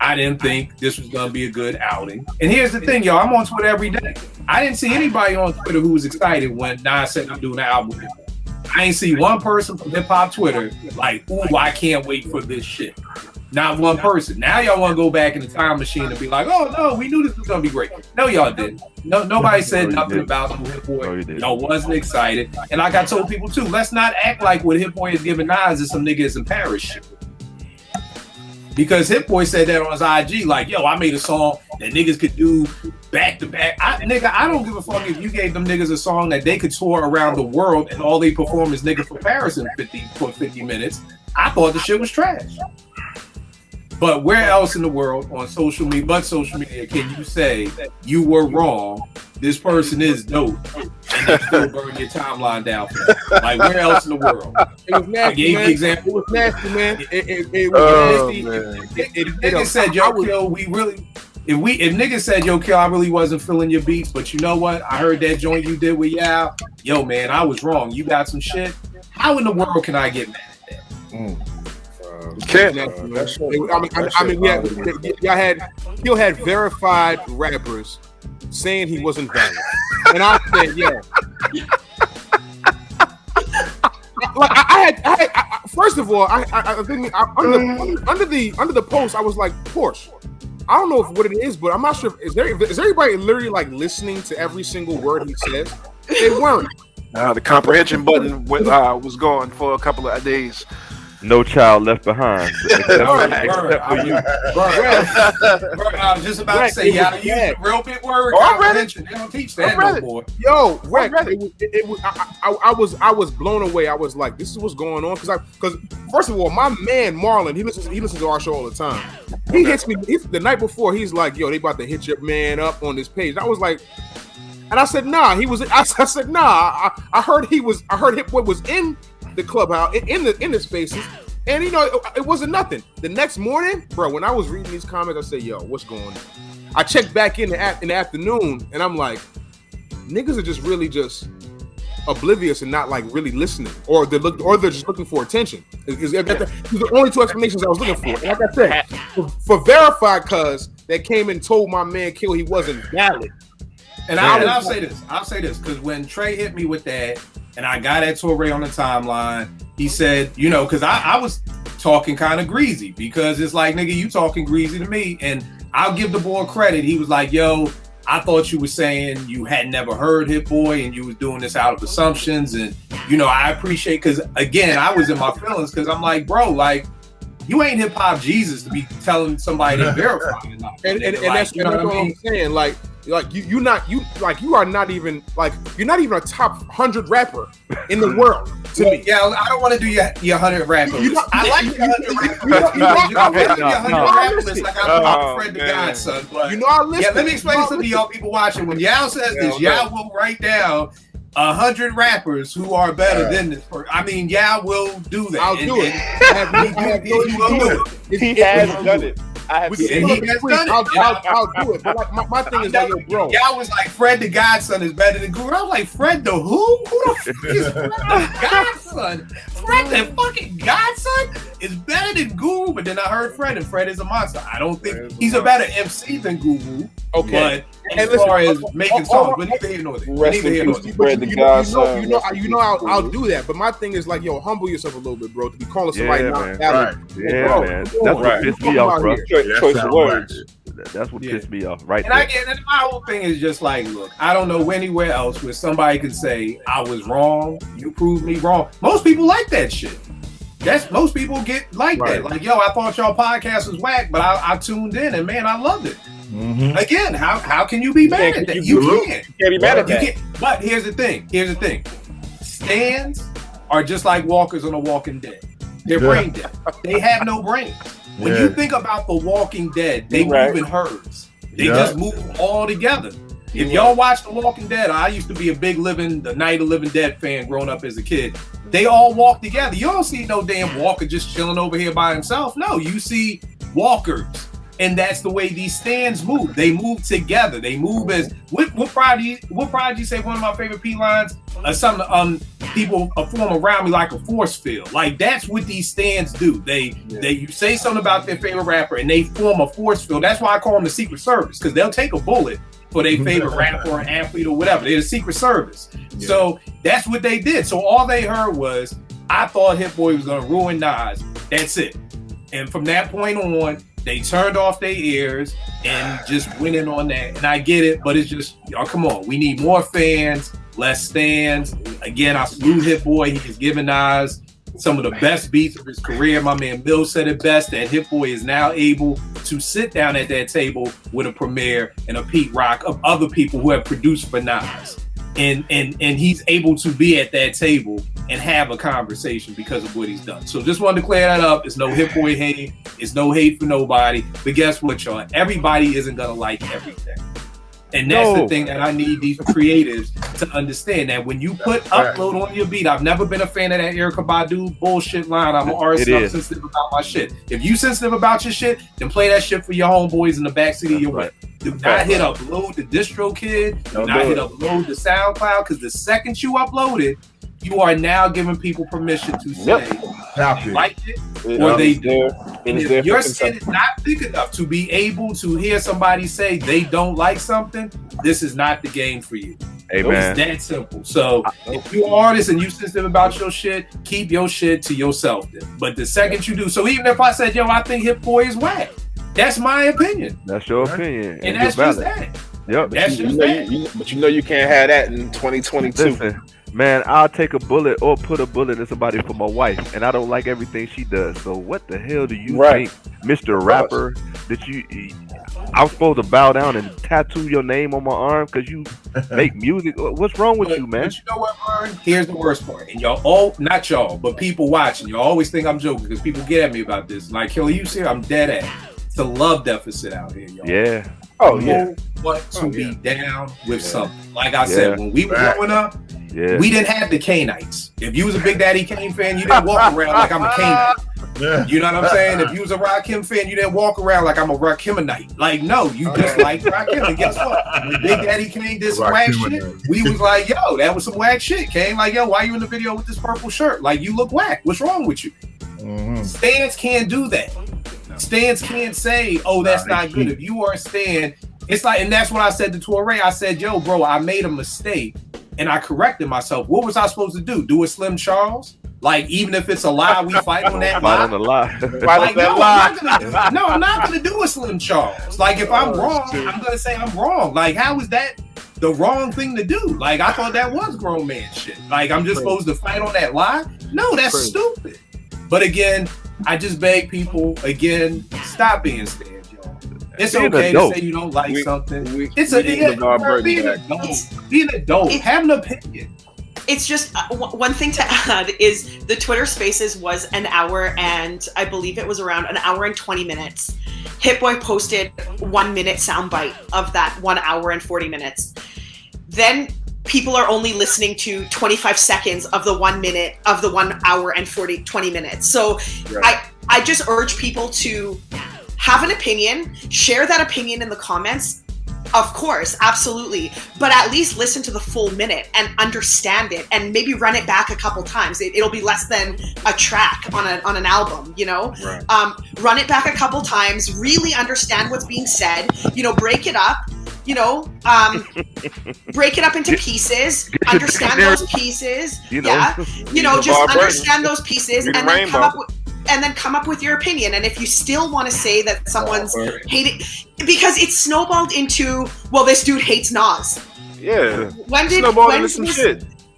I didn't think this was going to be a good outing. And here's the thing, y'all. I'm on Twitter every day. I didn't see anybody on Twitter who was excited when Nas said I'm doing an album. I ain't see one person from hip-hop Twitter like, ooh, I can't wait for this shit. Not one person. Now y'all want to go back in the time machine and be like, oh, no, we knew this was going to be great. No, y'all didn't. Nobody said nothing about Hit Boy. Y'all wasn't excited. And like I told people, too, let's not act like what Hit Boy is giving Nas is some niggas in Paris shit. Because Hit Boy said that on his IG, like, yo, I made a song that niggas could do back to back. I don't give a fuck if you gave them niggas a song that they could tour around the world and all they perform is Nigga for Paris in 50 minutes. I thought the shit was trash. But where else in the world on social media can you say you were wrong? This person is dope, and you still burn your timeline down for them? Like, where else in the world? It was nasty, I gave man. the example. It was nasty, man. It was nasty. If niggas said, yo, Kill, if niggas said, yo, Kill, I really wasn't feeling your beats, but you know what? I heard that joint you did with Yao. Yo, man, I was wrong. You got some shit. How in the world can I get mad at that? Y'all had verified rappers saying he wasn't valid, and I said, "Yeah." Like I first of all, I think under the post, I was like, Porsche. I don't know what it is, but I'm not sure. Is everybody literally like listening to every single word he says? They weren't. The comprehension button was going for a couple of days. No child left behind. Except for you. I was just about to say, y'all use a real big word. Comprehension. They don't teach that no more. Yo, Rex, I was blown away. I was like, this is what's going on. Because first of all, my man Marlon, he listens to our show all the time. He hits me the night before. He's like, yo, they about to hit your man up on this page. I was like, and I said, nah. I said, nah. I heard Hip Boy was in the clubhouse, in the spaces, and it wasn't nothing. The next morning, bro, when I was reading these comments, I said, yo, what's going on? I checked back in the afternoon, and I'm like, niggas are just really just oblivious and not like really listening, or they're just looking for attention. These are the only two explanations I was looking for. And like I said, for verified, cuz that came and told my man Kill he wasn't valid. And I'll say this, because when Trey hit me with that, and I got at Torre on the timeline, he said, because I was talking kind of greasy, because it's like, nigga, you talking greasy to me. And I'll give the boy credit. He was like, yo, I thought you were saying you had never heard Hit Boy and you was doing this out of assumptions. And, I appreciate, because again, I was in my feelings, because I'm like, bro, like, you ain't hip hop Jesus to be telling somebody to verify it. And that's what I'm saying. Like you're not even a top 100 rapper in the world to me. Yeah, I don't want to do your 100 rappers. I like your 100 rappers. Like I'm Fred the Godson. I listen. Yeah, let me explain something to y'all people watching. When Yao says this, Yao will write down 100 rappers who are better than this person. I mean, Yao will do that. I'll do it. He will do it. He has done it. I'll do it. But like my thing is like, yo, bro. Y'all was like, Fred the Godson is better than Guru. I was like, Fred the who? Who the fuck is Fred the Godson? Fred the fucking Godson is better than Guru. But then I heard Fred, and Fred is a monster. I don't think he's a better MC than Guru. Okay. But as far as making songs, but neither here nor there. Fred the Godson. I'll do that. But my thing is like, yo, humble yourself a little bit, bro. To be calling somebody man. man. That's what pissed me off, bro. Choice of words. That's what pissed me off, right? And my whole thing is just like, look, I don't know anywhere else where somebody can say I was wrong, you proved me wrong. Most people like that shit. Most people get like that. Like, yo, I thought y'all podcast was whack, but I tuned in and man, I loved it. Mm-hmm. Again, how can you be mad at that? You can't be mad at that. But here's the thing. Stands are just like walkers on The Walking Dead. They're brain dead. They have no brains. When you think about The Walking Dead, they move in herds. They just move all together. If y'all watch The Walking Dead, I used to be a big The Night of Living Dead fan growing up as a kid. They all walk together. You don't see no damn walker just chilling over here by himself. No, you see walkers. And that's the way these stands move. They move together. They move as what pride you say one of my favorite P lines? People form around me like a force field. Like that's what these stands do. You say something about their favorite rapper and they form a force field. That's why I call them the Secret Service, because they'll take a bullet for their favorite rapper or athlete or whatever. They're the Secret Service. Yeah. So that's what they did. So all they heard was, I thought Hit Boy was gonna ruin Nas. That's it. And from that point on, they turned off their ears and just went in on that. And I get it, but it's just, y'all, come on. We need more fans, less stands. Again, I salute Hit Boy. He has given Nas some of the best beats of his career. My man Bill said it best, that Hit Boy is now able to sit down at that table with a Premier and a Pete Rock of other people who have produced for Nas. And he's able to be at that table and have a conversation because of what he's done. So just wanted to clear that up. It's no Hit Boy hate. It's no hate for nobody. But guess what, y'all? Everybody isn't gonna like everything. And that's the thing that I need these creatives to understand, that when you put upload on your beat, I've never been a fan of that Erykah Badu bullshit line. I'm an artist, I'm sensitive about my shit. If you sensitive about your shit, then play that shit for your homeboys in the backseat of your whip. Do not hit upload the DistroKid. Do not hit upload the SoundCloud, because the second you upload it, you are now giving people permission to say they like it or they do. And if your skin is not thick enough to be able to hear somebody say they don't like something, this is not the game for you. It's that simple. So if you're an artist and you sensitive about your shit, keep your shit to yourself then. But the second you do, so even if I said, yo, I think Hit Boy is whack, that's my opinion. That's your opinion. And that's just that. Yep. That's just that. But you know you can't have that in 2022. Listen, man, I'll take a bullet or put a bullet in somebody for my wife, and I don't like everything she does. So what the hell do you think, Mr. Rapper, that I'm supposed to bow down and tattoo your name on my arm because you make music? What's wrong with you, man? But you know what, Vern? Here's the worst part. And y'all, not y'all, but people watching, y'all always think I'm joking because people get at me about this. Like, Killer, you see, I'm dead at. It's a love deficit out here, y'all. Yeah. Oh, yeah. What to be down with something. Like I said, when we were growing up, Yeah. We didn't have the Kanites. If you was a Big Daddy Kane fan, you didn't walk around like I'm a Kanite. Yeah. You know what I'm saying? If you was a Rakim fan, you didn't walk around like I'm a Rakimonite. Like, no, you just like Rakim. And guess what? When Big Daddy Kane did some whack shit, we was like, yo, that was some whack shit, Kane. Like, yo, why you in the video with this purple shirt? Like, you look whack. What's wrong with you? Stans can't do that. Stans can't say, oh, that's not good. If you are a stan, it's like, and that's what I said to Torre. I said, yo, bro, I made a mistake and I corrected myself. What was I supposed to do? Do a Slim Charles? Like, even if it's a lie, we fight on that lie. Fight on the lie. Like, no, I'm not gonna do a Slim Charles. Like, if I'm wrong, I'm gonna say I'm wrong. Like, how is that the wrong thing to do? Like, I thought that was grown man shit. Like, I'm just supposed to fight on that lie? No, that's stupid. But again, I just beg people, again, stop being stands, y'all. It's okay to say you don't like something. Be an adult. Have an opinion. It's just one thing to add is the Twitter Spaces was an hour and I believe it was around an hour and 20 minutes. Hit Boy posted 1 minute soundbite of that 1 hour and 40 minutes. Then people are only listening to 25 seconds of the 1 minute of the 1 hour and 20 minutes. So I just urge people to have an opinion, share that opinion in the comments. Of course, absolutely. But at least listen to the full minute and understand it and maybe run it back a couple times. It'll be less than a track on an album, you know? Right. Run it back a couple times, really understand what's being said, break it up, break it up into pieces, understand those pieces. Just understand those pieces and then come up with your opinion. And if you still want to say that someone's hated, because it snowballed into, well, this dude hates Nas. Yeah.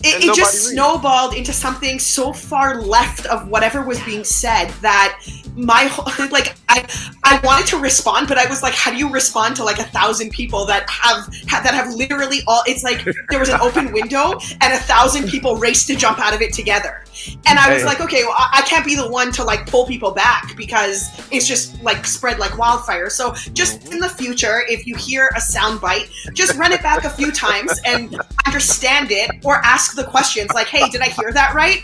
It just snowballed into something so far left of whatever was being said that I wanted to respond, but I was like, how do you respond to like 1,000 people that have literally all? It's like there was an open window and 1,000 people raced to jump out of it together, and I was like, okay, well, I can't be the one to like pull people back because it's just like spread like wildfire. So just in the future, if you hear a sound bite, just run it back a few times and understand it, or ask the questions like, hey, did I hear that right?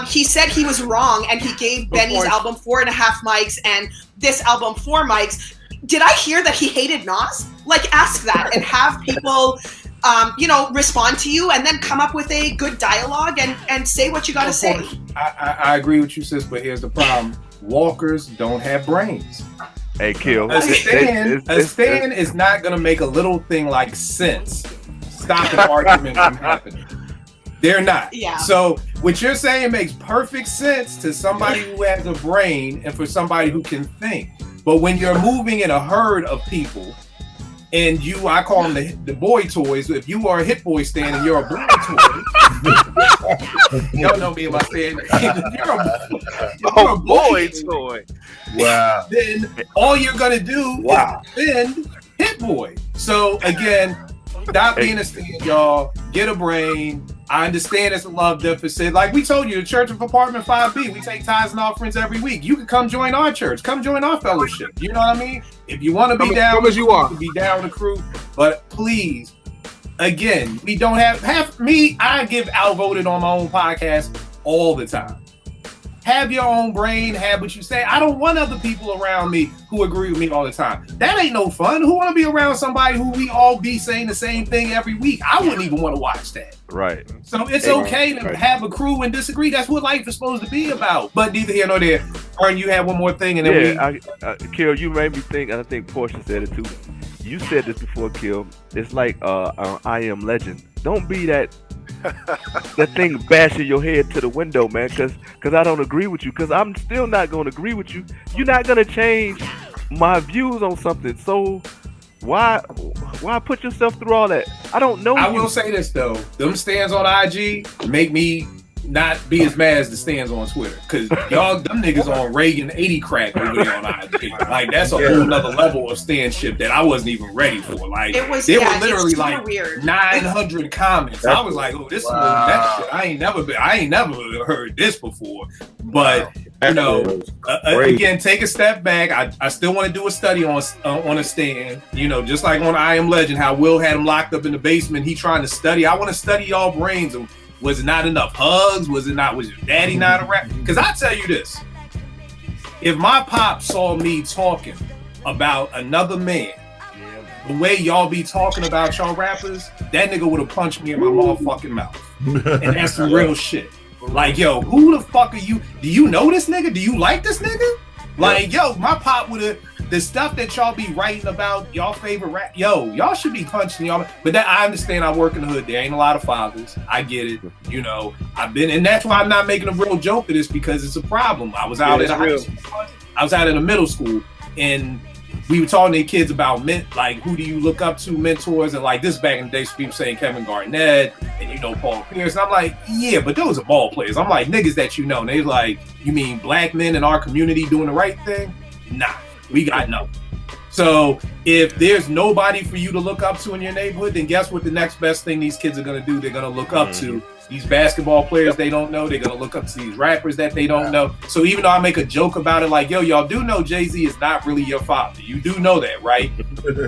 He said he was wrong and he gave Benny's album 4.5 mics and this album 4 mics. Did I hear that he hated Nas? Like, ask that and have people, respond to you and then come up with a good dialogue and say what you got to say. I agree with you, sis, but here's the problem. Walkers don't have brains. Hey, Kill. A stan is not going to make a little thing like sense stop an argument from happening. They're not. Yeah. So what you're saying makes perfect sense to somebody who has a brain and for somebody who can think. But when you're moving in a herd of people, and I call them the boy toys. If you are a Hit Boy stan and you're a boy toy, y'all know me and my stan. You're a boy toy. Wow. Then all you're gonna do is defend Hit Boy. So again, stop being a stan, y'all. Get a brain. I understand it's a love deficit. Like we told you, the Church of Apartment 5B, we take tithes and offerings every week. You can come join our church. Come join our fellowship. You know what I mean? If you want to be down with you can be down with the crew. But please, again, we don't have me. I give outvoted on my own podcast all the time. Have your own brain, have what you say. I don't want other people around me who agree with me all the time. That ain't no fun. Who want to be around somebody who we all be saying the same thing every week? I wouldn't even want to watch that. Right. So it's okay to have a crew and disagree. That's what life is supposed to be about. But neither here nor there. Ern, you have one more thing, and then Kill, you made me think, and I think Portia said it too. You said this before, Kill. It's like I Am Legend. Don't be that thing bashing your head to the window, man, because I don't agree with you, because I'm still not going to agree with you. You're not going to change my views on something, so why put yourself through all that? I don't know. I will say this though, them stands on IG make me not be as mad as the stands on Twitter, because y'all, them niggas on Reagan 80 crack over there on IG. Like that's a whole nother level of standship that I wasn't even ready for. Like there were literally like weird. 900 comments. I was like, oh, this is that shit. I ain't never heard this before. But you know, again, take a step back. I still want to do a study on a stand. You know, just like on I Am Legend, how Will had him locked up in the basement. He trying to study. I want to study y'all brains. Was it not enough hugs? Was your daddy not around? Because I tell you this, if my pop saw me talking about another man, the way y'all be talking about y'all rappers, that nigga would have punched me in my motherfucking mouth. And that's some real shit. Like, yo, who the fuck are you? Do you know this nigga? Do you like this nigga? Like, yo, my pop would have, the stuff that y'all be writing about y'all favorite rap, yo, y'all should be punching y'all. But that, I understand, I work in the hood. There ain't a lot of fathers. I get it. You know, and that's why I'm not making a real joke of this, because it's a problem. I was out in high school. I was out in a middle school, and we were talking to kids about like, who do you look up to, mentors, and like this back in the day, people saying Kevin Garnett and you know Paul Pierce. And I'm like, yeah, but those are ball players. I'm like, niggas that you know. And they're like, you mean black men in our community doing the right thing? Nah, we got nothing. So if there's nobody for you to look up to in your neighborhood, then guess what the next best thing these kids are gonna do? They're gonna look up to these basketball players they don't know. They're gonna look up to these rappers that they don't know. So even though I make a joke about it, like, yo, y'all do know Jay-Z is not really your father. You do know that, right?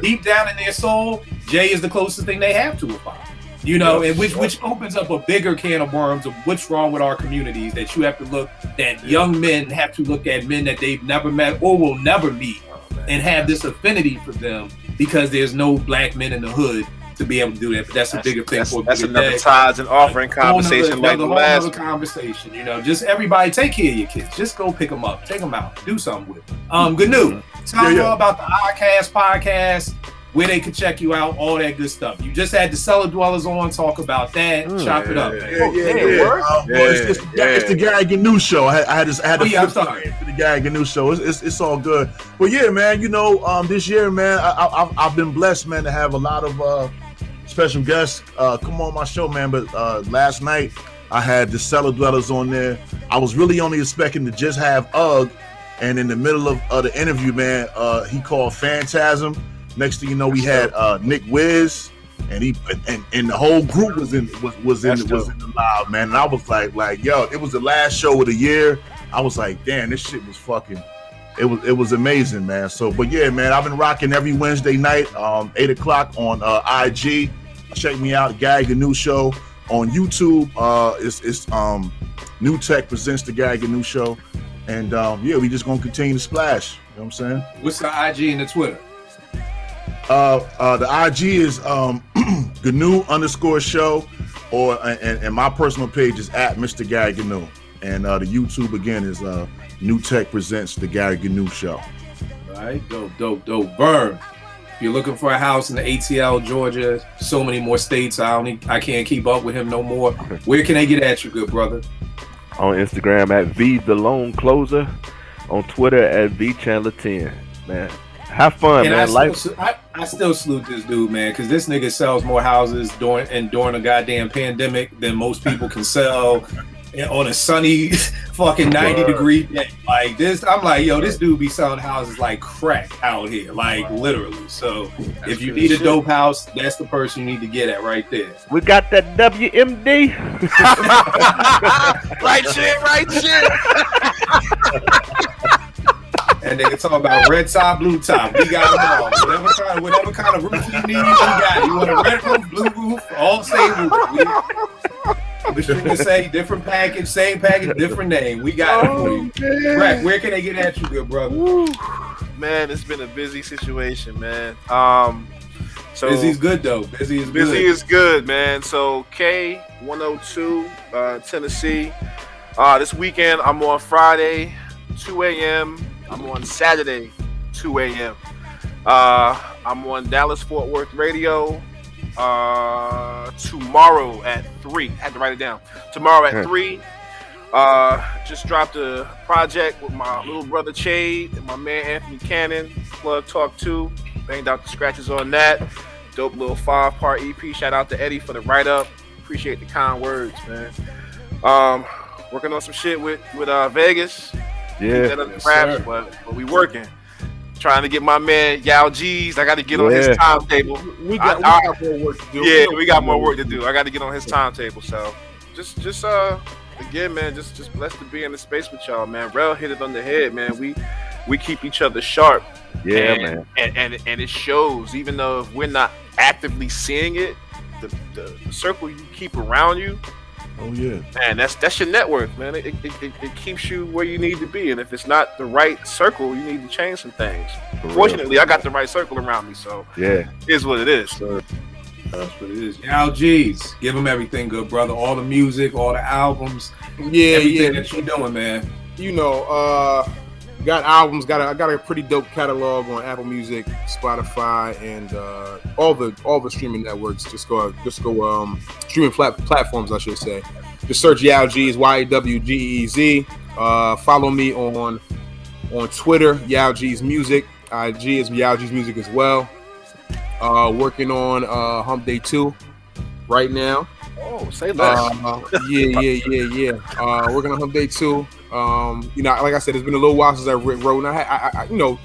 Deep down in their soul, Jay is the closest thing they have to a father. You know, and which opens up a bigger can of worms of what's wrong with our communities, that you have to look, that young men have to look at men that they've never met or will never meet and have this affinity for them because there's no black men in the hood to be able to do that. But that's a bigger thing for a bigger another day. tithes and offering conversation, like the last conversation. You know, just everybody take care of your kids. Just go pick them up, take them out, do something with them. Gnu, tell me all about the iCast podcast, where they could check you out, all that good stuff. You just had the Cellar Dwellers on, talk about that, chop it up. It's the Gary Gnu show. I had to I'm sorry. For the Gary Gnu show. It's all good. But yeah, man, you know, this year, man, I've been blessed, man, to have a lot of special guests come on my show, man. But last night I had the Cellar Dwellers on there. I was really only expecting to just have Ugg, and in the middle of the interview, man, he called Phantasm. Next thing you know, we had Nick Wiz, and the whole group was in the live, man. And I was like, yo, it was the last show of the year. I was like, damn, this shit was fucking. It was amazing, man. So, but yeah, man, I've been rocking every Wednesday night, 8 o'clock on IG. Check me out, Gary Gnu Show on YouTube. It's New Tech presents the Gary Gnu Show, and yeah, we just gonna continue to splash. You know what I'm saying? What's the IG and the Twitter? The IG is GNU_show, and my personal page is at Mr. Gary Gnu, and the YouTube again is New Tech presents the Gary Gnu Show. All right, dope. Verb, if you're looking for a house in the ATL, Georgia, so many more states. I can't keep up with him no more. Where can they get at you, good brother? On Instagram at V the Loan Closer, on Twitter at VChandler10. Man, have fun, and man. I still salute this dude, man, because this nigga sells more houses during a goddamn pandemic than most people can sell on a sunny fucking 90-degree day. Like this, I'm like, yo, this dude be selling houses like crack out here, like literally. So if you need a dope house, that's the person you need to get at right there. We got that WMD. Right shit. And they can talk about red top, blue top. We got them all. Whatever kind of roof you need, we got. You want a red roof, blue roof, all same roof. The streamers say different package, same package, different name. We got it for you. Rack, where can they get at you, good brother? Man, it's been a busy situation, man. So Busy's good though. Busy is good, man. So K102, Tennessee. This weekend I'm on Friday, 2 a.m. I'm on Saturday, 2 a.m. I'm on Dallas Fort Worth Radio tomorrow at 3. I had to write it down. Tomorrow at 3. Just dropped a project with my little brother Chade and my man Anthony Cannon. Plug Talk 2. Banged out the scratches on that. Dope little 5-part EP. Shout out to Eddie for the write-up. Appreciate the kind words, man. Working on some shit with Vegas. Yeah, but we working. Trying to get my man Yao G's. I got to get on his timetable. We got more work to do. Yeah, we got more work to do. I got to get on his timetable. So just again, man, just blessed to be in the space with y'all, man. Rel hit it on the head, man. We keep each other sharp. Yeah, man. And it shows, even though if we're not actively seeing it, the circle you keep around you. Oh yeah, man, that's your network, man. It keeps you where you need to be, and if it's not the right circle, you need to change some things. Fortunately, I got the right circle around me, so yeah, it is what it is. That's what it is. Yao G's, give them everything, good brother. All the music, all the albums, everything that you're doing, man. You know, got albums. I got a pretty dope catalog on Apple Music, Spotify, and all the streaming networks. Just go streaming platforms, I should say. Just search Yao G's, YAWGEZ. Follow me on Twitter, Yao G's Music. IG is Yao G's Music as well. Working on Hump Day 2 right now. Oh, say less. Yeah. Working on Hump Day 2. You know, like I said, it's been a little while since I wrote. And I you know,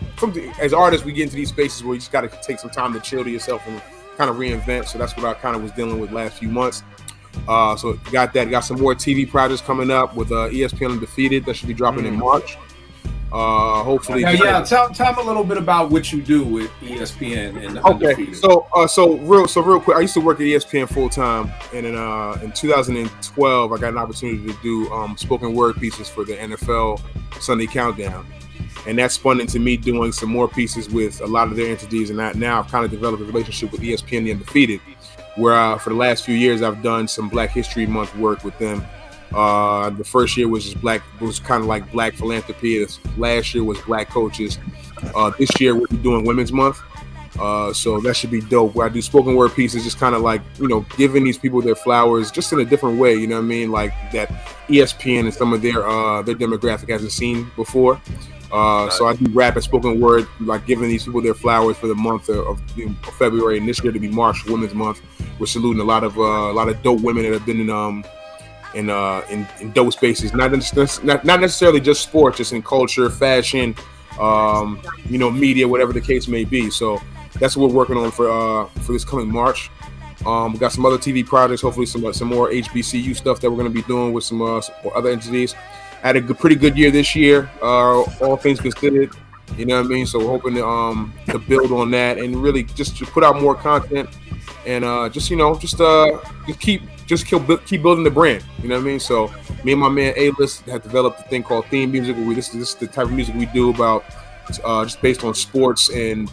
as artists, we get into these spaces where you just got to take some time to chill to yourself and kind of reinvent. So that's what I kind of was dealing with last few months. So got some more TV projects coming up with ESPN Undefeated that should be dropping in March. Hopefully. Now, tell me a little bit about what you do with ESPN and Undefeated. So real quick, I used to work at ESPN full time, and in 2012, I got an opportunity to do spoken word pieces for the NFL Sunday Countdown, and that spun into me doing some more pieces with a lot of their entities, and now I've kind of developed a relationship with ESPN The Undefeated, where for the last few years I've done some Black History Month work with them. The first year was just kind of like Black philanthropy. Last year was Black coaches. This year we'll be doing Women's Month. So that should be dope. Where I do spoken word pieces, just kind of like, you know, giving these people their flowers just in a different way. You know what I mean? Like that ESPN and some of their demographic hasn't seen before. So I do rap and spoken word, like giving these people their flowers for the month of February, and this year to be March, Women's Month. We're saluting a lot of dope women that have been in dope spaces, not necessarily just sports, just in culture, fashion, you know, media, whatever the case may be. So that's what we're working on for this coming March. We got some other TV projects, hopefully some more HBCU stuff that we're going to be doing with some other entities. I had a pretty good year this year, all things considered. You know what I mean? So we're hoping to build on that and really just to put out more content and keep building the brand. You know what I mean? So me and my man A-List have developed a thing called theme music. Where this is the type of music we do about just based on sports and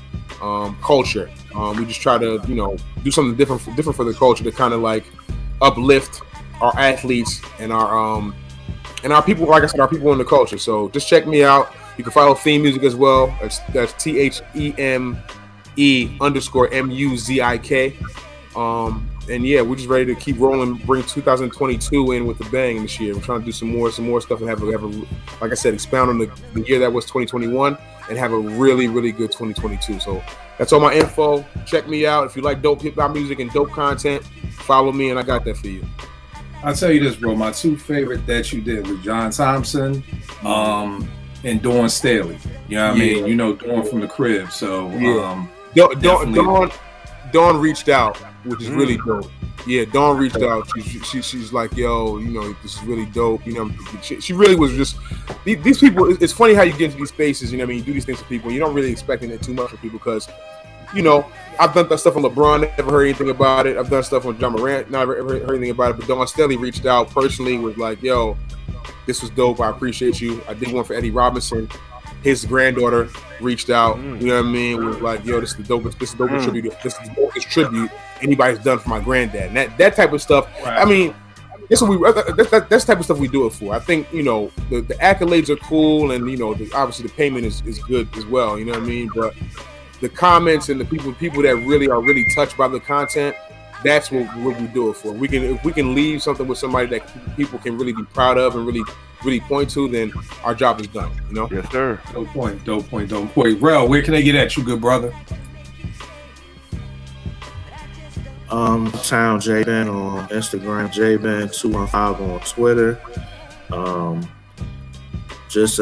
culture. We just try to, you know, do something different for the culture to kind of like uplift our athletes and our people. Like I said, our people in the culture. So just check me out. You can follow Theme Music as well. That's THEME_MUZIK. And yeah, we're just ready to keep rolling, bring 2022 in with a bang this year. We're trying to do some more stuff and have a like I said, expound on the year that was 2021 and have a really, really good 2022. So that's all my info. Check me out. If you like dope hip hop music and dope content, follow me and I got that for you. I'll tell you this, bro. My two favorite that you did was John Thompson, and Dawn Staley. You know what I mean? You know Dawn from the crib. So Dawn reached out, which is really dope. Yeah, Dawn reached out. She's like, yo, you know, this is really dope. You know, she really was just these people. It's funny how you get into these spaces. You know what I mean? You do these things for people. You don't really expecting it too much for people because, you know, I've done that stuff on LeBron, never heard anything about it. I've done stuff on John Morant, never heard anything about it. But Dawn Staley reached out personally, was like, yo, this was dope. I appreciate you. I did one for Eddie Robinson. His granddaughter reached out. You know what I mean? Was like, yo, this is the dopest. This is the dopest tribute. This is the dopest tribute anybody's done for my granddad. And that type of stuff. Right. I mean, that's the type of stuff we do it for. I think, you know, the accolades are cool, and you know, obviously the payment is good as well. You know what I mean? But the comments and the people that really are touched by the content, that's what we do it for. If we can leave something with somebody that people can really be proud of and really point to, then our job is done. You know? Yes, sir. Dope point. Rel, where can they get at you, good brother? Town J-Ben on Instagram, J-Ben215 on Twitter. Just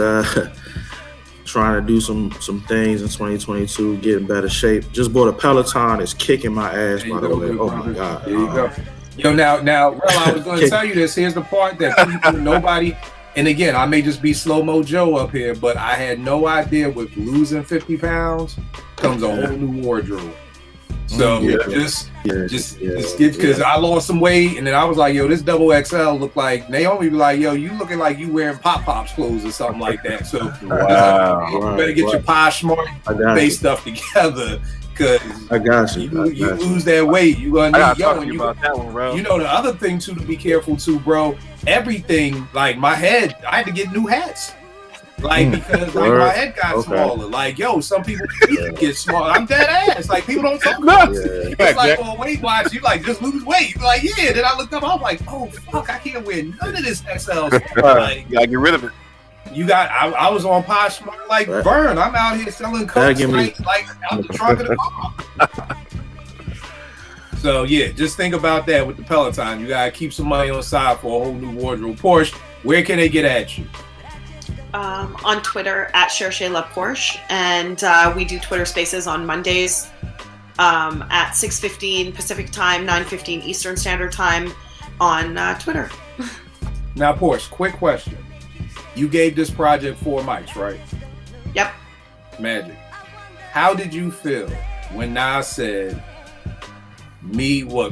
trying to do some things in 2022, get in better shape. Just bought a Peloton. It's kicking my ass, by the way. Oh my God. There you go. Yo, now, Rel, I was going to tell you this. Here's the part that nobody, and again, I may just be slow-mo Joe up here, but I had no idea with losing 50 pounds comes a whole new wardrobe. So just get, because I lost some weight, and then I was like, yo, this double XL look like, Naomi be like, yo, you looking like you wearing Pop's clothes or something like that. So you better get your Poshmark face stuff together, because I got you. You lose that weight, you gonna need about that one, bro. You know, the other thing too to be careful too, bro. Everything, like my head, I had to get new hats. Like, because like my head got smaller. Like, yo, some people get smaller. I'm dead ass. Like, people don't talk about it. It's like, well, Weight Watch, you like just lose weight. Like, yeah. Then I looked up, I was like, oh fuck, I can't wear none of this XL. Like, you gotta get rid of it. You got, I was on Poshmark like Vern. I'm out here selling coats like out the trunk of the car. So yeah, just think about that with the Peloton. You gotta keep some money on the side for a whole new wardrobe. Porsche, where can they get at you? On Twitter at @SherShayLovePorsche, and we do Twitter Spaces on Mondays at 6:15 Pacific Time, 9:15 Eastern Standard Time on Twitter. Now, Porsche, quick question: you gave this project 4 mics, right? Yep. Magic. How did you feel when Nas said,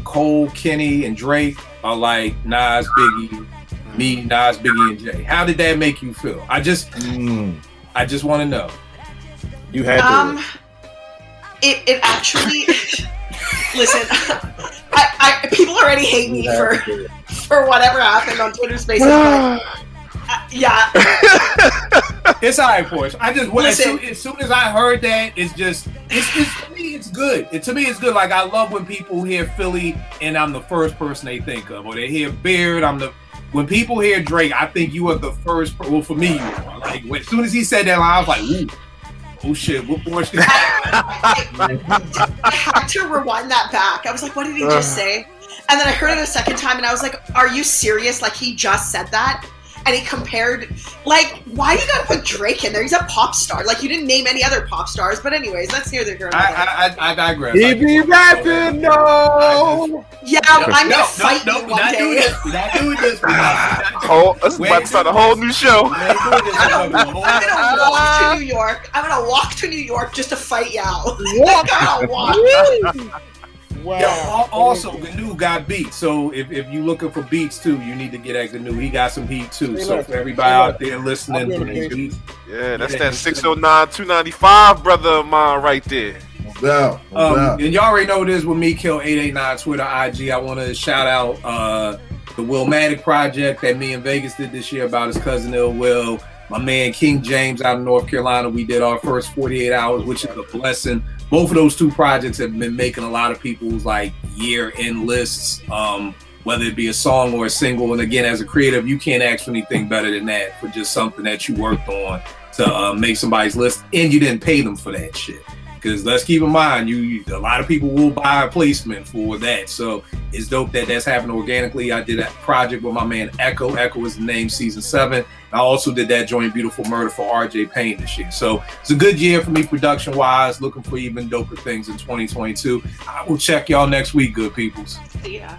Cole, Kenny, and Drake are like Nas, Biggie? Me, Nas, Biggie, and Jay. How did that make you feel? I just want to know. You had to. It actually. Listen, I people already hate me for whatever happened on Twitter Spaces. Yeah. It's all right, Porsche. I just as soon as I heard that, it's to me it's good. To me it's good. Like, I love when people hear Philly and I'm the first person they think of, or they hear Beard. When people hear Drake, I think you are the first. Well, for me, you are. Like, as soon as he said that, I was like, ooh, oh shit, what Porsche? I had to rewind that back. I was like, what did he just say? And then I heard it a second time, and I was like, are you serious? Like, he just said that? And he compared, like, why do you gotta put Drake in there? He's a pop star. Like, you didn't name any other pop stars. But anyways, let's hear the girl. I digress. If you got to know. Yeah, I'm gonna fight you one day. We're not doing this. This is about to start a whole new show. I'm gonna walk to New York. I'm gonna walk to New York just to fight you out. I'm gonna walk. Wow. Yo, also, Gnu got beats. So if you're looking for beats too, you need to get at Gnu. He got some heat too. So for everybody out there listening, beats. Yeah, that's that 609-295 brother of mine right there. And y'all already know what it is with me, Kill889, Twitter, IG. I want to shout out the Willmatic project that me and Vegas did this year about his cousin Ill Will. My man King James out of North Carolina. We did our first 48 hours, which is a blessing. Both of those two projects have been making a lot of people's like year-end lists, whether it be a song or a single. And again, as a creative, you can't ask for anything better than that for just something that you worked on to make somebody's list, and you didn't pay them for that shit. Because let's keep in mind, a lot of people will buy a placement for that. So it's dope that that's happening organically. I did that project with my man Echo. Echo is the name, season 7. I also did that joint Beautiful Murder for RJ Payne this year. So it's a good year for me production wise. Looking for even doper things in 2022. I will check y'all next week, good peoples. Yeah.